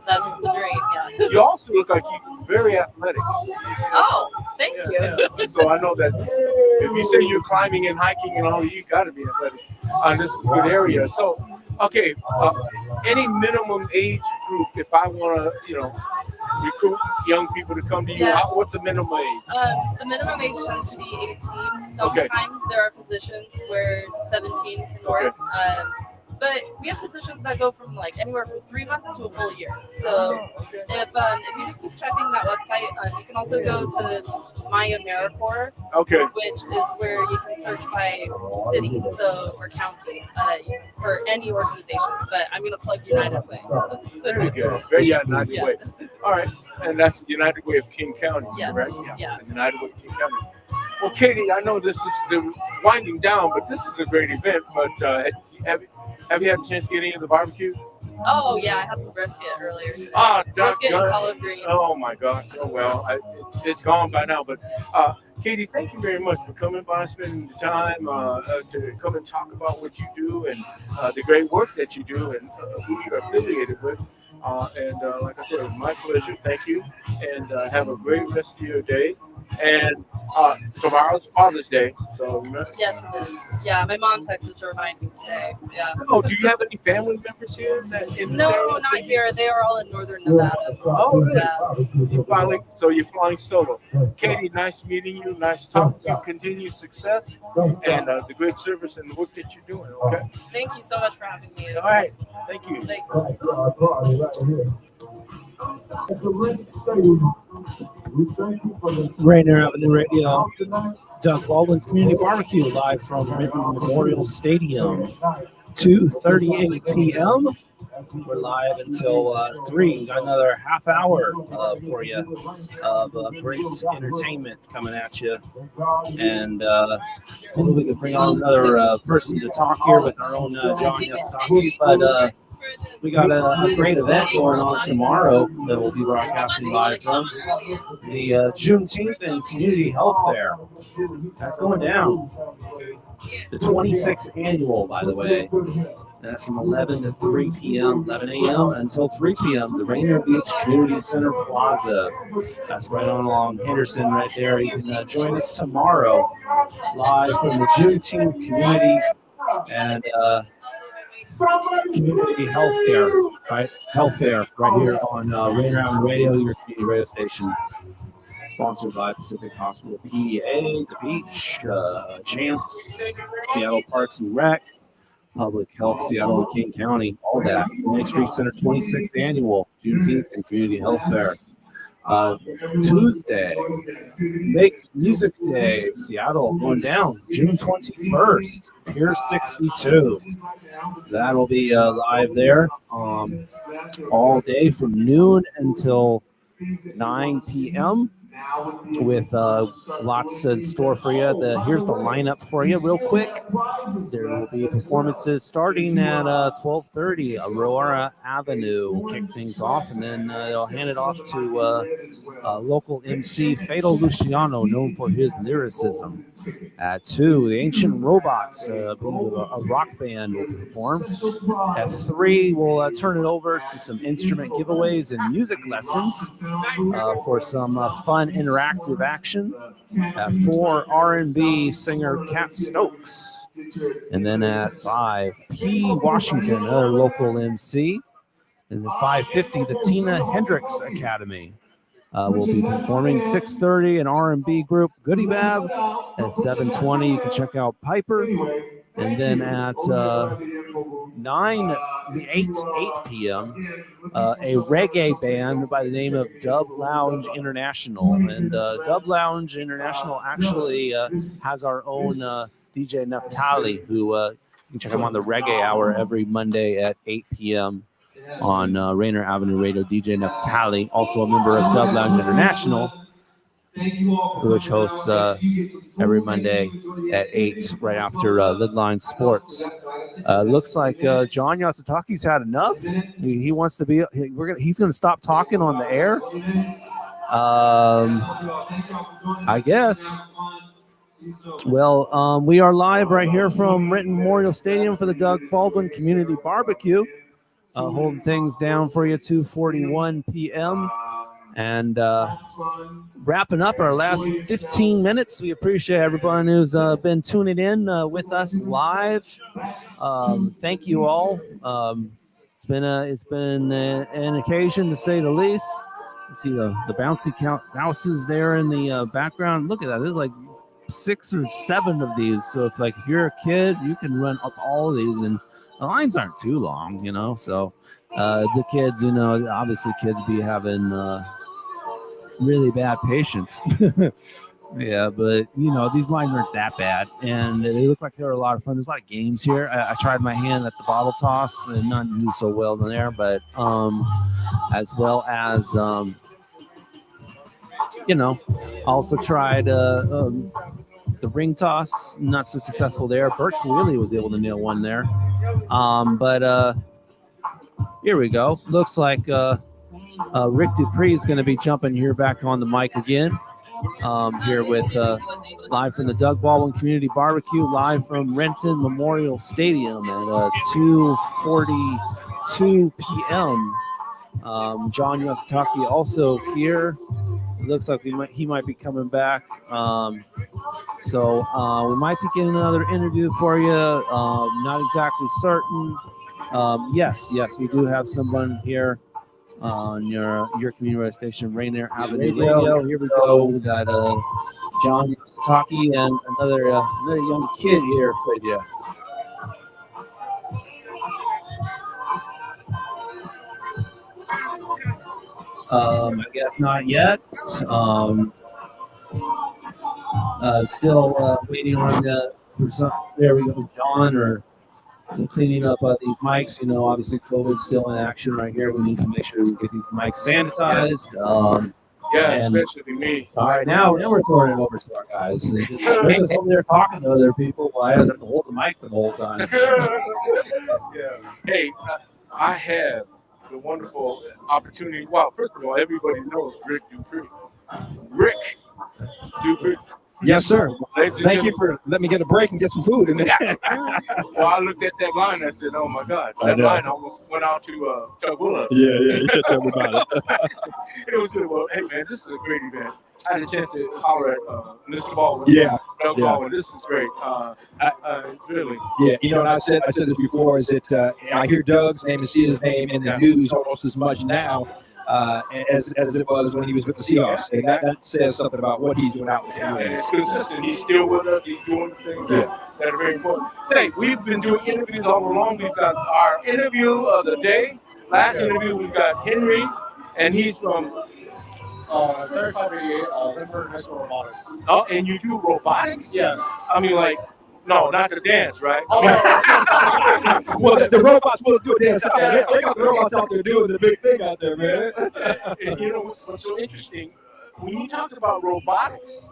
Speaker 17: That's the dream, yeah.
Speaker 12: You also look like you're very athletic.
Speaker 17: Oh, thank you.
Speaker 12: Yeah. So I know that if you say you're climbing and hiking and all, you got to be athletic. This is a good area. So, okay, any minimum age group, if I want to, recruit young people to come to you, what's the minimum age?
Speaker 17: The minimum age tends to be 18. Sometimes there are positions where 17 can work. But we have positions that go from like anywhere from 3 months to a full year. So if you just keep checking that website, you can also go to My AmeriCorps, which is where you can search by city, or county for any organizations. But I'm going to plug United Way.
Speaker 12: Very good. Very United Way. All right, and that's the United Way of King County,
Speaker 17: yes.
Speaker 12: Right?
Speaker 17: Yeah.
Speaker 12: The United Way of King County. Well, Katie, I know this is the winding down, but this is a great event. But have you had a chance to get into the barbecue?
Speaker 17: Oh yeah, I had some brisket earlier today.
Speaker 12: Brisket
Speaker 17: and collard greens.
Speaker 12: Oh my gosh! Oh well, it's gone by now. But Katie, thank you very much for coming by, spending the time to come and talk about what you do and the great work that you do and who you're affiliated with. Like I said, it was my pleasure. Thank you, and have a great rest of your day. And tomorrow's Father's Day, so remember.
Speaker 17: Yes, it is. Yeah, my mom texted to remind me today. Yeah.
Speaker 12: Oh, do you have any family members here?
Speaker 17: No, not here. They are all in northern Nevada.
Speaker 12: Oh, really?
Speaker 17: Yeah.
Speaker 12: You're flying solo. Katie, nice meeting you. Nice talking to you. Continued success and the great service and the work that you're doing. Okay.
Speaker 17: Thank you so much for having me.
Speaker 12: All right. Thank you.
Speaker 5: Rainier Avenue Radio, Doug Baldwin's Community Barbecue, live from Renton Memorial Stadium, 2:38 p.m. We're live until 3. We've got another half hour for you of great entertainment coming at you. And maybe we could bring on another person to talk here with our own John Yasutaki. But we got a great event going on tomorrow that we'll be broadcasting live from the Juneteenth and Community Health Fair. That's going down. The 26th annual, by the way. That's from 11 to 3 p.m., 11 a.m. until 3 p.m. The Rainier Beach Community Center Plaza. That's right on along Henderson right there. You can join us tomorrow live from the Juneteenth Community and Community Healthcare, right? Health Fair right here on Rainier Avenue Radio, your community radio station. Sponsored by Pacific Hospital PA, The Beach, Champs, Seattle Parks and Rec, Public Health, Seattle and King County, all that. Main Street Center 26th Annual Juneteenth and Community Health Fair. Tuesday, Make Music Day, Seattle, going down June 21st, Pier 62. That'll be live there all day from noon until 9 p.m. with lots in store for you. Here's the lineup for you real quick. There will be performances starting at 12:30. Aurora Avenue will kick things off, and then they'll hand it off to local MC Fatal Luciano, known for his lyricism. At 2, the Ancient Robots, a rock band, will perform. At 3, we'll turn it over to some instrument giveaways and music lessons for some fun interactive action. At 4, R&B singer Kat Stokes. And then at 5, P. Washington, another local MC. And then 5:50, the Tina Hendricks Academy will be performing. 6:30, an R&B group, Goodie Bab. At 7:20, you can check out Piper. And then at 8 p.m., a reggae band by the name of Dub Lounge International. And Dub Lounge International actually has our own DJ Naftali, who you can check him on the Reggae Hour every Monday at 8 p.m. on Rainier Avenue Radio. DJ Naftali, also a member of Dub Lounge International, which hosts every Monday at 8 right after Lidline Sports. Looks like John Yasutaki's had enough. He wants to be. He's going to stop talking on the air. I guess. Well, we are live right here from Renton Memorial Stadium for the Doug Baldwin Community Barbecue. Holding things down for you, 2:41 p.m. And wrapping up our last 15 minutes. We appreciate everyone who's been tuning in with us live. Thank you all. It's been an occasion to say the least. You see the bouncy houses there in the background. Look at that. There's like 6 or 7 of these. So if you're a kid, you can run up all of these, and the lines aren't too long, So the kids, obviously kids be having really bad patience. Yeah, but these lines aren't that bad, and they look like they were a lot of fun. There's a lot of games here. I tried my hand at the bottle toss and not do so well in there, but as well as also tried the ring toss. Not so successful there. Bert really was able to nail one there, but here we go. Looks like Rick Dupree is going to be jumping here back on the mic again. Here with live from the Doug Baldwin Community Barbecue, live from Renton Memorial Stadium at 2:42 p.m. John Yositaki also here. It looks like he might be coming back. So we might be getting another interview for you. Not exactly certain. Yes, we do have someone here on your community radio station, Rainier Avenue Radio. Here we go. We got John Yositaki and another young kid here for you. I guess not yet. Still waiting on for some. There we go, John, or cleaning up these mics. Obviously COVID's still in action right here. We need to make sure we get these mics sanitized.
Speaker 12: Especially me.
Speaker 5: All right, now we're throwing it over to our guys. They're just over there talking to other people while I have to hold the mic the whole time.
Speaker 12: Hey, I have the wonderful opportunity. Well, first of all, everybody knows Rick Dupree. Rick Dupree.
Speaker 1: Yes, sir. Thank you for letting me get a break and get some food in there.
Speaker 12: Well, I looked at that line. I said, "Oh my God, that line almost went out to Tabula."
Speaker 1: Yeah. Tell me about it.
Speaker 12: It was good. Well, hey man, this is a great event. I had a chance to holler at Mr. Baldwin. Doug Baldwin. This is great. Really.
Speaker 1: Yeah, and I said this before. Is that I hear Doug's name and see his name in the news almost as much now as it was when he was with the Seahawks, and that says something about what he's doing out with the community.
Speaker 12: And it's consistent. He's still with us. He's doing the things that are very important. Say, we've been doing interviews all along. We've got our interview of the day. Last interview, we've got Henry, and he's from
Speaker 18: 3588 Lindbergh High School Robotics.
Speaker 12: Oh, and you do robotics?
Speaker 18: Yes.
Speaker 12: I mean, no, not the dance, right?
Speaker 1: Well, the robots will do a dance out there. They got the robots out there doing the big thing out there, man.
Speaker 12: And what's so interesting, when you talk about robotics,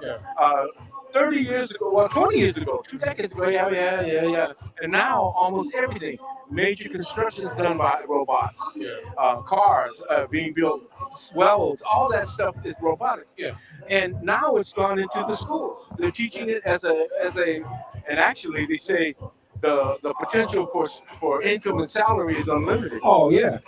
Speaker 12: 30 years ago, 20 years ago, 2 decades ago, and now almost everything. Major construction is done by robots. Cars being built, wells, all that stuff is robotics. And now it's gone into the schools. They're teaching it as a, and actually they say the potential for income and salary is unlimited.
Speaker 1: Oh yeah.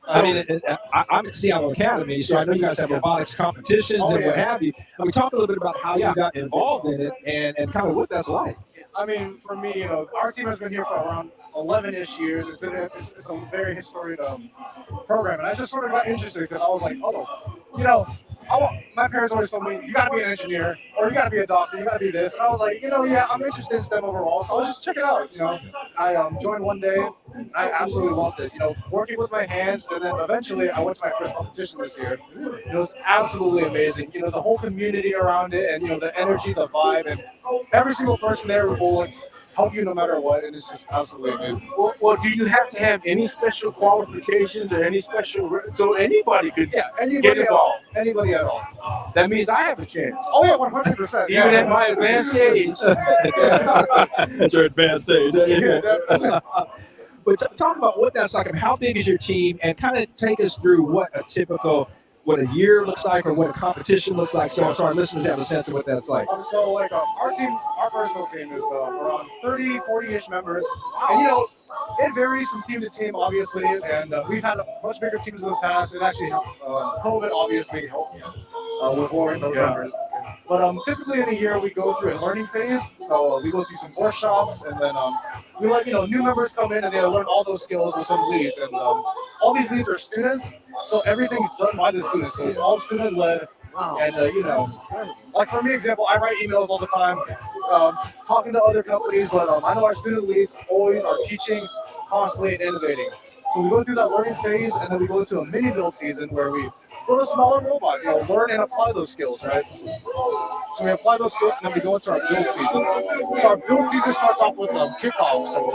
Speaker 1: I mean, I'm at Seattle Academy, so I know you guys have robotics competitions and what have you. I mean, talk a little bit about how you got involved in it and kind of what that's like.
Speaker 18: I mean, for me, our team has been here for around 11-ish years. It's a very historic program, and I just sort of got interested because I was like, my parents always told me, you got to be an engineer, or you got to be a doctor, you got to be this. And I was like, I'm interested in STEM overall, so I'll just check it out. I joined one day, and I absolutely loved it. Working with my hands, and then eventually I went to my first competition this year. It was absolutely amazing. The whole community around it, and the energy, the vibe, and every single person there will help you no matter what, and it's just absolutely amazing.
Speaker 12: Well, do you have to have any special qualifications or any special, so anybody could get involved?
Speaker 18: Anybody at all.
Speaker 12: That means I have a chance.
Speaker 18: Oh yeah, 100%.
Speaker 12: Even at my advanced age.
Speaker 1: At your advanced age. But talk about what that's like. I mean, how big is your team, and kind of take us through what a year looks like, or what a competition looks like, so our listeners have a sense of what that's like.
Speaker 18: So our personal team is around 30, 40-ish members. And it varies from team to team, obviously, and we've had much bigger teams in the past. It actually helped. COVID obviously helped with lowering those numbers. But typically in a year we go through a learning phase. So we go through some workshops, and then we let new members come in and they learn all those skills with some leads. And all these leads are students, so everything's done by the students. So it's all student led. Wow. And like for me, example, I write emails all the time, talking to other companies, but I know our student leads always are teaching constantly and innovating. So we go through that learning phase, and then we go into a mini build season where we build a smaller robot, learn and apply those skills, right? So we apply those skills, and then we go into our build season. So our build season starts off with kickoff. So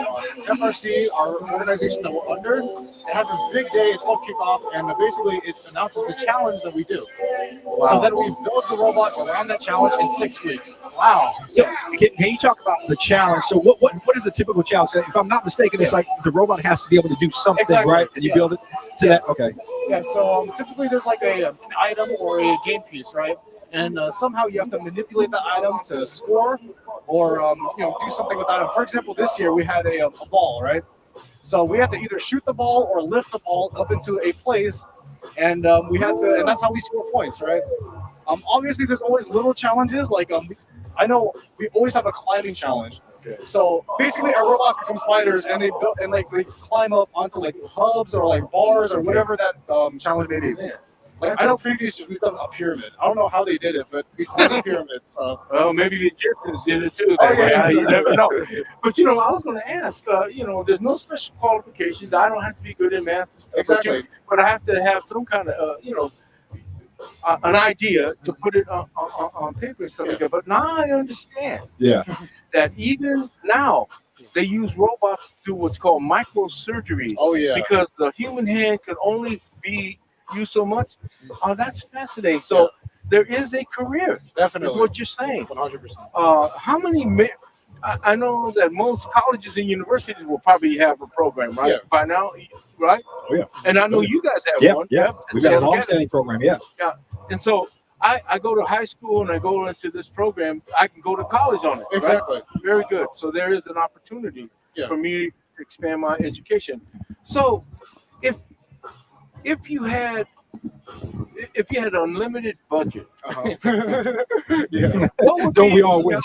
Speaker 18: FRC, our organization that we're under, it has this big day. It's called kickoff, and basically it announces the challenge that we do. Wow. So then we build the robot around that challenge in 6 weeks.
Speaker 1: Wow. So can you talk about the challenge? So what is a typical challenge? If I'm not mistaken, it's like the robot has to be able to do something, right? And you build it to that. Okay.
Speaker 18: Yeah. So typically there's like an item or a game piece, right? And somehow you have to manipulate the item to score or do something with that item. For example, this year we had a ball, right? So we had to either shoot the ball or lift the ball up into a place, and we had to, and that's how we score points, right? Obviously, there's always little challenges. Like I know we always have a climbing challenge. So basically, our robots become sliders, and they climb up onto like hubs or like bars or whatever that challenge may be. Like I know previous years we've done a pyramid. I don't know how they did it, but we did a pyramid. So
Speaker 12: well, maybe the Egyptians did it too. You never know. But I was going to ask. There's no special qualifications. I don't have to be good in math.
Speaker 18: Exactly.
Speaker 12: But I have to have some kind of an idea to put it on paper and stuff like that. But now I understand.
Speaker 1: Yeah.
Speaker 12: That even now they use robots to do what's called microsurgery.
Speaker 18: Oh yeah.
Speaker 12: Because the human hand can only be used so much. Oh, that's fascinating. So there is a career.
Speaker 18: Definitely.
Speaker 12: That's what you're saying.
Speaker 18: 100%.
Speaker 12: How many? I know that most colleges and universities will probably have a program, right?
Speaker 18: Yeah.
Speaker 12: By now, right?
Speaker 1: Oh, yeah.
Speaker 12: And I know you guys have one.
Speaker 1: Yeah. We've got a long-standing program. Yeah.
Speaker 12: Yeah. And so I go to high school and I go into this program. I can go to college on it.
Speaker 18: Exactly.
Speaker 12: Right? Very good. So there is an opportunity for me to expand my education. So if you had unlimited budget, what would
Speaker 1: Don't
Speaker 12: be,
Speaker 1: we all wish?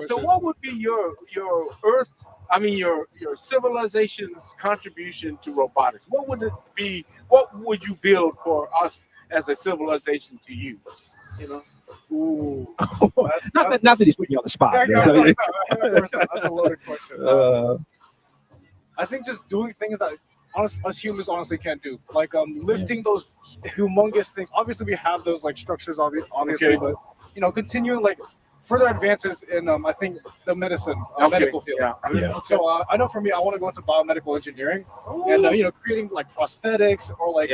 Speaker 12: So what would be your Earth? I mean your civilization's contribution to robotics? What would it be? What would you build for us as a civilization to use?
Speaker 18: Ooh,
Speaker 1: not that he's putting you on the spot.
Speaker 18: That's a loaded question. I think just doing things that us humans honestly can't do, like lifting those humongous things. Obviously, we have those like structures, obviously, but continuing like further advances in I think the medical field.
Speaker 12: Yeah.
Speaker 18: So I know for me, I want to go into biomedical engineering, and creating like prosthetics or like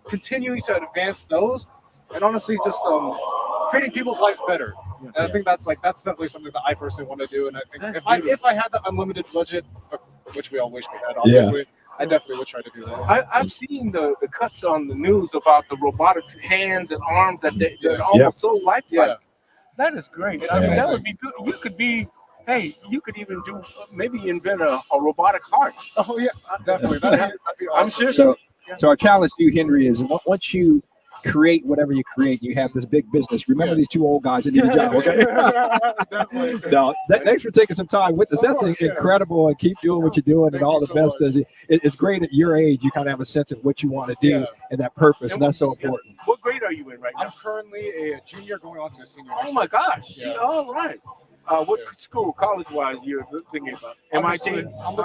Speaker 18: continuing to advance those, and honestly just creating people's lives better. And I think that's definitely something that I personally want to do. And I think if I had the unlimited budget, which we all wish we had, obviously. I definitely would try to do that.
Speaker 12: I've seen the cuts on the news about the robotic hands and arms that they're almost so lifelike.
Speaker 18: Yeah.
Speaker 12: That is great. I mean, that would be good. You could even do maybe invent a robotic heart.
Speaker 18: Oh yeah, definitely. That'd be awesome.
Speaker 12: I'm sure.
Speaker 1: So our challenge to you, Henry, is once you create whatever you create, you have this big business. Remember these two old guys that need a job, okay? No, thanks for taking some time with us. That's incredible, and keep doing what you're doing, and all the best. It's great at your age. You kind of have a sense of what you want to do and that purpose, and that's so important.
Speaker 12: What grade are you in right now?
Speaker 18: I'm currently a junior going on to a senior.
Speaker 12: Oh my gosh! Yeah. All right. What school, college-wise, you're thinking about? MIT?
Speaker 18: I'm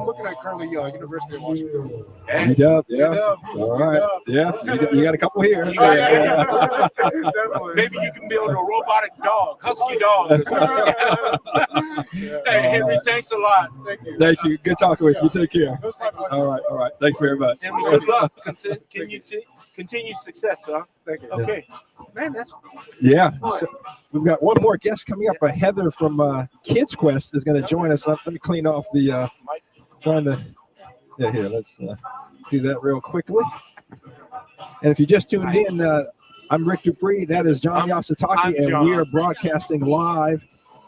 Speaker 18: looking at currently University of Washington.
Speaker 1: UW, yeah. All right. Yeah, you got a couple here.
Speaker 12: Maybe you can build a robotic dog, husky dog. Hey, Henry, thanks a lot.
Speaker 1: Thank you. Good talking with you. Take care. All right. Thanks very much.
Speaker 12: Henry, good luck. Continued success, huh?
Speaker 18: Thank you.
Speaker 12: Okay. Man, that's
Speaker 1: So we've got one more guest coming up. Heather from Kids Quest is going to join us. Let me clean off the here. Let's do that real quickly. And if you just tuned in, I'm Rick Dupree. That is John Yasutaki, and we are broadcasting live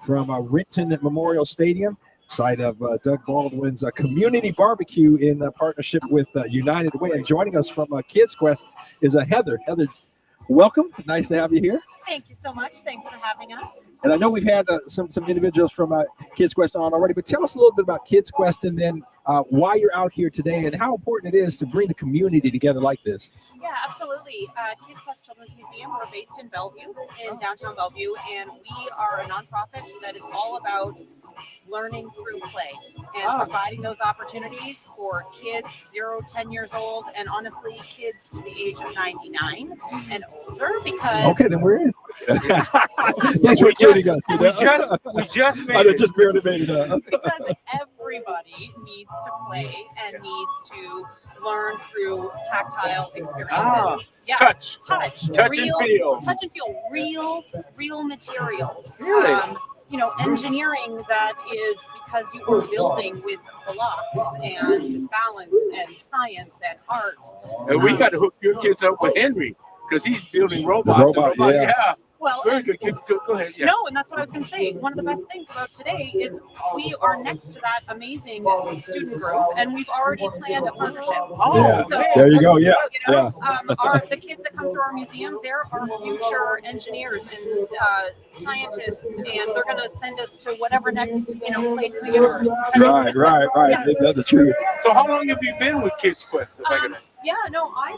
Speaker 1: from Renton Memorial Stadium, site of Doug Baldwin's community barbecue in partnership with United Way. And joining us from Kids Quest is Heather. Heather, welcome. Nice to have you here.
Speaker 19: Thank you so much. Thanks for having us.
Speaker 1: And I know we've had some individuals from Kids Quest on already, but tell us a little bit about Kids Quest and then why you're out here today and how important it is to bring the community together like this.
Speaker 19: Yeah, absolutely. Kids Quest Children's Museum, we're based in Bellevue, in downtown Bellevue, and we are a nonprofit that is all about learning through play and providing those opportunities for kids 0 to 10 years old, and honestly kids to the age of 99 and older, because
Speaker 1: okay, then we're in. Thanks for joining us.
Speaker 12: We just made
Speaker 1: I just barely made it up.
Speaker 19: because everybody needs to play and needs to learn through tactile experiences.
Speaker 12: Touch
Speaker 19: real,
Speaker 12: and feel.
Speaker 19: touch and feel, real materials.
Speaker 12: Really?
Speaker 19: Engineering that is because you are building with blocks and balance and science and art.
Speaker 12: And we got to hook your kids up with Henry because he's building robots.
Speaker 1: Yeah.
Speaker 19: Well,
Speaker 12: very good. Go ahead. Yeah.
Speaker 19: No, and that's what I was going to say. One of the best things about today is we are next to that amazing student group, and we've already planned a partnership.
Speaker 1: Yeah.
Speaker 19: So,
Speaker 1: There you go. Yeah.
Speaker 19: The kids that come through our museum, they're our future engineers and scientists, and they're going to send us to whatever next place in the universe.
Speaker 1: Right. That's the truth.
Speaker 12: So how long have you been with Kids Quest?
Speaker 19: I've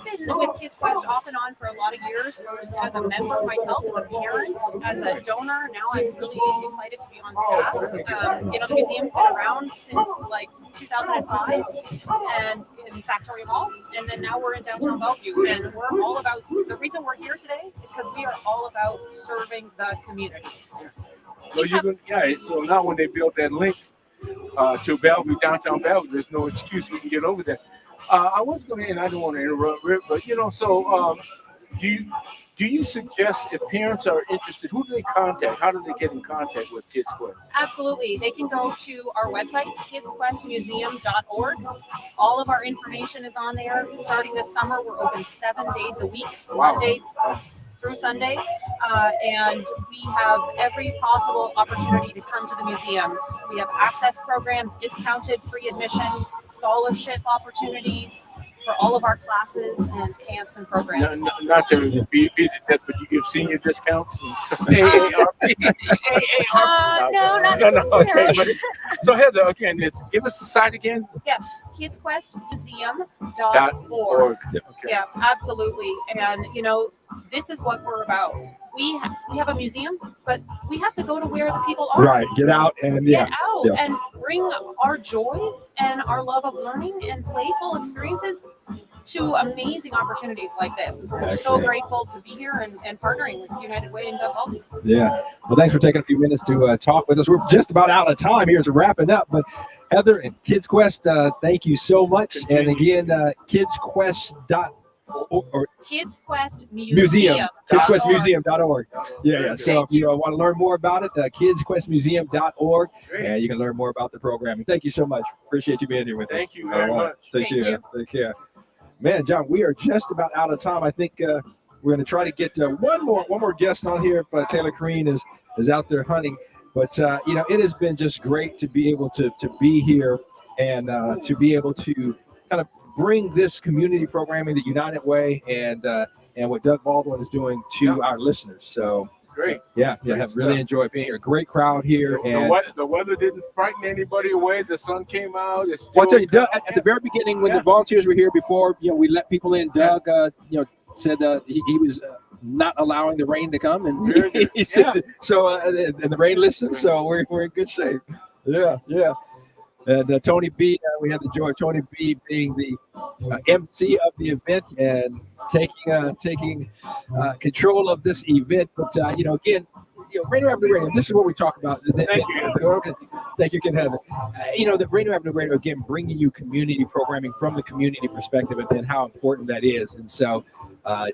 Speaker 19: been with Kids Quest off and on for a lot of years. First as a member myself, as a parent, as a donor. Now I'm really excited to be on staff. The museum's been around since like 2005, and in Factory Mall, and then now we're in downtown Bellevue, and we're all about. The reason we're here today is because we are all about serving the community.
Speaker 12: So now when they build that link to Bellevue, downtown Bellevue, there's no excuse we can get over there. I was going to, and I don't want to interrupt Rick, but do you suggest if parents are interested, who do they contact? How do they get in contact with Kids Quest?
Speaker 19: Absolutely. They can go to our website, kidsquestmuseum.org. All of our information is on there. Starting this summer, we're open 7 days a week, Wednesday through Sunday, and we have every possible opportunity to come to the museum. We have access programs, discounted free admission, scholarship opportunities for all of our classes and camps and programs.
Speaker 12: Not to be the death, but you give senior discounts?
Speaker 19: No, not necessarily.
Speaker 12: Okay, so Heather, again, give us the site again.
Speaker 19: Yeah, kidsquestmuseum.org. Yeah, absolutely. And this is what we're about. We have a museum, but we have to go to where the people are.
Speaker 1: Right. Get out and
Speaker 19: and bring our joy and our love of learning and playful experiences to amazing opportunities like this. And so we're so grateful to be here and partnering with United Way and Doug Baldwin.
Speaker 1: Yeah. Well, thanks for taking a few minutes to talk with us. We're just about out of time here to wrap it up, but Heather and Kids Quest, thank you so much. And again,
Speaker 19: KidsQuestMuseum.
Speaker 1: KidsQuestMuseum.org. Yeah. So if you want to learn more about it, KidsQuestMuseum.org, and you can learn more about the programming. Thank you so much. Appreciate you being here with us.
Speaker 12: Thank you very much.
Speaker 1: Take care. Man, John, we are just about out of time. I think we're going to try to get one more guest on here if Taylor Crean is out there hunting. But it has been just great to be able to be here and to be able to kind of bring this community programming, the United Way, and what Doug Baldwin is doing to our listeners. So
Speaker 12: great.
Speaker 1: Have really enjoyed being here. Great crowd here. And
Speaker 12: the weather didn't frighten anybody away. The sun came out.
Speaker 1: I'll tell you, Doug, at the very beginning when the volunteers were here before, we let people in. Doug, said he was not allowing the rain to come, and he said so. And the rain listened, so we're in good shape. Yeah. And Tony B, we had the joy of Tony B being the MC of the event and taking control of this event. But again, Rainier Avenue Radio, this is what we talk about. Thank you, Ken Heather. The Rainier Avenue Radio, again, bringing you community programming from the community perspective and how important that is. And so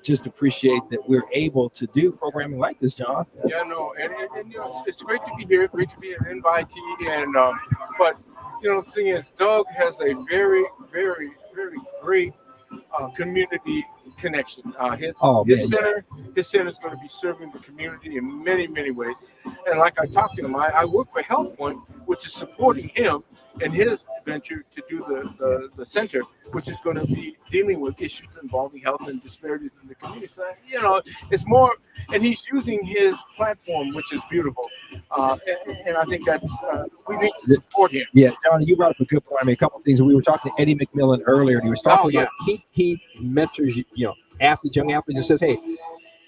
Speaker 1: just appreciate that we're able to do programming like this, John.
Speaker 12: And it's great to be here, great to be an invitee. And but the thing is, Doug has a very, very, very great community connection. His center is going to be serving the community in many, many ways. And like I talked to him, I work for HealthPoint, which is supporting him in his venture to do the center, which is going to be dealing with issues involving health and disparities in the community. So, you know, it's more, and he's using his platform, which is beautiful. And I think that's, we need to support him.
Speaker 1: Yeah, John, you brought up a good point. I mean, a couple of things. We were talking to Eddie McMillan earlier, and he was talking about he mentors, you know, athletes, young athletes, and says, hey,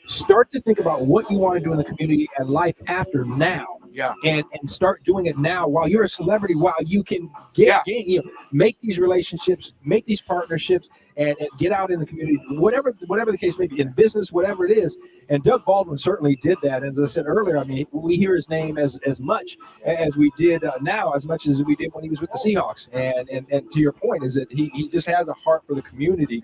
Speaker 1: start to think about what you want to do in the community and life after now.
Speaker 12: Yeah.
Speaker 1: And start doing it now while you're a celebrity, while you can gain, you know, make these relationships, make these partnerships, and get out in the community, whatever the case may be, in business, whatever it is. And Doug Baldwin certainly did that. As I said earlier, I mean, we hear his name as much as we did now, as much as we did when he was with the Seahawks. And to your point is that he just has a heart for the community.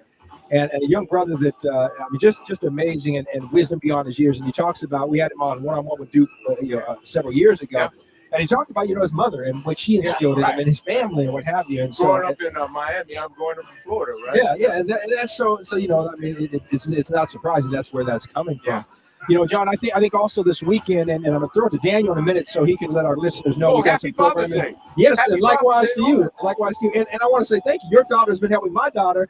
Speaker 1: And a young brother that, I mean, just amazing and wisdom beyond his years. And he talks about, we had him on one-on-one with Duke several years ago. Yeah. And he talked about, you know, his mother and what she instilled in him and his family and what have you. And
Speaker 12: growing up in Miami, I'm growing up in Florida, right?
Speaker 1: Yeah. And that's so, you know, I mean, it's not surprising that's where that's coming from. You know, John, I think also this weekend, and I'm going to throw it to Daniel in a minute so he can let our listeners know we got some programming. Yes, and likewise to you. Likewise to you. And I want to say thank you. Your daughter's been helping my daughter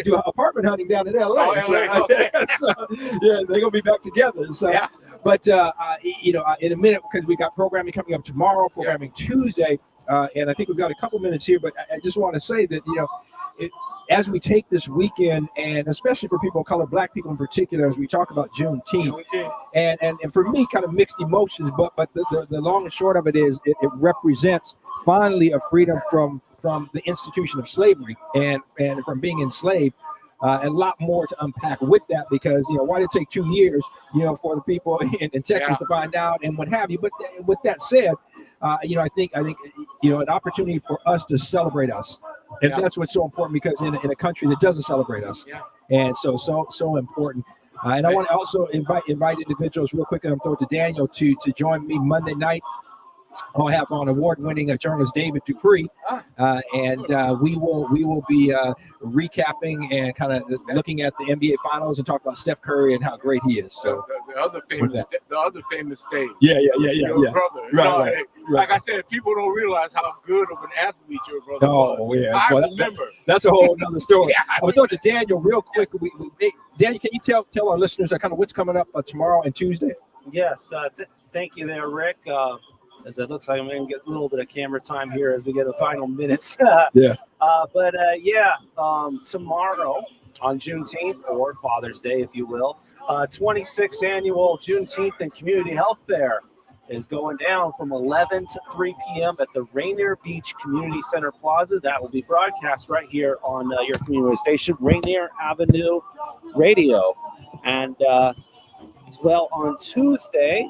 Speaker 1: do apartment hunting down in L.A. So, yeah, they're going to be back together. So, but, you know, in a minute, because we got programming coming up tomorrow, programming Tuesday, and I think we've got a couple minutes here, but I just want to say that, you know, as we take this weekend, and especially for people of color, Black people in particular, as we talk about Juneteenth, and for me, kind of mixed emotions, but the long and short of it is it represents finally a freedom from the institution of slavery and from being enslaved. And a lot more to unpack with that, because, you know, why did it take 2 years, you know, for the people in Texas to find out and what have you. But with that said, you know, I think, you know, an opportunity for us to celebrate us. And that's what's so important, because in a country that doesn't celebrate us. And so important. And I want to also invite individuals real quick, and I'm throwing it to Daniel to join me Monday night. I'll have on award-winning journalist David Dupree, and we will be recapping and kind of looking at the NBA Finals and talk about Steph Curry and how great he is. So
Speaker 12: the other famous Dave.
Speaker 1: Yeah.
Speaker 12: Your brother.
Speaker 1: Right.
Speaker 12: Like I said, people don't realize how good of an athlete your brother was.
Speaker 1: Oh yeah,
Speaker 12: I remember.
Speaker 1: That's a whole other story. I'm gonna throw it to Daniel real quick. Daniel, can you tell our listeners kind of what's coming up tomorrow and Tuesday?
Speaker 5: Yes, thank you there, Rick. As it looks like I'm going to get a little bit of camera time here as we get the final minutes. Tomorrow on Juneteenth, or Father's Day, if you will, 26th annual Juneteenth and Community Health Fair is going down from 11 to 3 p.m. at the Rainier Beach Community Center Plaza. That will be broadcast right here on your community station, Rainier Avenue Radio. And as well, on Tuesday,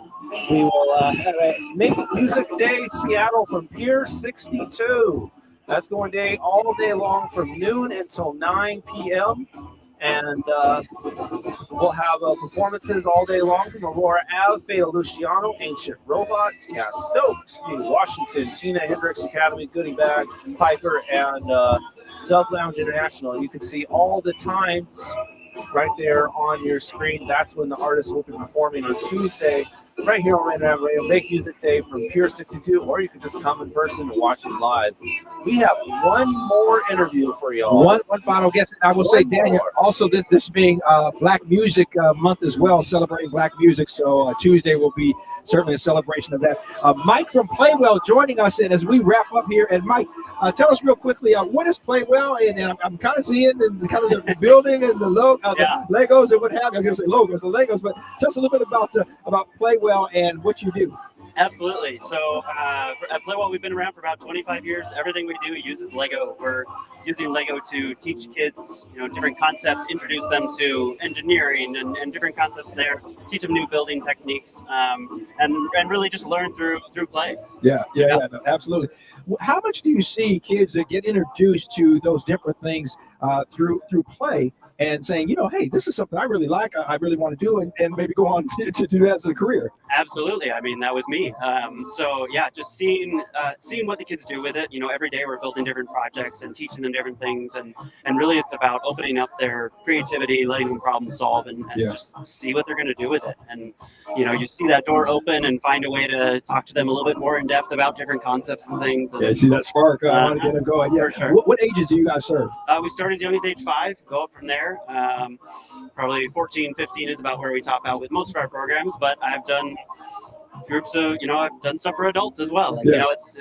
Speaker 5: we will have a Make Music Day Seattle from Pier 62. That's going all day long from noon until 9 p.m. And we'll have performances all day long from Aurora Ave, Fatal Luciano, Ancient Robots, Cat Stokes, Washington, Tina Hendricks Academy, Goodie Bag, Piper, and Dub Lounge International. You can see all the times right there on your screen. That's when the artists will be performing on Tuesday, right here on Rainier Avenue Radio. Make Music Day from Pier 62, or you can just come in person and watch it live. We have one more interview for y'all.
Speaker 1: One final guest. I will say, Daniel, also this being Black Music Month as well, celebrating Black music. So Tuesday will be certainly a celebration of that. Mike from Playwell joining us, and as we wrap up here, and Mike, tell us real quickly, what is Playwell? And I'm kind of seeing the building and the logo, the Legos and what have you. I was going to say logos, the Legos, but tell us a little bit about Playwell and what you do.
Speaker 20: Absolutely. So at Playwell, we've been around for about 25 years. Everything we do uses Lego. We're using Lego to teach kids, different concepts, introduce them to engineering and different concepts there, teach them new building techniques, and really just learn through play.
Speaker 1: Yeah, no, absolutely. How much do you see kids that get introduced to those different things through play? and saying, hey, this is something I really like, I really want to do, and maybe go on to do that as a career.
Speaker 20: Absolutely. I mean, that was me. So yeah, just seeing what the kids do with it. Every day we're building different projects and teaching them different things, and really it's about opening up their creativity, letting them problem solve, and just see what they're going to do with it. And you see that door open and find a way to talk to them a little bit more in depth about different concepts and things. And,
Speaker 1: See that spark. I want to get them going. Yeah.
Speaker 20: For sure.
Speaker 1: What ages do you guys serve?
Speaker 20: We start as young as age 5, go up from there. Probably 14, 15 is about where we top out with most of our programs, but I've done groups of, I've done stuff for adults as well. It's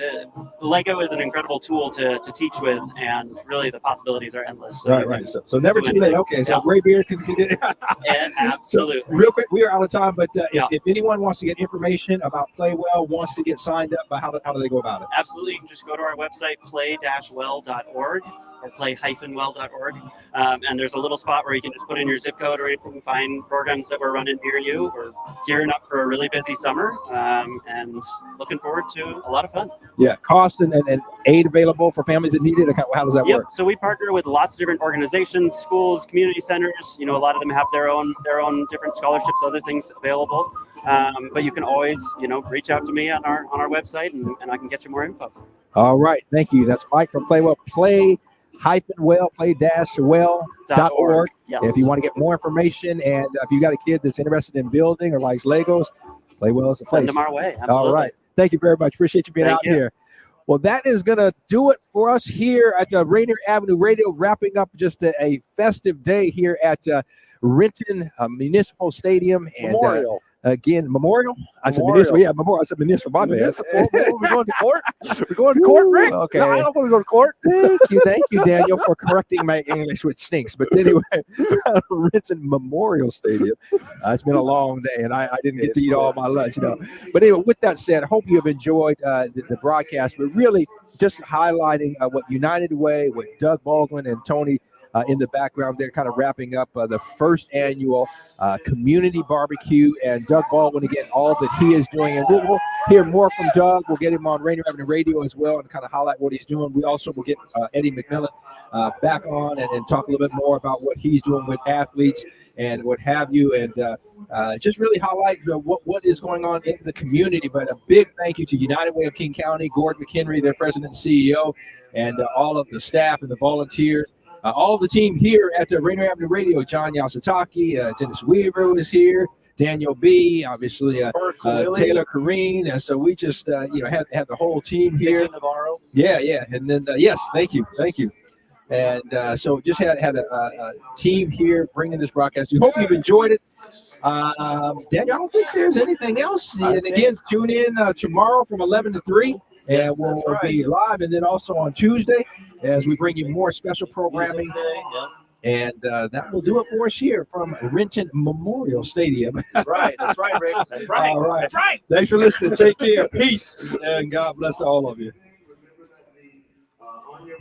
Speaker 20: Lego is an incredible tool to teach with, and really the possibilities are endless. So
Speaker 1: Right. So never too late. Okay, so Gray Beard can get it.
Speaker 20: Yeah, absolutely.
Speaker 1: So real quick, we are out of time, but if anyone wants to get information about Play Well, wants to get signed up, how do they go about it?
Speaker 20: Absolutely. You can just go to our website, play-well.org. or play-well.org. And there's a little spot where you can just put in your zip code or anything, find programs that we're running near you. We're gearing up for a really busy summer, and looking forward to a lot of fun.
Speaker 1: Yeah, cost and aid available for families that need it. How does that work?
Speaker 20: So we partner with lots of different organizations, schools, community centers. A lot of them have their own different scholarships, other things available. But you can always, reach out to me on our website, and I can get you more info.
Speaker 1: All right, thank you. That's Mike from Play Well. Play-well.org.
Speaker 20: Yes.
Speaker 1: If you want to get more information, and if you got a kid that's interested in building or likes Legos, Play Well is the place.
Speaker 20: Send them our way. Absolutely.
Speaker 1: All right. Thank you very much. Appreciate you being out here. Well, that is going to do it for us here at Rainier Avenue Radio, wrapping up just a festive day here at Renton Municipal Stadium. And,
Speaker 5: Memorial.
Speaker 1: Memorial? I said
Speaker 5: Memorial.
Speaker 1: municipal. Yeah, Memorial. I said municipal. My bad.
Speaker 5: Municipal. We're going to court. We're going to court, Rick.
Speaker 1: Okay.
Speaker 5: No, I don't want to go to court.
Speaker 1: Thank you, Daniel, for correcting my English, which stinks. But anyway, Renton Memorial Stadium. It's been a long day, and I didn't get to eat all my lunch, But anyway, with that said, I hope you have enjoyed the broadcast. But really, just highlighting what United Way, what Doug Baldwin and Tony in the background there, kind of wrapping up the first annual community barbecue, and Doug Baldwin again, all that he is doing, and we'll hear more from Doug. We'll get him on Rainier Avenue Radio as well, and kind of highlight what he's doing. We also will get Eddie McMillan back on and talk a little bit more about what he's doing with athletes and what have you, and just really highlight what is going on in the community. But a big thank you to United Way of King County, Gordon McHenry, their president and CEO, and all of the staff and the volunteers. All the team here at the Rainier Avenue Radio, John Yasutaki, Dennis Weaver was here, Daniel B, obviously Taylor Kareen, and so we just had the whole team here.
Speaker 5: Vicki Nabarro.
Speaker 1: Yeah, and then yes, thank you, and so just had a team here bringing this broadcast. We hope you've enjoyed it. Daniel, I don't think there's anything else. And again, tune in tomorrow from 11 to 3. And we'll be live, and then also on Tuesday as we bring you more special programming. And that will do it for us here from Renton Memorial Stadium.
Speaker 5: That's right, Rick. That's right.
Speaker 1: All right.
Speaker 5: That's right.
Speaker 1: Thanks for listening. Take care. Peace. And God bless to all of you.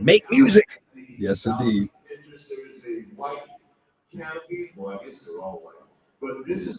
Speaker 1: Make music. Yes, indeed.
Speaker 21: Canopy, well, I guess they're all white. But this is